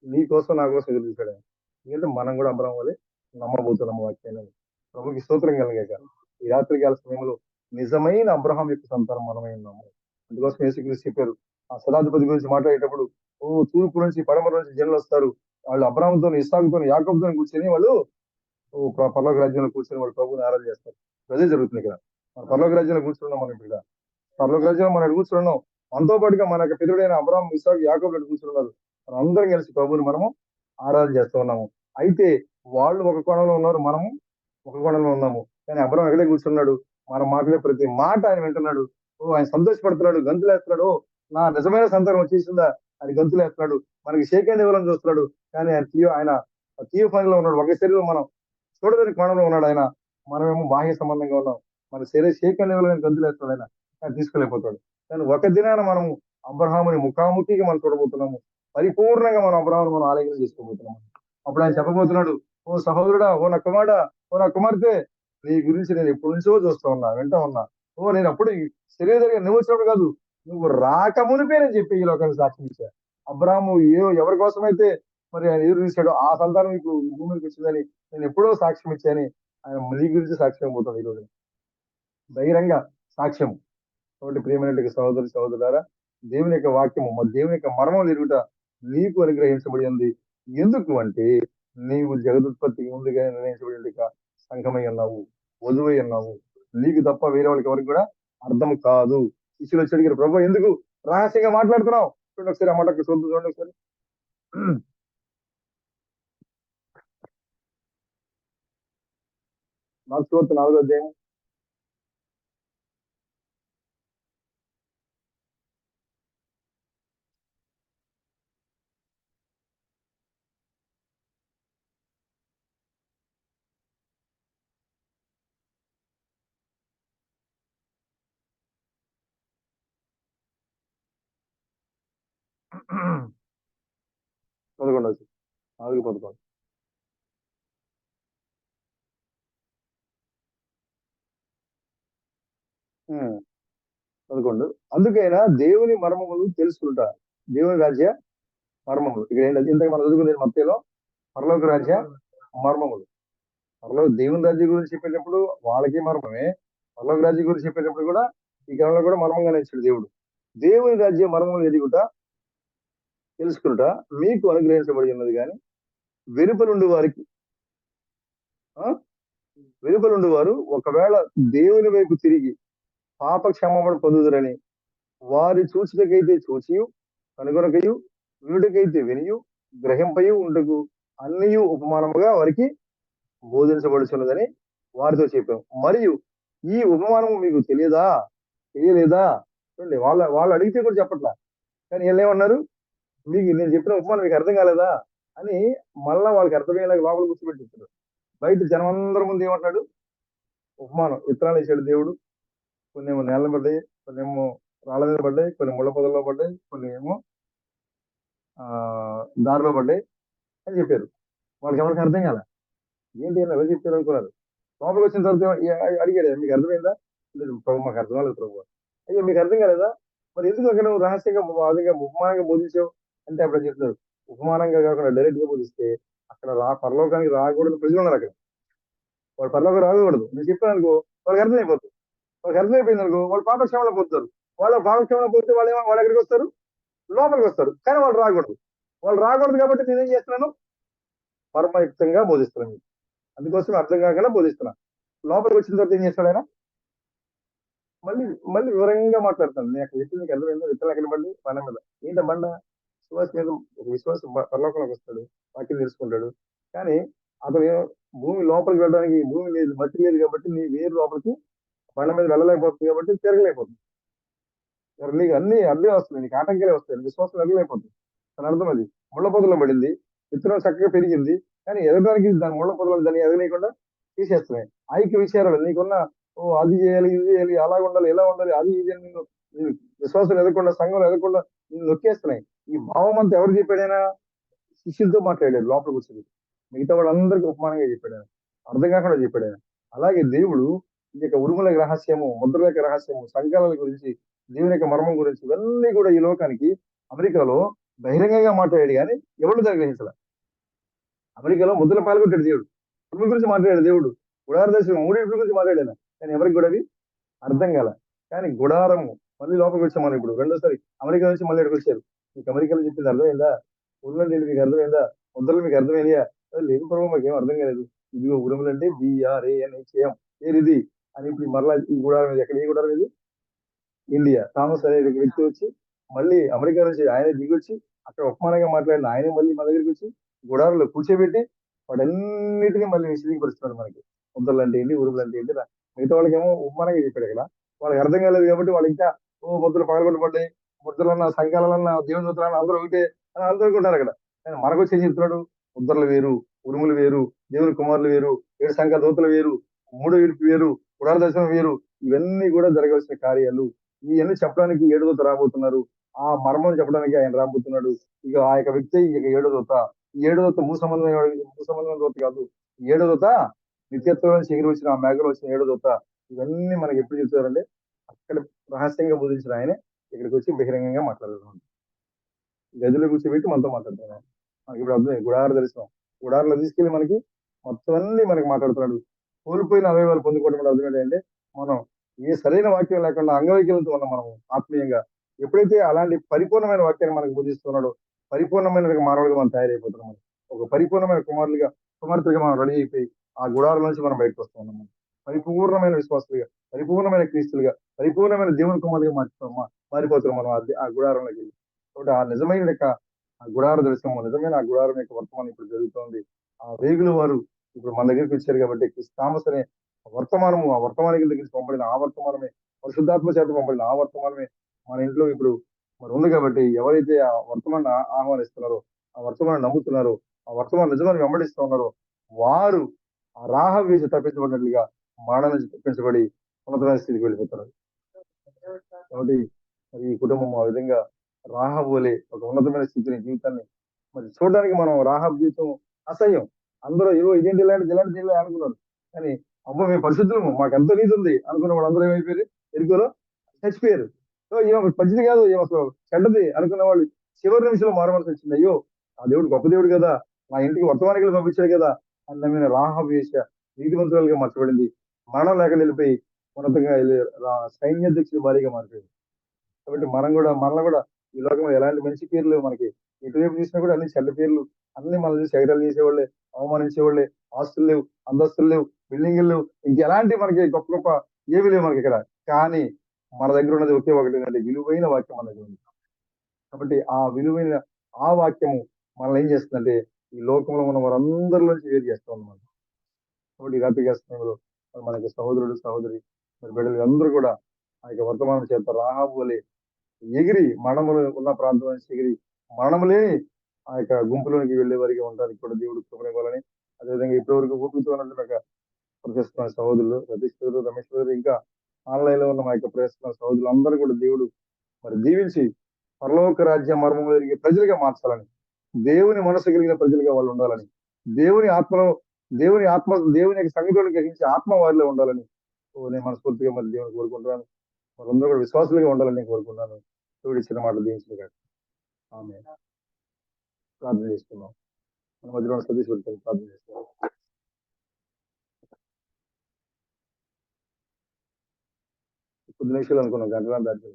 నీ కోసం, నా కోసం ఎదురు చూశాడు. ఎందుకంటే మనం కూడా అబ్రహాం వల్ల నమ్మబోతున్నాం వాక్యాన్ని. ప్రభుకి స్తోత్రం కలిగాక ఈ రాత్రికాల సమయంలో నిజమైన అబ్రహాం యొక్క సంతానం మనమై ఉన్నాము. అందుకోసం యేసుక్రీస్తు చెప్పారు, ఆ శతాధిపతి గురించి మాట్లాడేటప్పుడు తూర్పు నుంచి పడమర నుంచి జనులు వస్తారు, వాళ్ళు అబ్రహాంతో, ఇస్సాకుతో, యాకోబుతో కూర్చొని వాళ్ళు పరలోక రాజ్యంలో కూర్చొని వాళ్ళు ప్రభుని ఆరాధన చేస్తారు. అదే జరుగుతుంది ఇక్కడ. మన పరలోక రాజ్యంలో కూర్చున్నాం. మనం ఇక్కడ పరలోక రాజ్యంలో మనం కూర్చున్నాం. మనతో పాటుగా మన యొక్క పితరుడైన అబ్రహాం, ఇస్సాకు, యాకోబు కూర్చున్నారు. మనం అందరం కలిసి ప్రభుని మనము ఆరాధన చేస్తూ ఉన్నాము. అయితే వాళ్ళు ఒక కోణంలో ఉన్నారు, మనము ఒక కోణంలో ఉన్నాము. కానీ అబ్రహాం ఎక్కడే కూర్చున్నాడు? మనం మాట్లాడే ప్రతి మాట ఆయన వింటున్నాడు. ఆయన సంతోషపడుతున్నాడు, గంతులేస్తున్నాడు. నా నిజమైన సంతానం వచ్చేసిందా అని గంతులేస్తున్నాడు. మనకి షేక్ హ్యాండ్ ఇవ్వాలని చూస్తున్నాడు. కానీ ఆయన తీయ పనిలో ఉన్నాడు. ఒక శరీరం మనం చూడదని కోణంలో ఉన్నాడు ఆయన. మనమేమో బాహ్య సంబంధంగా ఉన్నాం. మన శరీర షేక్ హ్యాండ్ ఇవ్వాలని గంతులేస్తున్నాడు ఆయన. ఆయన తీసుకోలేకపోతాడు. కానీ ఒక దినాన మనము అబ్రహాముని ముఖాముఖిగా మనం చూడబోతున్నాము. పరిపూర్ణంగా మనం అబ్రహాముని మనం ఆలింగనం చేసుకోబోతున్నాము. అప్పుడు ఆయన చెప్పబోతున్నాడు, ఓ సహోదరుడా, ఓ నా కుమారుడా, ఓ నా కుమార్తె, నీ గురించి నేను ఎప్పటి నుంచో చూస్తా ఉన్నా, వింటా ఉన్నా. నేను అప్పుడు శరీర జరిగే నువ్వు వచ్చినప్పుడు కాదు, నువ్వు రాకమునిపే నేను చెప్పి ఈ లోకానికి సాక్ష్యం ఇచ్చా. అబ్రాహాము ఎవరి కోసమైతే మరి ఆయన ఎదురు చూశాడో ఆ సంతానం ఇప్పుడు భూమికి వచ్చిందని నేను ఎప్పుడో సాక్ష్యం ఇచ్చాని ఆయన నీ గురించి సాక్ష్యం పోతాడు ఈ రోజు బహిరంగ సాక్ష్యం. కాబట్టి ప్రియమైన సహోదరులారా, దేవుని యొక్క వాక్యము, దేవుని యొక్క మర్మం ఎరుగుట నీకు అనుగ్రహించబడి ఉంది. ఎందుకు అంటే నీవు జగదుత్పత్తి ముందుగా నిర్ణయించబడి సంఘమై ఉన్నావు, వధువై ఉన్నావు. నీకు తప్ప వేరే వాళ్ళకి ఎవరికి కూడా అర్థం కాదు. శిష్యులు వచ్చి అడిగారు, ప్రభు ఎందుకు రహస్యంగా మాట్లాడుతున్నావు? చూడండి ఒకసారి, అమ్మాట చూడండి ఒకసారి. మార్క్స్ వార్త 4వ అధ్యాయం 11 4:11. ఉమ్, 11. అందుకైనా దేవుని మర్మములు తెలుసుకుంటా. దేవుని రాజ్య మర్మములు ఇక్కడ ఏంటంటే ఇంతకు మనం చదువుకునేది మత్తయిలో పరలోక రాజ్య మర్మములు. దేవుని రాజ్యం గురించి చెప్పేటప్పుడు వాళ్ళకి మర్మమే, పరలోక రాజ్యం గురించి చెప్పేటప్పుడు కూడా ఈ కాలంలో కూడా మర్మంగానే ఇచ్చాడు దేవుడు. దేవుని రాజ్య మర్మములు ఎదుగుట తెలుసుకుంటా మీకు అనుగ్రహించబడి ఉన్నది. కానీ వెలుపలుండి వారికి వెలుపలుండి వారు ఒకవేళ దేవుని వైపు తిరిగి పాప క్షమాపణ పొందుదురని వారి చూచుటకైతే చూచియు కనుగొనకయు వినుటకైతే వినియు గ్రహింపయు ఉంటకు అన్నియు ఉపమానముగా వారికి బోధించబడుచున్నదని వారితో చెప్పాం. మరియు ఈ ఉపమానము మీకు తెలియలేదా? చూడండి, వాళ్ళు అడిగితే కూడా చెప్పట్లా, కానీ వీళ్ళు ఏమన్నారు, మీకు నేను చెప్పిన ఉపమానం మీకు అర్థం కాలేదా అని మళ్ళా వాళ్ళకి అర్థమయ్యేలాగా లోపల కూర్చోబెట్టిస్తారు. బయట జనం అందరి ముందు ఏమంటాడు, ఉపమానం విత్తనాలు వేసాడు దేవుడు, కొన్ని ఏమో నేల పడ్డాయి, కొన్ని ఏమో రాళ్ళ మీద పడ్డాయి, కొన్ని ముళ్ళ పొదల్లో పడ్డాయి, కొన్ని ఏమో దారిలో పడ్డాయి అని చెప్పారు. వాళ్ళకి ఎవరికి అర్థం కాల, ఏంటి అని ఎవరు చెప్పారు అనుకున్నారు. లోపలికి వచ్చిన తర్వాత అడిగాడు, మీకు అర్థమైందా? లేదు ప్రభు, మాకు అర్థం కాలేదు ప్రభు. అయ్యో మీకు అర్థం కాలేదా? మరి ఎందుకు అక్కడ నువ్వు రహస్యంగా ఉపమానంగా బోధించావు అంటే అప్పుడు చెప్తారు, ఉపమానంగా కాకుండా డైరెక్ట్ గా బోధిస్తే అక్కడ పరలోకానికి రాకూడదు ప్రజలు ఉన్నారు అక్కడ. వాళ్ళు పరలోకం రాకూడదు నేను చెప్పాను అనుకో, వాళ్ళకి అర్థమైపోతుంది. వాళ్ళకి అర్థమైపోయింది అనుకో, వాళ్ళు పాపక్షేమలో పోతారు. వాళ్ళు పాపక్షేమలో పోతే వాళ్ళు ఎక్కడికి వస్తారు? లోపలికి వస్తారు. కానీ వాళ్ళు రాకూడదు. వాళ్ళు రాకూడదు కాబట్టి నేనేం చేస్తున్నాను, పరమయుక్తంగా బోధిస్తున్నాను. అందుకోసం అర్థం కాకుండా బోధిస్తున్నా. లోపలికి వచ్చిన తర్వాత ఏం చేస్తాడు ఆయన, మళ్ళీ మళ్ళీ వివరంగా మాట్లాడతాను. నేను అక్కడ చెప్పింది నీకు అర్థమైందో, విత్తనాలు ఎక్కడ బండి బండ మీద, ఏంట బండ విశ్వాసం మీద. ఒక విశ్వాసం పరలోకంలోకి వస్తాడు, వాక్యం తెలుసుకుంటాడు. కానీ అతను భూమి లోపలికి వెళ్ళడానికి భూమి లేదు, మట్టి లేదు కాబట్టి నీ వేరు లోపలికి బండ మీద వెళ్ళలేకపోతుంది కాబట్టి తిరగలేకపోతుంది. నీకు అన్నీ వస్తున్నాయి, నీకు ఆటంకాలే వస్తాయి, విశ్వాసం వెళ్ళలేకపోతుంది. అని అర్థం. అది ముళ్ళ పొదలో పడింది, విత్తనం చక్కగా పెరిగింది, కానీ ఎదగడానికి దాని ముళ్ళ పొదలు దాన్ని ఎదగలేకుండా తీసేస్తున్నాయి. ఐక్య విషయాలు నీకున్న అది చేయాలి, ఇది చేయాలి, అలా ఉండాలి, ఎలా ఉండాలి, అది ఇది అని నేను విశ్వాసం ఎదగకుండా, సంఘం ఎదగకుండా నేను నొక్కేస్తున్నాయి. ఈ భావం అంతా ఎవరు చెప్పాడైనా? శిష్యులతో మాట్లాడాడు లోపలికి వచ్చింది. మిగతా వాళ్ళందరికీ ఉపమానంగా చెప్పాడు ఆయన, అర్థం కాకుండా చెప్పాడు ఆయన. అలాగే దేవుడు ఈ యొక్క ఉరుముల రహస్యము, ముద్రల యొక్క రహస్యము, సంఘాల గురించి, దేవుని యొక్క మర్మం గురించి ఇవన్నీ కూడా ఈ లోకానికి అమెరికాలో బహిరంగంగా మాట్లాడాడు, కానీ ఎవరు దాన్ని గ్రహించాల. అమెరికాలో ముద్రల పాల్గొట్టాడు దేవుడు, ఉరుముల గురించి మాట్లాడాడు దేవుడు, గుడార దర్శనం మూడింటి గురించి మాట్లాడాను, కానీ ఎవరికి కూడా అవి అర్థం కాల. కానీ గుడారము మళ్ళీ లోపలికి వచ్చాం మనం ఇప్పుడు రెండోసారి. అమెరికా నుంచి మళ్ళీ ఇక్కడికి వచ్చారు. మీకు అమెరికాలో చెప్పింది అర్థమైందా? ఉరుములు మీకు అర్థమైందా? ముద్రలు మీకు అర్థమైందా? లేదు ప్రభు, మాకేం అర్థం కాలేదు. ఇదిగో ఉరుములు అంటే BRANHAM ఇది అని. ఇప్పుడు మరలా ఈ గుడారం ఎక్కడ, ఈ గుడారం ఇది ఇండియా. థామస్ అనే వ్యక్తి వచ్చి మళ్ళీ అమెరికా నుంచి ఆయన దిగొచ్చి అక్కడ ఉపమానంగా మాట్లాడిన ఆయన మళ్ళీ మన దగ్గరికి వచ్చి గుడారంలో కూర్చోబెట్టి వాటన్నిటినీ మళ్ళీ విశదీకరిస్తున్నాడు మనకి. ముద్రలు అంటే ఏంటి, ఉరుములు అంటే ఏంటి. మిగతా వాళ్ళకేమో ఉపమానంగా చెప్పాడు ఇక్కడ, వాళ్ళకి అర్థం కాలేదు కాబట్టి వాళ్ళు ఇంకా ముద్రలు పగలగొట్టబడ్డాయి, ముద్రలన్న సంఘాలన్నా దేవుని ముద్రలన్న అందరూ ఒకటే అని అందరూ అనుకుంటారు అక్కడ. కానీ మనకు వచ్చి ఏం చెప్తున్నాడు, ముద్రలు వేరు, ఉరుములు వేరు, దేవుని కుమారులు వేరు, 7 సంఘ దూతలు వేరు, 3వ విడుపు వేరు, గుడార దర్శనం వేరు. ఇవన్నీ కూడా జరగవలసిన కార్యాలు. ఇవన్నీ చెప్పడానికి 7వ దూత రాబోతున్నారు. ఆ మర్మం చెప్పడానికి ఆయన రాబోతున్నాడు. ఇక ఆ యొక్క వ్యక్తి ఇక 7వ దూత. ఈ 7వ దూత భూ సంబంధమైన దూత కాదు. ఈ 7వ దూత నిత్యత్వం నుంచి ఎగిరి వచ్చిన, ఆ మేఘలో వచ్చిన 7వ దూత. ఇవన్నీ మనకి ఎప్పుడు చెప్తారంటే అక్కడ రహస్యంగా బోధించిన ఆయనే ఇక్కడికి వచ్చి బహిరంగంగా మాట్లాడుతున్నాడు. గదిలో కూర్చోబెట్టి మనతో మాట్లాడుతున్నాడు. ఇప్పుడు అర్థం, గుడార దర్శనం, గుడారంలో తీసుకెళ్లి మనకి మొత్తం అన్ని మనకి మాట్లాడుతున్నాడు. కోల్పోయిన అవయవాలు పొందుకోవడం అర్థం ఏంటంటే, మనం ఏ సరైన వాక్యం లేకుండా అంగవైకల్యంతో ఉన్నాం మనం ఆత్మీయంగా. ఎప్పుడైతే అలాంటి పరిపూర్ణమైన వాక్యాన్ని మనకు బోధిస్తున్నాడో, పరిపూర్ణమైన మానవులుగా మనం తయారైపోతున్నాం. ఒక పరిపూర్ణమైన కుమార్తెగా మనం రెడీ అయిపోయి ఆ గుడారం నుంచి మనం బయటకు వస్తున్నాం. పరిపూర్ణమైన విశ్వాసులుగా, పరిపూర్ణమైన క్రీస్తులుగా, పరిపూర్ణమైన దేవుని కుమారులుగా మారిపోతున్నాం మనం ఆ గుడారంలోకి వెళ్ళి. కాబట్టి ఆ నిజమైన యొక్క ఆ గుడార దర్శనం, నిజమైన ఆ గుడారం యొక్క వర్తమానం ఇప్పుడు జరుగుతోంది. ఆ వేగుల వారు ఇప్పుడు మన దగ్గరికి వచ్చారు కాబట్టి థామస్ అనే వర్తమానము, ఆ వర్తమానికి దగ్గరికి పంపడిన ఆ వర్తమానమే, పరిశుద్ధాత్మ చేత పంపడిన ఆ వర్తమానమే మన ఇంట్లో ఇప్పుడు మరి ఉంది. కాబట్టి ఎవరైతే ఆ వర్తమానాన్ని ఆహ్వానిస్తున్నారో, ఆ వర్తమానాన్ని నమ్ముతున్నారో, ఆ వర్తమానం నిజమని వెంబడిస్తూ ఉన్నారో, వారు ఆ రాహబు వేసి తప్పించబడినట్లుగా మరణం నుంచి తప్పించబడి ఉన్నతమైన స్థితికి వెళ్ళిపోతారు. కాబట్టి మరి ఈ కుటుంబం ఆ విధంగా రాహబు వలె ఒక ఉన్నతమైన స్థితిని, జీవితాన్ని మరి చూడడానికి మనం రాహబు జీవితం అసహ్యం. అందరూ ఇదేంటి ఇలాంటి అనుకున్నారు. కానీ అమ్మో మేము పరిశుద్ధులము, మాకు ఎంత నీతి ఉంది అనుకున్న వాళ్ళందరూ ఏమైపోయారు, ఎరుకలో చచ్చిపోయారు. సో ఈమె మంచిది కాదు, ఈమె అసలు చెడ్డది అనుకున్న వాళ్ళు చివరి నిమిషంలో మారవలసి వచ్చింది. అయ్యో ఆ దేవుడు గొప్ప దేవుడు కదా, మా ఇంటికి వర్తమానికలు పంపించాడు కదా అని నమ్మిన రాహబు వేష నీతిమంతురాలుగా మార్చబడింది. మరణం లేక నిలిపోయి ఉన్నతంగా సైన్యాధ్యక్షుడి భారీగా మారిపోయింది. కాబట్టి మనల్ని కూడా ఈ లోకంలో ఎలాంటి మంచి పేర్లు మనకి ఎటువైపు చూసినా కూడా అన్ని చెడ్డ పేర్లు, అన్ని మనం చూసి ఎగతాలు చేసేవాళ్ళే, అవమానించేవాళ్ళే. ఆస్తులు లేవు, అంతస్తులు లేవు, బిల్డింగులు లేవు, ఇంకెలాంటి మనకి గొప్ప గొప్ప ఏమి లేవు మనకి ఇక్కడ. కానీ మన దగ్గర ఉన్నది ఒకే ఒకటి ఏంటంటే విలువైన వాక్యం మన దగ్గర ఉంది. కాబట్టి ఆ విలువైన ఆ వాక్యము మనల్ని ఏం చేస్తుందంటే ఈ లోకంలో ఉన్న వారందరిలోంచి వేరు చేస్తాం అన్నమాట. కాబట్టి ఈ రాత్రి సమయంలో మనకి సహోదరుడు సహోదరి మరి బిడ్డలు అందరూ కూడా ఆ యొక్క వర్తమానం చేత రాహాబు వలె ఎగిరి మరణములు ఉన్న ప్రాంతం నుంచి ఎగిరి మరణము లేని ఆ యొక్క గుంపులోనికి వెళ్లే వారికి ఉండడానికి కూడా దేవుడు కృపనివ్వాలని, అదేవిధంగా ఇప్పటివరకు ఊపిరితో ఉన్నటువంటి ప్రదర్శన సహోదరులు రతీష్ గారు, రమేష్ గారు, ఇంకా ఆన్లైన్ లో ఉన్న మా యొక్క ప్రదర్శన సహోదరులు అందరూ కూడా దేవుడు మరి దీవించి పరలోక రాజ్య మర్మములు ఎరిగే ప్రజలుగా మార్చాలని, దేవుని మనసు కలిగిన ప్రజలుగా వాళ్ళు ఉండాలని, దేవుని ఆత్మలో దేవుని యొక్క సంగతులను గ్రహించి ఆత్మ వారిలో ఉండాలని నేను మనస్ఫూర్తిగా మరి దేవుని కోరుకుంటున్నాను. వాళ్ళందరూ కూడా విశ్వాసులుగా ఉండాలని నేను కోరుకుంటున్నాను. దేవుడు ఇచ్చిన మాట దీవించిన ఆమె ప్రార్థన చేసుకున్నాం. మన మధ్యలో ఉన్న సతీష్ గారితో ప్రార్థన చేస్తున్నాం. కొద్ది నిమిషాలు అనుకున్నాం, గంటల దాటి.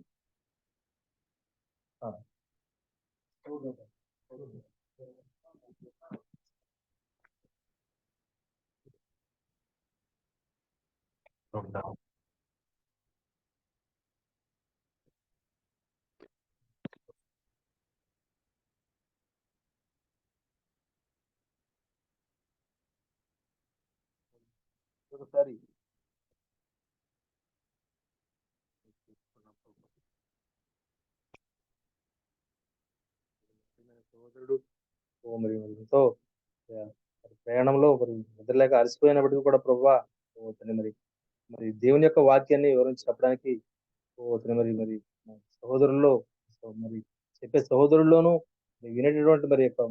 ఒకసారి సహోదరుడు మరి ఎంతో ప్రయాణంలో మరి నిద్రలేక అలసిపోయినప్పటికీ కూడా ప్రభువా తండ్రి మరి మరి దేవుని యొక్క వాక్యాన్ని వివరించి చెప్పడానికి తండ్రి మరి మరి సహోదరుల్లో మరి చెప్పే సహోదరుల్లోనూ వినేటటువంటి మరి యొక్క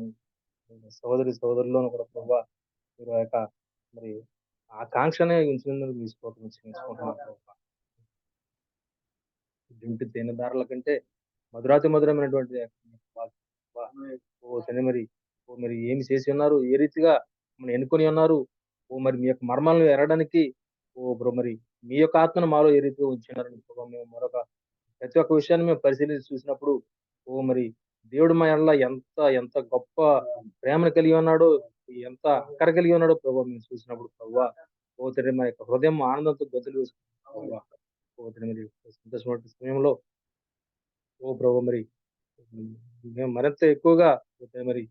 సహోదరుల్లోనూ కూడా ప్రభువా మీరు ఆ యొక్క మరి ఆకాంక్షనే ఉంచినందుకు తీసుకుంటున్నాం. ఇంటి తేనెదారుల కంటే మధురాతి మధురమైనటువంటి ఓ తండ్రి మరి మరి ఏమి చేసి ఉన్నారు, ఏ రీతిగా మనం ఎన్నుకొని ఉన్నారు, మరి మీ యొక్క మర్మాలను ఎరగడానికి బ్రో మరి మీ యొక్క ఆత్మను మాలో ఏ రీతిగా ఉంచున్నారని మేము మరొక ప్రతి ఒక్క విషయాన్ని మేము పరిశీలించి చూసినప్పుడు మరి దేవుడు మా ఎడల ఎంత ఎంత గొప్ప ప్రేమను కలిగి ఉన్నాడో, ఎంత అక్కర కలిగి ఉన్నాడో ప్రభావ మేము చూసినప్పుడు ప్రభావ తండ్రి మా యొక్క హృదయం ఆనందంతో గతులు వేసుకుంటున్నాం. తండ్రి మరి సంతోషమైన సమయంలో ప్రభు మరి మేము మరింత ఎక్కువగా మరి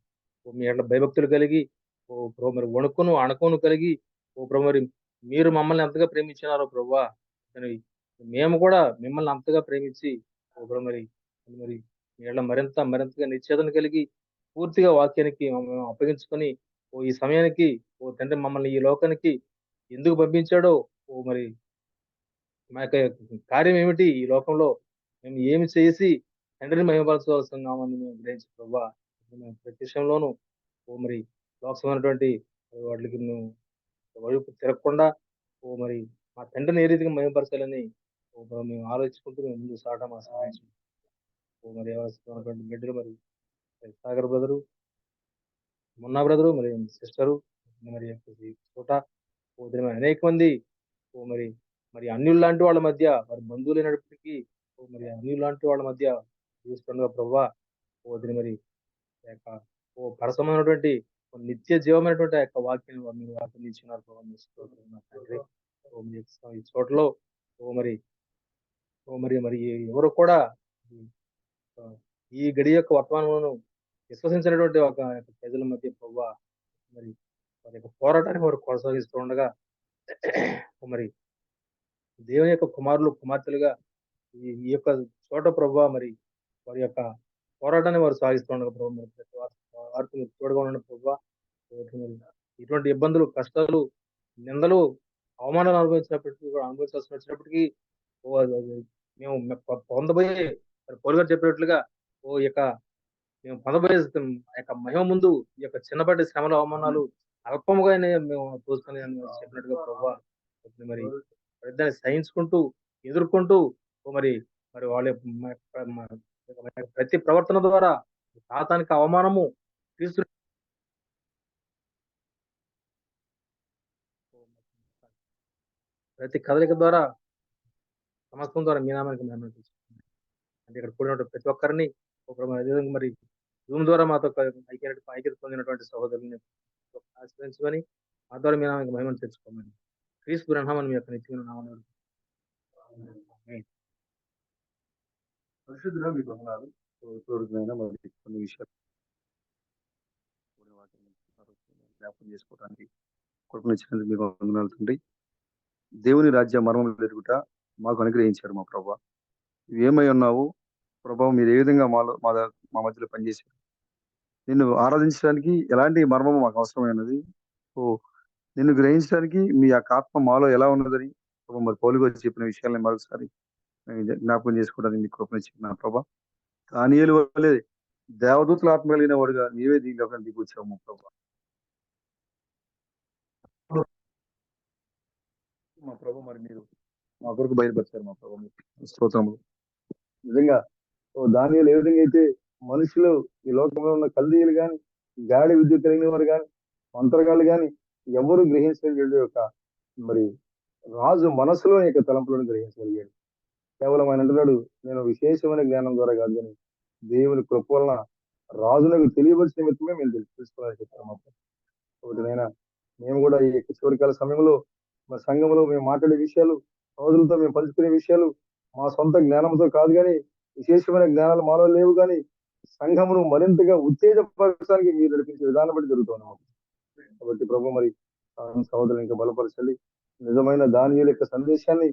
మీ ఎడల భయభక్తులు కలిగి ప్రభు మరి వణుకును అణకును కలిగి ప్రభు మరి మీరు మమ్మల్ని ఎంతగా ప్రేమించినారో ప్రభువా మేము కూడా మిమ్మల్ని అంతగా ప్రేమించి ప్రభు మరి మరి మీ ఎడల మరింతగా నిశ్చేతను కలిగి పూర్తిగా వాక్యానికి మేము అప్పగించుకొని ఈ సమయానికి తండ్రి మమ్మల్ని ఈ లోకానికి ఎందుకు పంపించాడో మరి మా యొక్క కార్యం ఏమిటి ఈ లోకంలో, మేము ఏమి చేసి తండ్రిని మహిమపరచవలసినామని మేము గ్రహించి ప్రభా ప్రతి విషయంలోనూ మరి లోకమైనటువంటి వాటికి మేము వైపు తిరగకుండా మరి మా తండ్రిని ఏ రీతిగా మహిమపరచాలని మేము ఆలోచించుకుంటూ మేము ముందు సాగడం మా సహాయం మరి ఎవరైనటువంటి బిడ్డలు మరి సాగర్ బ్రదరు, మున్నా బ్రదరు, మరి సిస్టరు, మరి చోట అనేక మంది మరి మరి అన్యులు లాంటి వాళ్ళ మధ్య మరి బంధువులైనప్పటికీ మరి అన్యులు లాంటి వాళ్ళ మధ్య జీవిస్తుండగా ప్రభావ వదిలి మరి యొక్క పరసమైనటువంటి నిత్య జీవమైనటువంటి ఆ యొక్క వాక్యాన్ని మీరు ఆచరించినారు తండ్రి. ఈ చోటలో మరి మరి మరి ఎవరు కూడా ఈ గడి యొక్క వర్తమానములను విశ్వసించినటువంటి ఒక ప్రజల మధ్య ప్రభావ మరి వారి యొక్క పోరాటాన్ని వారు కొనసాగిస్తూ ఉండగా మరి దేవుని యొక్క కుమారులు కుమార్తెలుగా ఈ యొక్క చోట ప్రభావ మరి వారి యొక్క పోరాటాన్ని వారు సాగిస్తుండగా ప్రభావ మరి ప్రతి వారికి మీరు తోడుగా ఉన్న ప్రభావ ఇటువంటి ఇబ్బందులు, కష్టాలు, నిందలు, అవమానాలు అనుభవించినప్పటికీ కూడా అనుభవించాల్సి వచ్చినప్పటికీ మేము పొందబోయే పౌలు గారు చెప్పినట్లుగా ఈ యొక్క మేము పొందబోయే ఆ యొక్క మహిమ ముందు ఈ యొక్క చిన్నపాటి శ్రమల అవమానాలు అల్పముగానే మేము చూసుకొని చెప్పినట్టుగా ప్రభావ మరి దాన్ని సహించుకుంటూ ఎదుర్కొంటూ మరి మరి వాళ్ళ ప్రతి ప్రవర్తన ద్వారా సాతానికి అవమానము క్రీస్తు ప్రతి కదలిక ద్వారా సమస్తం ద్వారా మీ నామానికి మేము అంటే ఇక్కడ కూడిన ప్రతి ఒక్కరిని అదేవిధంగా మరి జూమ్ ద్వారా మాతో ఐక్యత పొందినటువంటి సహోదరుని ఆశ్రయించుకొని మా ద్వారా మీ నామానికి మహిమను తెచ్చుకోమని క్రీస్తు బ్రహ్మని మీ యొక్క నిత్యమైన నామం పరిశుద్ధుడా మీకు వందనాలు. తోడునైనా మరి కొన్ని విషయాలు జ్ఞాపకం చేసుకోవడానికి కృపనిచ్చినందుకు మీకు వందనాలు తండ్రి. దేవుని రాజ్య మర్మం ఎరుగుట మాకు అనుగ్రహించారు మా ప్రభా. ఇవి ఏమై ఉన్నావు ప్రభావం, మీరు ఏ విధంగా మా మధ్యలో పనిచేశారు, నిన్ను ఆరాధించడానికి ఎలాంటి మర్మము మాకు అవసరమైనది. ఓ నిన్ను గ్రహించడానికి మీ యొక్క ఆత్మ మాలో ఎలా ఉన్నదని ప్రభా మరి పౌలు గారు చెప్పిన విషయాన్ని మరొకసారి మేము జ్ఞాపకం చేసుకోవడానికి మీకు కృపనిచ్చిన ప్రభా. దానియేలు వలె దేవదూతల ఆత్మ కలిగిన వాడుగా నీవే దీనిలో దిగి వచ్చావు మా ప్రభా. మా ప్రభు మరి మీరు మా కొరకు బయలుపరిచారు మా ప్రభు. స్తోత్రములు. నిజంగా దానియేలు ఏ విధంగా అయితే మనుషులు ఈ లోకంలో ఉన్న కల్దీయులు గాని, గాడి విద్య కలిగిన వారు గాని, మంత్రగాళ్ళు గాని ఎవరు గ్రహించగలిగే యొక్క మరి రాజు మనసులో యొక్క తలంపులను గ్రహించగలిగాడు. కేవలం ఆయన అంటున్నాడు, నేను విశేషమైన జ్ఞానం ద్వారా కాదు కానీ దేవుని కృప వలన రాజునకు తెలియవలసిన నిమిత్తమే మేము తెలుసుకోవాలని చెప్పారు మాకు. కాబట్టి నైనా మేము కూడా ఈ యొక్క చివరికాల సమయంలో మా సంఘంలో మేము మాట్లాడే విషయాలు, సోదరులతో మేము పంచుకునే విషయాలు మా సొంత జ్ఞానంతో కాదు కానీ విశేషమైన జ్ఞానాలు మాలో లేవు కానీ సంఘమును మరింతగా ఉత్తేజపరచడానికి మీరు నడిపించే విధానం బట్టి జరుగుతుంది మాకు. కాబట్టి ప్రభు మరి సహోదరులు ఇంకా బలపరచాలి. నిజమైన దానియేలు యొక్క సందేశాన్ని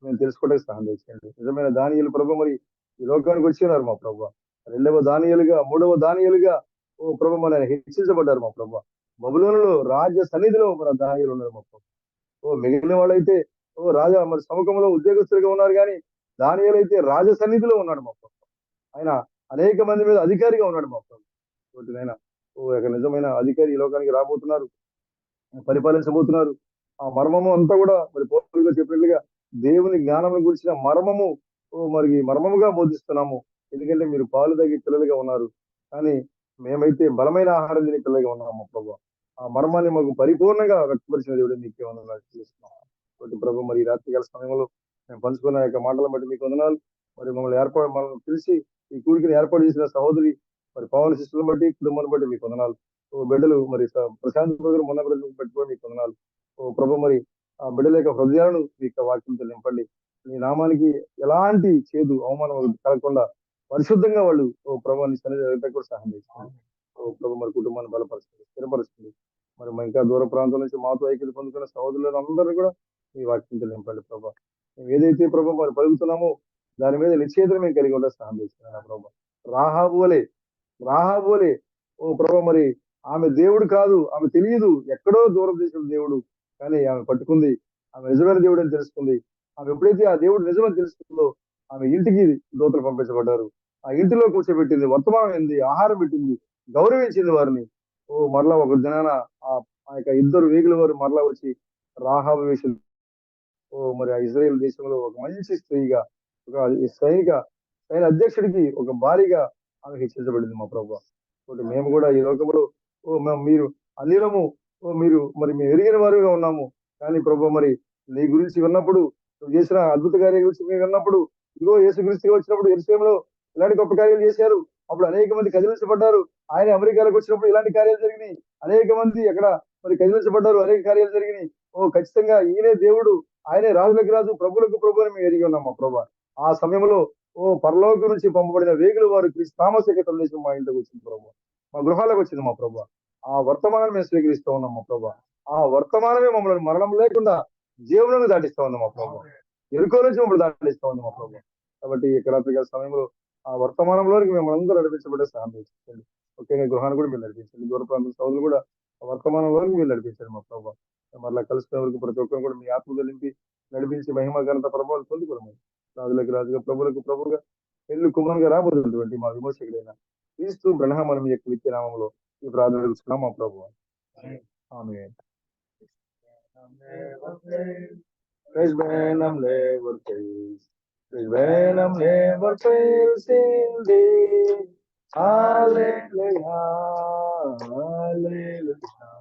మేము తెలుసుకోవడానికి సహాయం చేయండి. నిజమైన దానియేలు ప్రభు మరి ఈ లోకానికి వచ్చినారు మా ప్రభు. రెండవ దానియేలుగా, మూడవ దానియేలుగా ఓ ప్రభు మరి ఆయన హెచ్చించబడ్డారు మా ప్రభు. బబులోనులో రాజ్య సన్నిధిలో మన దానియేలు ఉన్నారు మా ప్రభు. ఓ మిగిలిన వాళ్ళైతే రాజా మరి సముఖంలో ఉద్యోగస్తులుగా ఉన్నారు కానీ దానియేలు అయితే రాజ సన్నిధిలో ఉన్నాడు మా ప్రభు. ఆయన అనేక మంది మీద అధికారిగా ఉన్నాడు మా ప్రభు. కాబట్టి ఆయన నిజమైన అధికారి ఈ లోకానికి రాబోతున్నారు, పరిపాలించబోతున్నారు. ఆ మర్మము అంతా కూడా మరి పౌలుగా చెప్పినట్లుగా దేవుని జ్ఞానం గురించిన మర్మము మరి మర్మముగా బోధిస్తున్నాము. ఎందుకంటే మీరు పాలు తగ్గి పిల్లలుగా ఉన్నారు, కానీ మేమైతే బలమైన ఆహారం తినే పిల్లలుగా ఉన్నాము ప్రభు. ఆ మర్మాన్ని మాకు పరిపూర్ణంగా వ్యక్తపరిచిన దేవుడు మీకే వందనాలు తెలుస్తున్నాం. కాబట్టి ప్రభు మరి ఈ రాత్రికాల సమయంలో మేము పంచుకున్న యొక్క మాటలను బట్టి మీకు వందనాలు. మరి మనల్ని పిలిచి ఈ కూడికిని ఏర్పాటు చేసిన సహోదరి మరి పవన్ శిష్యులను బట్టి, కుటుంబాన్ని బట్టి మీకు వందనాలు. బిడ్డలు మరి ప్రశాంత్ గారు మొన్న బిడ్డలు పెట్టుకోవడం మీకు వందనాలు. ప్రభు మరి ఆ బిడ్డల యొక్క హృదయాలను మీ యొక్క వాక్యంతో నింపండి. మీ నామానికి ఎలాంటి చేదు అవమానం కలగకుండా పరిశుద్ధంగా వాళ్ళు ప్రభావాన్ని సన్నిధి కూడా సహాయం చేస్తుంది. ప్రభు మరి కుటుంబాన్ని బలపరుస్తుంది, స్థిరపరుస్తుంది. మరి మా ఇంకా దూర ప్రాంతం నుంచి మాతో ఐక్యత పొందుతున్న సహోదరులను అందరూ కూడా మీ వాక్యంతో నింపండి ప్రభా. మేము ఏదైతే ప్రభు మరి పలుకుతున్నామో దాని మీద నిశ్చేతను మేము కలిగి ఉండే సహాయం చేస్తున్నాను ప్రభా. రాహాబు వలె ప్రభు మరి ఆమె దేవుడు కాదు, ఆమె తెలియదు, ఎక్కడో దూరం దేశం దేవుడు, కానీ ఆమె పట్టుకుంది, ఆమె నిజమైన దేవుడు అని తెలుసుకుంది. ఆమె ఎప్పుడైతే ఆ దేవుడు నిజమని తెలుసుకుందో ఆమె ఇంటికి దూతలు పంపించబడ్డారు. ఆ ఇంటిలో కూర్చోబెట్టింది, వర్తమానం అయింది, ఆహారం పెట్టింది, గౌరవించింది వారిని. మరలా ఒక దినాన ఆ యొక్క ఇద్దరు వేగుల వారు మరలా వచ్చి రాహాబు వేషం మరి ఆ ఇజ్రాయెల్ దేశంలో ఒక మంచి స్త్రీగా, ఒక సైన అధ్యక్షుడికి ఒక భారీగా ఆమె హెచ్చరించబడింది మా ప్రభు. మేము కూడా ఈ లోకంలో మీరు అన్నిలము మీరు మరి మేము ఎరిగిన వారుగా ఉన్నాము. కానీ ప్రభు మరి నీ గురించి విన్నప్పుడు, నువ్వు చేసిన అద్భుత కార్యాల గురించి మేము విన్నప్పుడు, ఇదిగో యేసుక్రీస్తుగా వచ్చినప్పుడు ఎరుసలేములో ఇలాంటి గొప్ప కార్యాలు చేశారు, అప్పుడు అనేక మంది కదిలించబడ్డారు. ఆయన అమెరికాలకు వచ్చినప్పుడు ఇలాంటి కార్యాలు జరిగినాయి, అనేక మంది అక్కడ మరి కదిలించబడ్డారు, అనేక కార్యాలు జరిగినాయి. ఖచ్చితంగా ఈయనే దేవుడు, ఆయనే రాజులకు రాజు, ప్రభులకు ప్రభు అని మేము ఎరిగి ఉన్నాం మా ప్రభు. ఆ సమయంలో పరలోకం నుంచి పంపబడిన వేగులు వారు క్రీస్తామస్ యొక్క సందేశం మా ఇంటికి వచ్చింది ప్రభు, మా గృహాలకు వచ్చింది మా ప్రభు. ఆ వర్తమానం మేము స్వీకరిస్తూ ఉన్నాం మా ప్రభు. ఆ వర్తమానమే మమ్మల్ని మరణం లేకుండా జీవనాన్ని దాటిస్తా ఉంది మా ప్రభు. ఎరుకో నుంచి మమ్మల్ని దాటిస్తా ఉంది మా ప్రభు. కాబట్టి ఇక్కడ రాత్రికాల సమయంలో ఆ వర్తమానంలోనికి మిమ్మల్ని అందరూ నడిపించబడే సహాయం చేయండి. ముఖ్యంగా గృహాన్ని కూడా మీరు నడిపించండి. దూర ప్రాంతం సౌదులు కూడా ఆ వర్తమానంలోనికి మీరు నడిపించండి మా ప్రభు. మరలా కలిసిన వరకు ప్రతి ఒక్కరు కూడా మీ ఆత్మతో నింపి నడిపించి మహిమ ఘనత ప్రభావాలు పొందుకోవడం, రాజులకు రాజుగా, ప్రభులకు ప్రభుగా, పెళ్లి కుమారుగా రాబోతున్నటువంటి మా విమోచకుడైన క్రీస్తు బ్రహ్మణం యొక్క నిత్య నామంలో ఈ ప్రార్థన తెలుసుకున్నాం మా ప్రభు. ఆమేన్. His venom never fails. His venom never fails indeed. Hallelujah, hallelujah.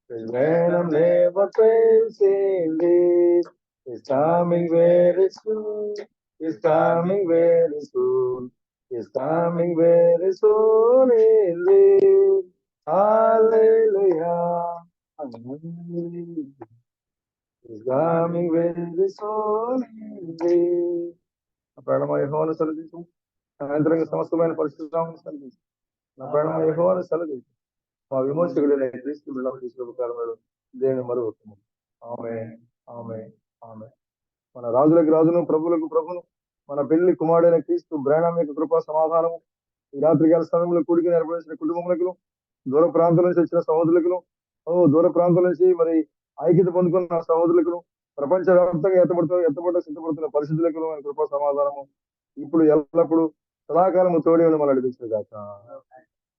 His venom never fails indeed. He's coming very soon. He's coming very soon. He's coming very soon indeed. Hallelujah. Hallelujah. He's coming very soon indeed. ప్రాణమా యెహోవాను సన్నిధించు. సాయంత్రం సమస్తమైన పరిశుద్ధం సంధించి నా ప్రాణం యెహోవాను సెలవు మా విమోచకుడైన క్రీస్తు బిడ్డలకు తీసుకున్న దేవుని మరువకము. ఆమె ఆమె ఆమె మన రాజులకు రాజును ప్రభులకు ప్రభును మన పెళ్లి కుమారుడైన క్రీస్తు బ్రాహ్మణ యొక్క కృపా సమాధానము ఈ రాత్రి కాల సమయంలో కూడికి ఏర్పడిన కుటుంబములకు దూర ప్రాంతం నుంచి వచ్చిన సహోదరులకు దూర ప్రాంతం నుంచి మరి ఐక్యత పొందుకున్న సహోదరులకు ప్రపంచ వ్యాప్తంగా సిద్ధపడుతున్న పరిస్థితులకు మన కృపా సమాధానము ఇప్పుడు ఎల్లప్పుడు సదాకాలము తోడి అని మనం నడిపించిన కాక.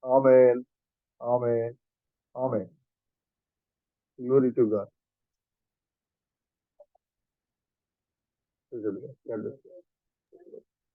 ఆమేన్ ఆమేన్ ఆమేన్. Glory to God.